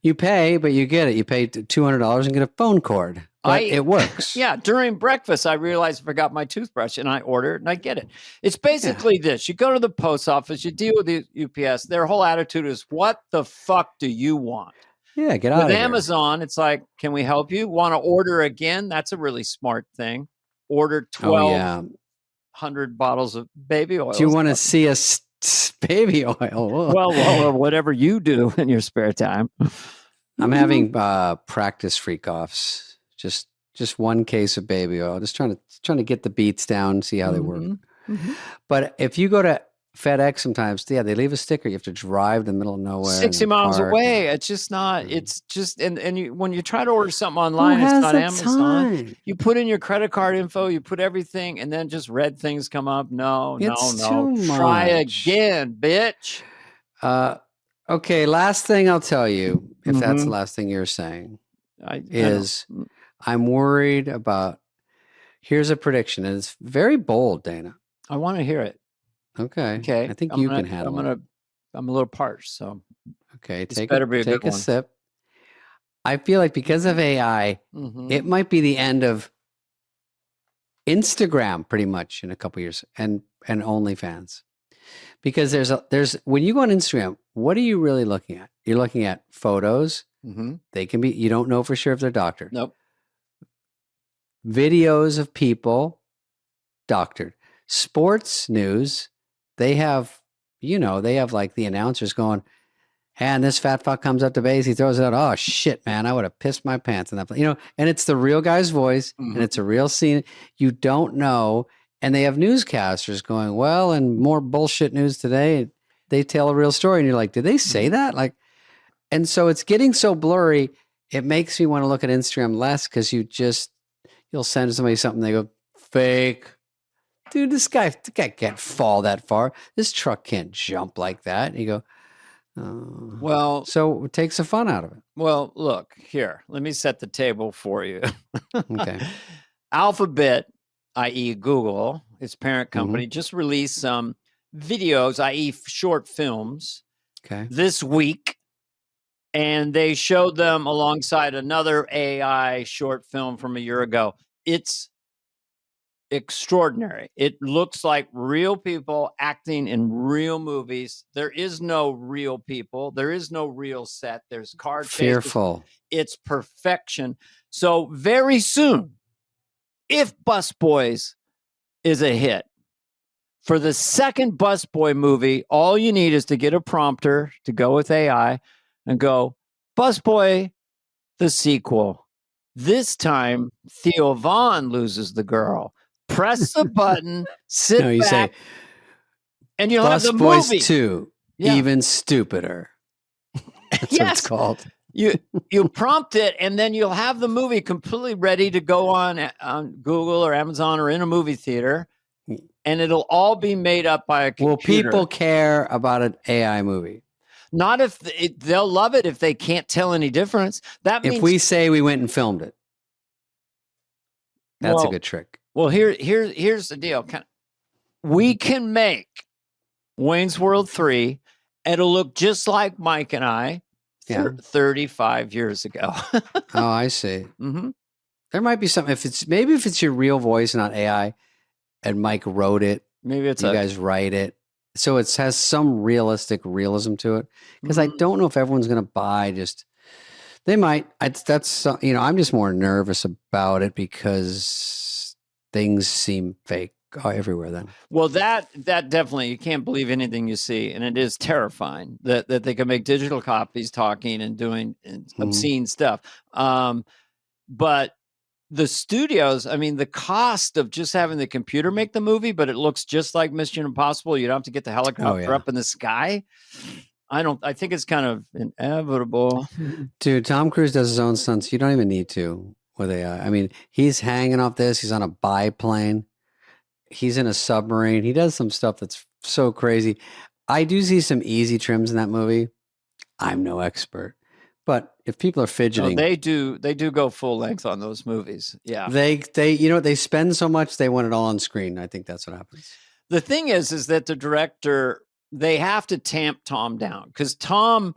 You pay, but you get it. You pay $200 and get a phone cord. But it works. Yeah, during breakfast, I realized I forgot my toothbrush, and I order it, and I get it. It's basically this. You go to the post office, you deal with the UPS. Their whole attitude is, what the fuck do you want? Yeah, get out of With here. Amazon, it's like, can we help you? Want to order again? That's a really smart thing. Order 1,200 bottles of baby oil. Do you want to see a baby oil? Well, whatever you do in your spare time. I'm having practice freak offs. Just one case of baby oil. Just trying to get the beats down, see how they work. Mm-hmm. But if you go to FedEx sometimes, they leave a sticker. You have to drive to the middle of nowhere. 60 miles park. away. It's just not, it's just, and when you try to order something online, Who it's has not the Amazon. time? You put in your credit card info, you put everything, and then just red things come up. No. Too Try much. again, bitch. Okay, last thing I'll tell you, if that's the last thing you're saying, I'm worried about, here's a prediction, and it's very bold, Dana. I want to hear it. Okay. Okay. I think you can handle it. I'm a little parched, so Okay, better be a good take a one. sip. I feel like because of AI, Mhm. it might be the end of Instagram pretty much in a couple years and OnlyFans. Because there's when you go on Instagram, what are you really looking at? You're looking at photos. Mhm. They can be, you don't know for sure if they're doctored. Nope. Videos of people doctored. Sports news, they have, they have like the announcers going, and this fat fuck comes up to base, he throws it out. Oh shit, man, I would have pissed my pants in that place. And it's the real guy's voice and it's a real scene. You don't know. And they have newscasters going, well, and more bullshit news today. They tell a real story. And you're like, did they say that? Like, and so it's getting so blurry. It makes me want to look at Instagram less because you'll send somebody something. They go, fake. Dude, the guy can't fall that far. This truck can't jump like that. And you go, oh. Well, So it takes the fun out of it. well, look here. Let me set the table for you. Okay. Alphabet, i.e., Google, its parent company, just released some videos, i.e., short films, Okay. this week, and they showed them alongside another AI short film from a year ago. It's extraordinary. It looks like real people acting in real movies. There is no real people. There is no real set. There's car chases. Fearful. It's perfection. So very soon, if Busboys is a hit, for the second Busboy movie, all you need is to get a prompter to go with AI and go, Busboy, the sequel. This time, Theo Vaughn loses the girl. Press the button, sit No, you back, say and you'll have Bus the Boys movie. 2, Yeah. even stupider. That's what Yes. it's called. You prompt it, and then you'll have the movie completely ready to go on Google or Amazon or in a movie theater, and it'll all be made up by a computer. Will people care about an AI movie? Not if they'll love it if they can't tell any difference. That means If we say we went and filmed it, that's a Well, good trick. Well, here's the deal. We can make Wayne's World 3. It'll look just like Mike and I 35 years ago. Oh, I see. Mm-hmm. There might be something. If it's your real voice, not AI, and Mike wrote it. Maybe it's you guys write it, so it has some realism to it. Because I don't know if everyone's going to buy. They might. I'm just more nervous about it because things seem fake everywhere. Then, well, that definitely, you can't believe anything you see, and it is terrifying that they can make digital copies talking and doing obscene stuff. But the studios, I mean, the cost of just having the computer make the movie, but it looks just like Mission Impossible. You don't have to get the helicopter up in the sky. I think it's kind of inevitable. Dude, Tom Cruise does his own stunts. You don't even need to with AI. I mean, he's hanging off this. He's on a biplane. He's in a submarine. He does some stuff that's so crazy. I do see some easy trims in that movie. I'm no expert. But if people are fidgeting, they do go full length on those movies. Yeah. They spend so much, they want it all on screen. I think that's what happens. The thing is that the director, they have to tamp Tom down because Tom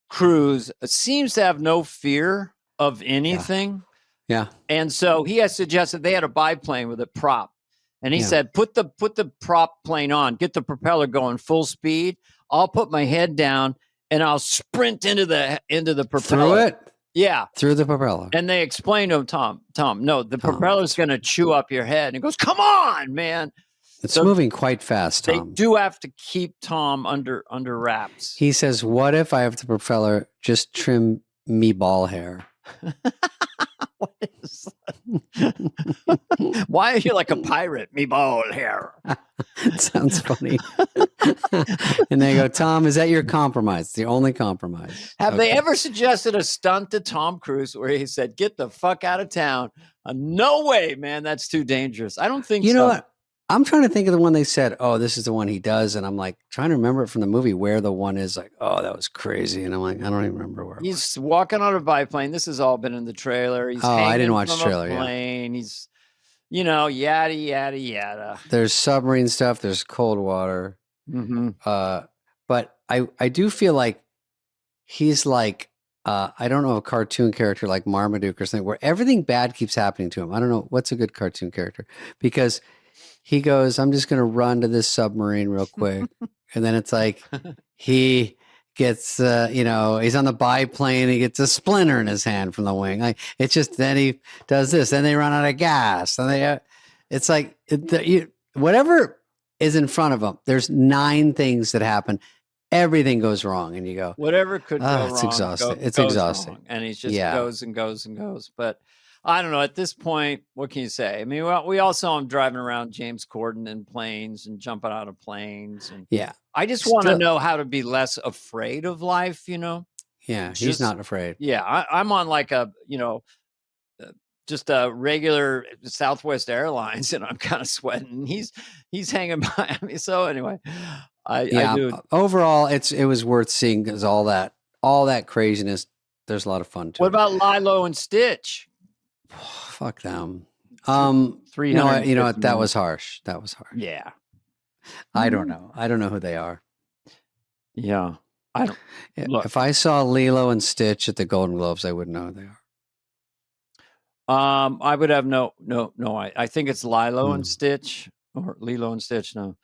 Cruise seems to have no fear of anything. Yeah. And so he has suggested they had a biplane with a prop. And he said, put the prop plane on, get the propeller going full speed. I'll put my head down and I'll sprint into the propeller. Through it? Yeah. Through the propeller. And they explained to him, Tom, no, the propeller's going to chew up your head. And he goes, come on, man. It's moving quite fast, Tom. They do have to keep Tom under wraps. He says, what if I have the propeller just trim me ball hair? What is that? Why are you like a pirate? Me ball hair. Sounds funny. And they go, Tom, is that your compromise? It's the only compromise. Have they ever suggested a stunt to Tom Cruise where he said, get the fuck out of town? No way, man. That's too dangerous. I don't think so. You know what? I'm trying to think of the one they said, oh, this is the one he does. And I'm like trying to remember it from the movie where the one is like, oh, that was crazy. And I'm like, I don't even remember where. He's walking on a biplane. This has all been in the trailer. He's I didn't watch the from a trailer. plane. He's, yada, yada, yada. There's submarine stuff. There's cold water. Mm-hmm. But I do feel like he's like I don't know, a cartoon character like Marmaduke or something where everything bad keeps happening to him. I don't know what's a good cartoon character because he goes, I'm just going to run to this submarine real quick. And then it's like he gets, he's on the biplane. He gets a splinter in his hand from the wing. Like it's just, then he does this. Then they run out of gas. And it's like whatever is in front of him, there's 9 things that happen. Everything goes wrong, and you go, whatever could go wrong. It's exhausting. It's goes exhausting. Wrong. And he just goes and goes and goes. But I don't know. At this point, what can you say? I mean, we all saw him driving around James Corden in planes and jumping out of planes. And I just want to know how to be less afraid of life, Yeah, he's not afraid. Yeah, I'm on like a, just a regular Southwest Airlines, and I'm kind of sweating. He's hanging by me. So anyway, I do. Overall, it was worth seeing because all that craziness. There's a lot of fun to it. What about Lilo and Stitch? Fuck them. 300. No, you know what? That was harsh. Yeah. I don't know. I don't know who they are. Yeah. I don't. Look. If I saw Lilo and Stitch at the Golden Globes, I wouldn't know who they are. I would have no. I think it's Lilo and Stitch or Lilo and Stitch. No,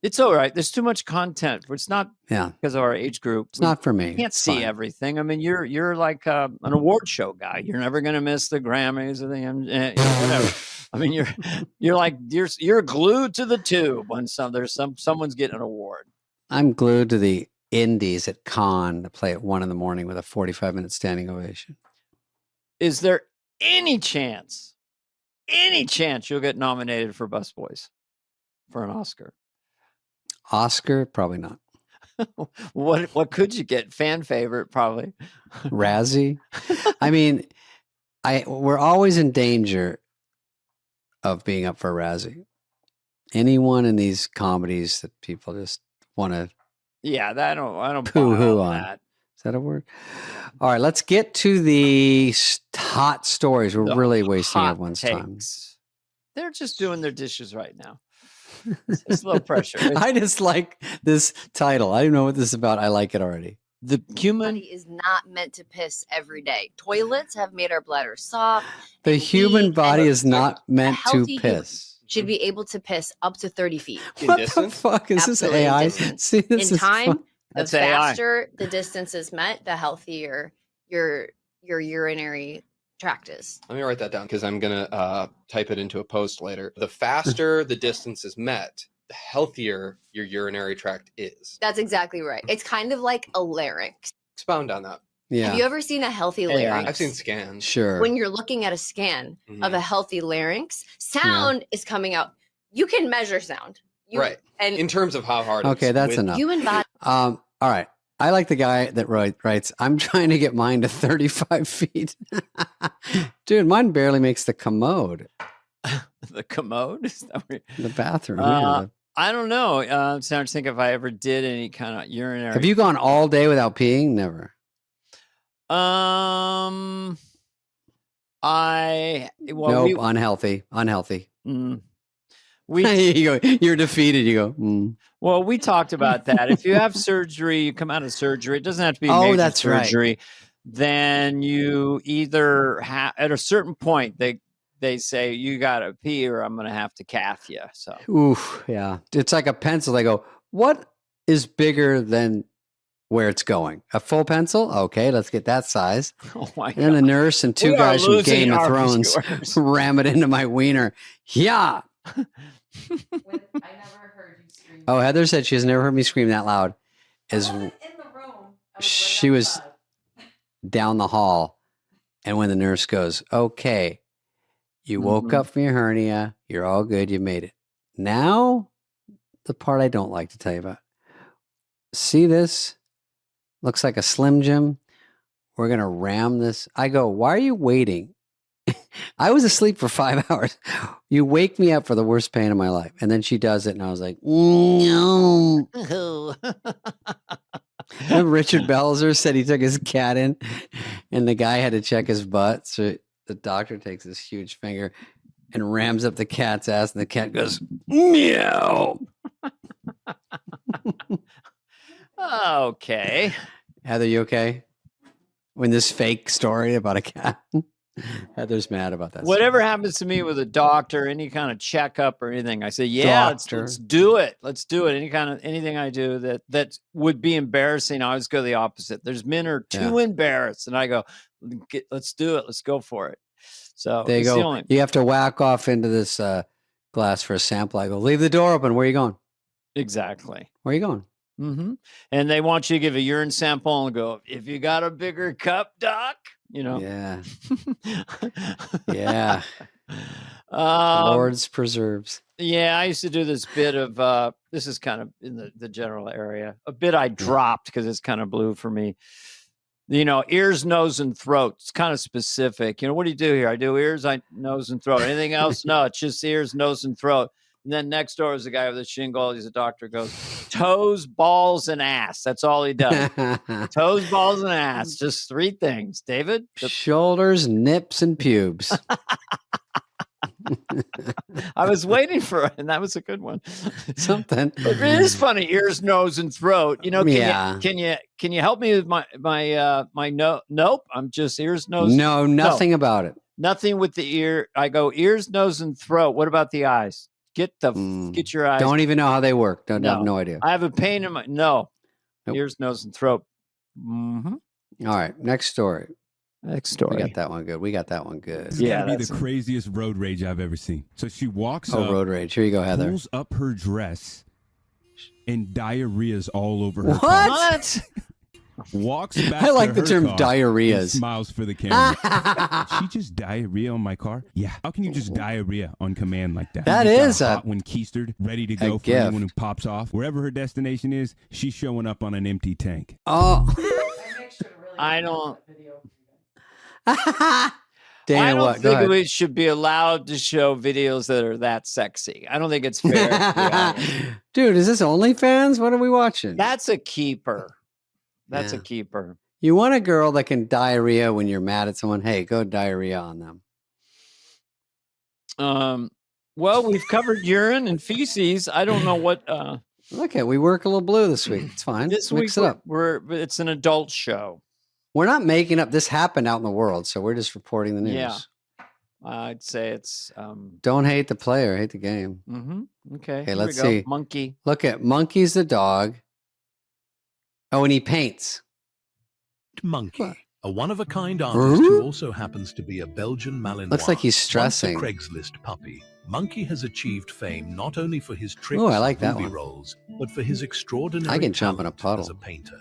it's all right. There's too much content. It's not because of our age group. It's not for me. You can't see everything. I mean, you're like an award show guy. You're never going to miss the Grammys or the whatever. I mean, you're glued to the tube when someone's getting an award. I'm glued to the indies at Cannes to play at 1 a.m. with a 45-minute standing ovation. Is there any chance you'll get nominated for Busboys for an Oscar? Oscar? Probably not. What could you get? Fan favorite, probably. Razzie? I mean, we're always in danger of being up for a Razzie. Anyone in these comedies that people just want to I don't poo-hoo on. That. Is that a word? All right, let's get to the hot stories. We're really wasting everyone's time. They're just doing their dishes right now. It's low pressure. I just like this title. I don't know what this is about. I like it already. The human body is not meant to piss every day. Toilets have made our bladder soft. The human body is not meant to piss. Should be able to piss up to 30 feet. What the fuck is this AI? See, this in time, fun. the faster the distance is met, the healthier your urinary tract is. Let me write that down because I'm going to type it into a post later. The faster the distance is met, the healthier your urinary tract is. That's exactly right. It's kind of like a larynx. Expound on that. Yeah. Have you ever seen a healthy larynx? I've seen scans. Sure. When you're looking at a scan of a healthy larynx, sound is coming out. You can measure sound. Right. And in terms of how hard okay, that's enough. Human body. All right. I like the guy that writes, I'm trying to get mine to 35 feet. Dude, mine barely makes the commode. The commode? Is that the bathroom. I don't know. I'm trying to think if I ever did any kind of urinary. Have you gone all day without peeing? Never. Nope, unhealthy. Mm. You're defeated. You go. Well, we talked about that. If you have surgery, you come out of surgery. It doesn't have to be major surgery. Right. Then you either at a certain point they say you gotta pee or I'm gonna have to cath you. So, oof, yeah, it's like a pencil. They go, what is bigger than where it's going? A full pencil? Okay, let's get that size. Oh my God. And then the nurse and 2 guys from Game of Thrones ram it into my wiener. Yeah. I never heard you scream. Oh, Heather said she has never heard me scream that loud. As I wasn't in the room. She was down the hall, and when the nurse goes, okay, you woke up from your hernia, you're all good, you made it. Now, the part I don't like to tell you about. See this? Looks like a Slim Jim. We're going to ram this. I go, why are you waiting? I was asleep for 5 hours. You wake me up for the worst pain of my life. And then she does it, and I was like, no. Richard Belzer said he took his cat in, and the guy had to check his butt. So the doctor takes this huge finger and rams up the cat's ass, and the cat goes, meow. Okay. Heather, you okay? when this fake story about a cat. Heather's mad about that. Whatever happens to me with a doctor, any kind of checkup or anything, I say, yeah, let's do it. Let's do it. Anything I do that would be embarrassing, I always go the opposite. There's men who are too embarrassed, and I go, let's do it. Let's go for it. So there you go. You have to whack off into this glass for a sample. I go, leave the door open. Where are you going? Exactly. Where are you going? Mm-hmm. And they want you to give a urine sample and go, if you got a bigger cup, doc, you know. Yeah. Yeah. Lord's preserves. Yeah, I used to do this bit of this is kind of in the general area. A bit I dropped because it's kind of blue for me. You know, ears, nose, and throat. It's kind of specific. You know, what do you do here? I do ears, nose, and throat. Anything else? No, it's just ears, nose, and throat. And then next door is a guy with a shingle. He's a doctor. Goes toes, balls, and ass. That's all he does. Toes, balls, and ass. Just 3 things. David, shoulders, nips, and pubes. I was waiting for it, and that was a good one. Something. It is funny. Ears, nose, and throat. You know. Can you help me with my no? Nope. I'm just ears, nose. No, nothing about it. Nothing with the ear. I go ears, nose, and throat. What about the eyes? Get your eyes. Don't even know how they work. Have no idea. I have a pain in my ears, nose, and throat. Mm-hmm. All right, next story. Next story. We got that one good. This is gonna be the craziest road rage I've ever seen. So she walks up. Road rage. Here you go, Heather. Pulls up her dress, and diarrhea's all over her. What? Walks back. I like to the term her car diarrheas. and smiles for the camera. She just diarrhea on my car? Yeah. How can you just diarrhea on command like that? That is hot when keistered, ready to go for anyone who pops off. Wherever her destination is, she's showing up on an empty tank. Oh. I don't. Dana, I don't what? Go think ahead. we should be allowed to show videos that are that sexy. I don't think it's fair. Dude, is this OnlyFans? What are we watching? That's a keeper. That's a keeper. You want a girl that can diarrhea when you're mad at someone? Hey, go diarrhea on them. Well, we've covered urine and feces. I don't know what. Okay, we work a little blue this week. It's fine. This Mix week it up. it's an adult show. We're not making up. This happened out in the world, so we're just reporting the news. Yeah, I'd say it's. Don't hate the player, hate the game. Mm-hmm. Okay. Okay, let's see. Monkey. Look at Monkey's the dog. Oh, and he paints. Monkey, a one-of-a-kind artist who also happens to be a Belgian Malinois. Looks like he's stressing. Once a Craigslist puppy, Monkey has achieved fame not only for his tricks I like that movie one. roles, but for his extraordinary I can jump in a talent puddle. as a painter.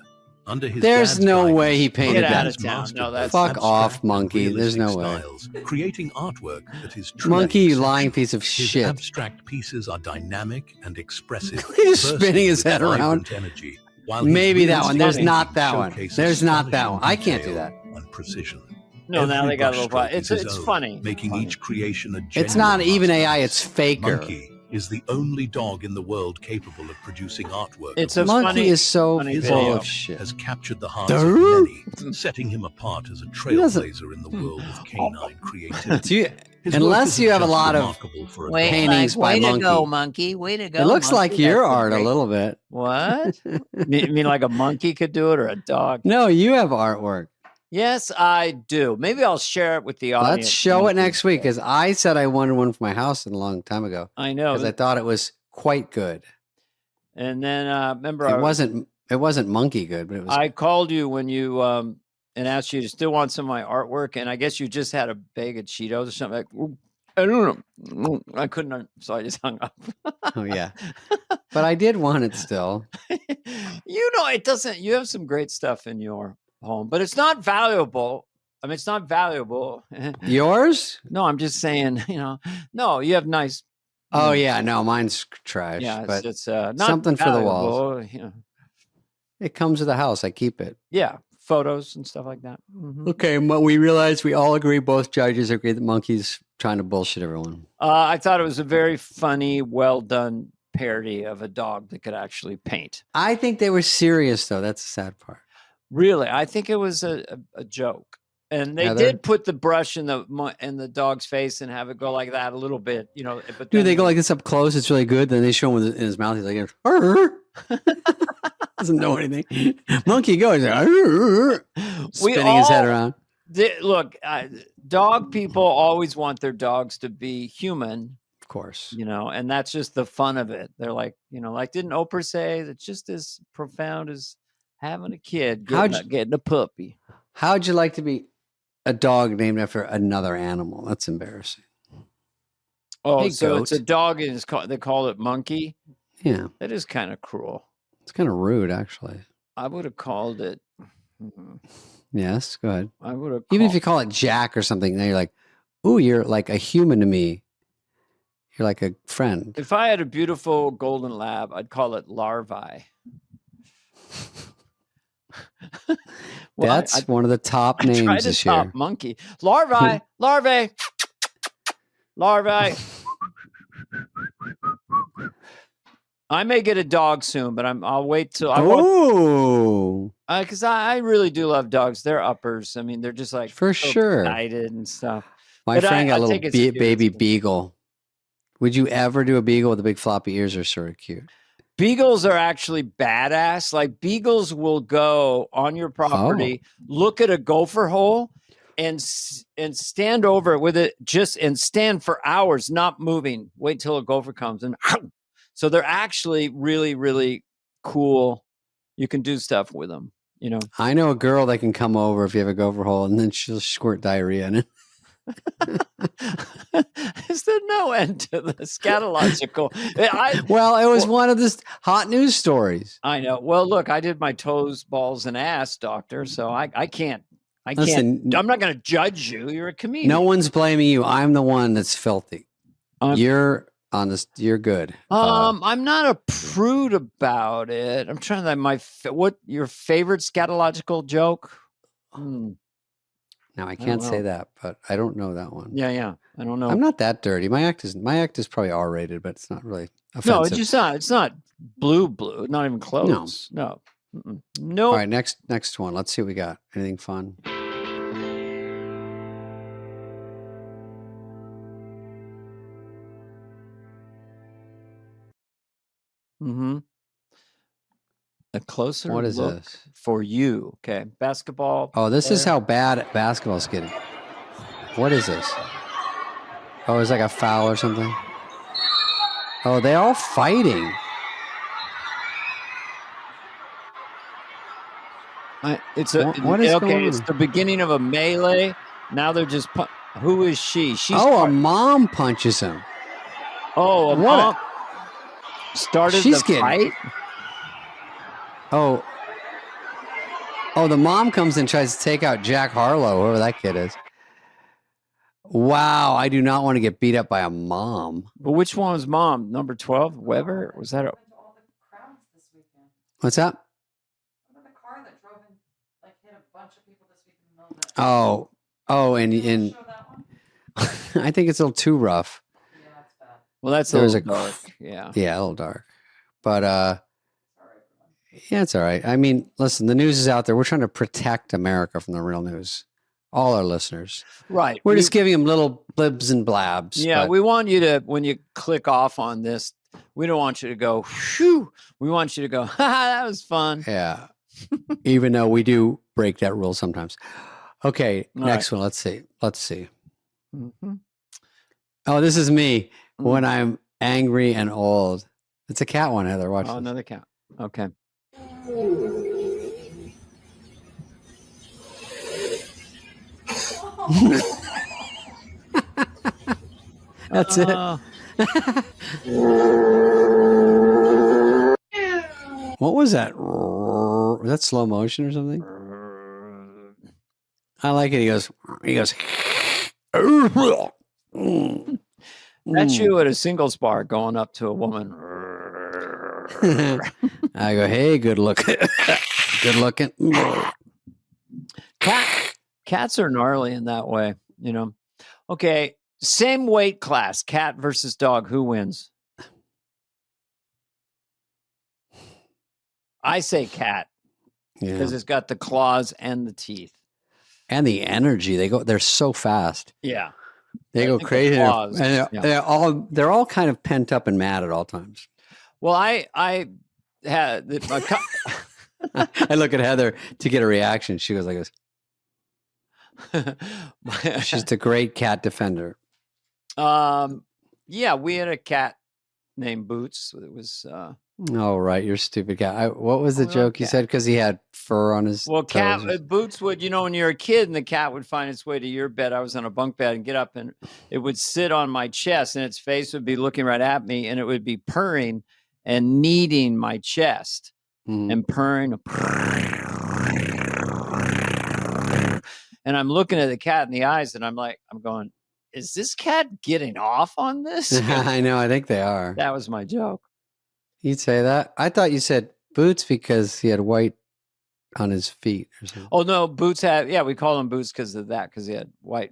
Under his There's dad's no guidance, way he painted Get that. out of town. No, that's Fuck off, abstract Monkey. and There's no realistic way. styles, creating artwork that is true. Monkey, you lying piece of His shit. abstract pieces are dynamic and expressive. He's bursting spinning his with head around. vibrant energy, while his Maybe that real one. There's painting not that one. showcases There's not that one. I astonishing can't do that. detail and precision. No, now Every they got a little. brushstroke It's is his it's own, funny. making each creation a It's not genuine even AI. masterpiece. It's faker. Monkey is the only dog in the world capable of producing artwork. It's of a this Monkey funny- is so funny His full video. of art shit. has captured the hearts of Dude. many, setting him apart as a doesn't- trailblazer in the world of canine creativity. Do you- His unless work you isn't have a just lot of remarkable for a Wait, dog. paintings by way Monkey. to go, Monkey. Way to go. It looks like Monkey. your That's art a great. little bit. What? You mean like a monkey could do it or a dog? No, you have artwork. Yes, I do. Maybe I'll share it with the audience. Let's show it next week because I said I wanted one for my house a long time ago I know. because I thought it was quite good. And then remember, It wasn't monkey good, but it was. I called you when you and asked you to still want some of my artwork, and I guess you just had a bag of Cheetos or something. Like, I don't know. I couldn't, so I just hung up. Oh yeah, but I did want it still. You know, it doesn't. You have some great stuff in your home, but it's not valuable. I mean, it's not valuable. Yours? No, I'm just saying. You know, no, you have nice. Oh yeah, no, mine's trash. Yeah, but it's not something for the walls. valuable, you know. It comes to the house. I keep it. Yeah, photos and stuff like that. Mhm. Okay, but we realized we all agree. Both judges agree that Monkey's trying to bullshit everyone. I thought it was a very funny, well done parody of a dog that could actually paint. I think they were serious though. That's the sad part. Really, I think it was a joke, and they Heather? did put the brush in the dog's face and have it go like that a little bit, you know. But Dude, then they go like this up close. It's really good. Then they show him in his mouth. He's like, "Arr." Doesn't know anything. Monkey goes spinning his head around. Look, dog people always want their dogs to be human. Of course. And that's just the fun of it. They're like, like didn't Oprah say it's just as profound as having a kid, getting a puppy. How'd you like to be a dog named after another animal? That's embarrassing. Oh, Hey, so goat. it's a dog and they call it monkey? Yeah. That is kind of cruel. It's kind of rude, actually. I would have called it. Yes, go ahead. I would have. Even if you call it Jack or something, then you're like, ooh, you're like a human to me. You're like a friend. If I had a beautiful golden lab, I'd call it larvae. That's one of the top names this year. Top monkey. Larvae. Larvae. Larvae. I may get a dog soon, but I'll wait till because I really do love dogs. They're uppers. I mean, they're just like for so sure excited and stuff. My friend got a little baby beagle. Would you ever do a beagle with the big floppy ears? Are sort of cute. Beagles are actually badass. Like beagles will go on your property, look at a gopher hole, and stand over it with it and stand for hours, not moving. Wait till a gopher comes and. So they're actually really, really cool. You can do stuff with them, I know a girl that can come over if you have a gopher hole, and then she'll squirt diarrhea in it. Is there no end to the scatological? Well, it was one of the hot news stories. I know. Well, look, I did my toes, balls, and ass, doctor. So I can't. Listen, I'm not going to judge you. You're a comedian. No one's blaming you. I'm the one that's filthy. You're You're good. I'm not a prude about it. I'm trying to what your favorite scatological joke? Now I can't say that, but I don't know that one. Yeah. I don't know. I'm not that dirty. My act is probably R-rated, but it's not really offensive. No, it's just not. It's not blue. Not even close. No. All right, next one. Let's see what we got. Anything fun? Mm-hmm. A closer What is look this? For you. Okay. Basketball. Oh, this is how bad basketball's getting. What is this? Oh, it's like a foul or something. Oh, they're all fighting. What is going on? It's the beginning of a melee. Now they're just who is she? She's a mom punches him. Oh, mom started She's the fight. Oh, the mom comes and tries to take out Jack Harlow, whoever that kid is. Wow, I do not want to get beat up by a mom. But which one was mom? Number 12, Weber? Was that What's that? Remember the car that drove in, like hit a bunch of people this week in the middle of the And I think it's a little too rough. Yeah, that's bad. Well, that's a little dark. Yeah. Yeah, a little dark. But yeah, it's all right. I mean, listen, the news is out there. We're trying to protect America from the real news. All our listeners. Right. We're just giving them little blibs and blabs. Yeah, we want you to, when you click off on this, we don't want you to go, whew. We want you to go, that was fun. Yeah. Even though we do break that rule sometimes. Okay, All next right. one. Let's see. Mm-hmm. Oh, this is me when I'm angry and old. It's a cat one, Heather. Watch this. Another cat. Okay. That's it. What was that? Was that slow motion or something? I like it. He goes. That's you at a singles bar going up to a woman. I go, hey, good looking. Good looking. Cats are gnarly in that way, Okay, same weight class, cat versus dog. Who wins? I say cat because it's got the claws and the teeth and the energy. They're so fast. Yeah, they go crazy, claws, and they're all kind of pent up and mad at all times. Well, I had I look at Heather to get a reaction. She goes like this. She's the great cat defender. Yeah, we had a cat named Boots. It was Oh, right. You're a stupid cat. What was the love joke you cat. said? Because he had fur on his toes. Boots would, when you're a kid and the cat would find its way to your bed, I was on a bunk bed and get up and it would sit on my chest and its face would be looking right at me and it would be purring and kneading my chest and purring. And I'm looking at the cat in the eyes and I'm going, is this cat getting off on this? I know. I think they are. That was my joke. You'd say that? I thought you said Boots because he had white on his feet or something. Oh, no. Boots we call him Boots because of that, because he had white,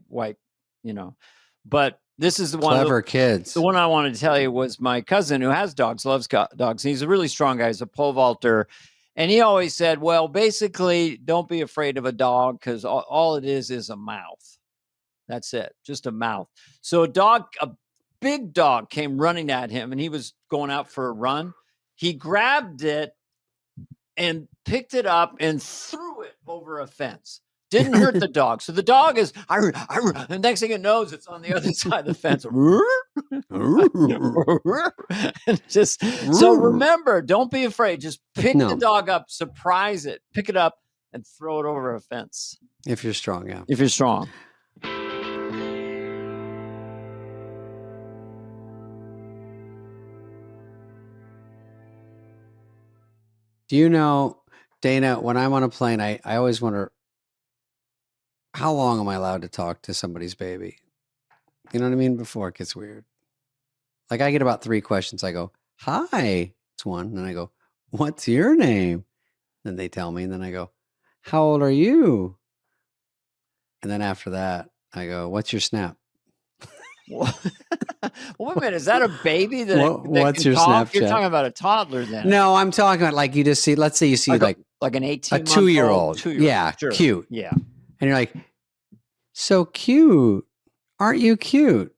But this is the one. Clever kids. The one I wanted to tell you was my cousin who has dogs, loves dogs. He's a really strong guy. He's a pole vaulter. And he always said, well, basically, don't be afraid of a dog because all it is a mouth. That's it. Just a mouth. So a big dog came running at him and he was going out for a run. He grabbed it and picked it up and threw it over a fence. Didn't hurt the dog. So the dog is, and next thing it knows, it's on the other side of the fence. And so remember, don't be afraid. Just pick the dog up, surprise it, pick it up and throw it over a fence. If you're strong, yeah. If you're strong. Do you know, Dana, when I'm on a plane, I always wonder, how long am I allowed to talk to somebody's baby? You know what I mean? Before it gets weird. Like I get about 3 questions. I go, hi, it's one. And then I go, what's your name? Then they tell me. And then I go, how old are you? And then after that, I go, what's your snap? Well, wait a minute. Is that a baby what's your talk? Snapchat? You're talking about a toddler then. No, I'm talking about like you just see, let's say you see like an 18 a 2-year-old. Yeah, sure. Cute. Yeah. And you're like, so cute. Aren't you cute?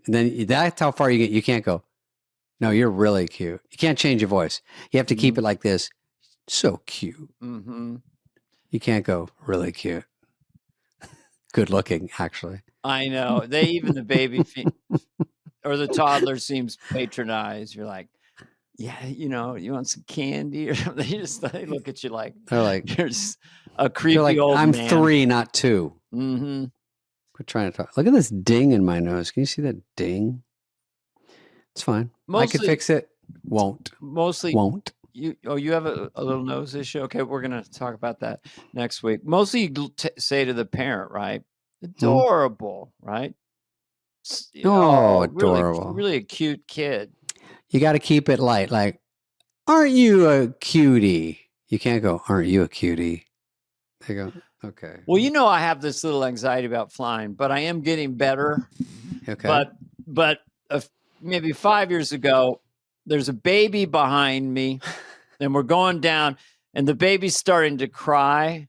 Then that's how far you get. You can't go, no, you're really cute. You can't change your voice. You have to keep it like this. So cute. Mm-hmm. You can't go, really cute. Good looking, actually. I know. Even the baby or the toddler seems patronized. You're like, yeah, you want some candy or something. They look at you like they're like, there's a creepy old I'm man. 3, not 2. Mm-hmm. Quit trying to talk. Look at this ding in my nose. Can you see that ding? It's fine. I could fix it. Won't. You have a little nose issue. Okay, we're gonna talk about that next week. Mostly you say to the parent, right? Adorable, right? Adorable. Really a cute kid. You got to keep it light. Like, aren't you a cutie? You can't go, aren't you a cutie? They go, okay. Well, I have this little anxiety about flying, but I am getting better. Okay. But maybe 5 years ago, there's a baby behind me and we're going down and the baby's starting to cry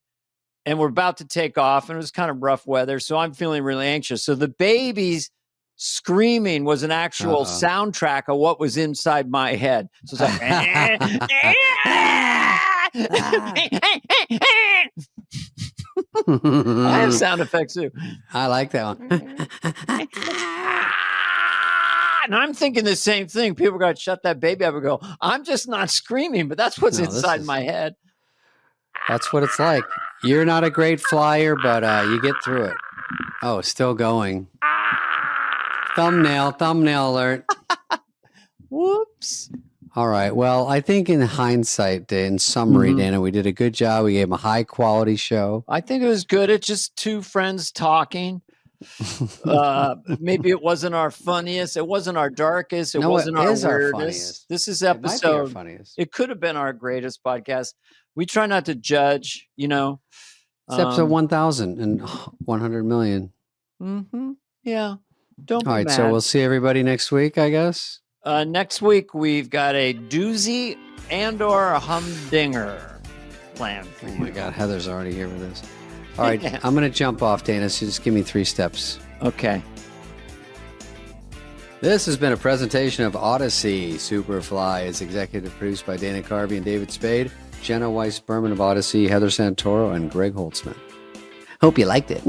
and we're about to take off and it was kind of rough weather. So I'm feeling really anxious. So the baby's screaming was an actual soundtrack of what was inside my head. So it's like, I have sound effects too. I like that one. And I'm thinking the same thing. People got to shut that baby up and go, I'm just not screaming, but that's what's inside my head. That's what it's like. You're not a great flyer, but you get through it. Oh, still going. Thumbnail alert. Whoops. All right. Well, I think in hindsight, in summary, Dana, we did a good job. We gave him a high quality show. I think it was good. It's just 2 friends talking. Maybe it wasn't our funniest. It wasn't our darkest. It wasn't our weirdest. This is episode. It could have been our greatest podcast. We try not to judge, It's episode 1,000 and 100 million. Mm-hmm. Yeah. Don't be All right. mad. So we'll see everybody next week, I guess. Next week, we've got a doozy and or a humdinger planned for you. Oh, my God. Heather's already here with us. All right. I'm going to jump off, Dana. So just give me 3 steps. Okay. This has been a presentation of Odyssey. Superfly is executive produced by Dana Carvey and David Spade. Jenna Weiss Berman of Odyssey, Heather Santoro, and Greg Holtzman. Hope you liked it.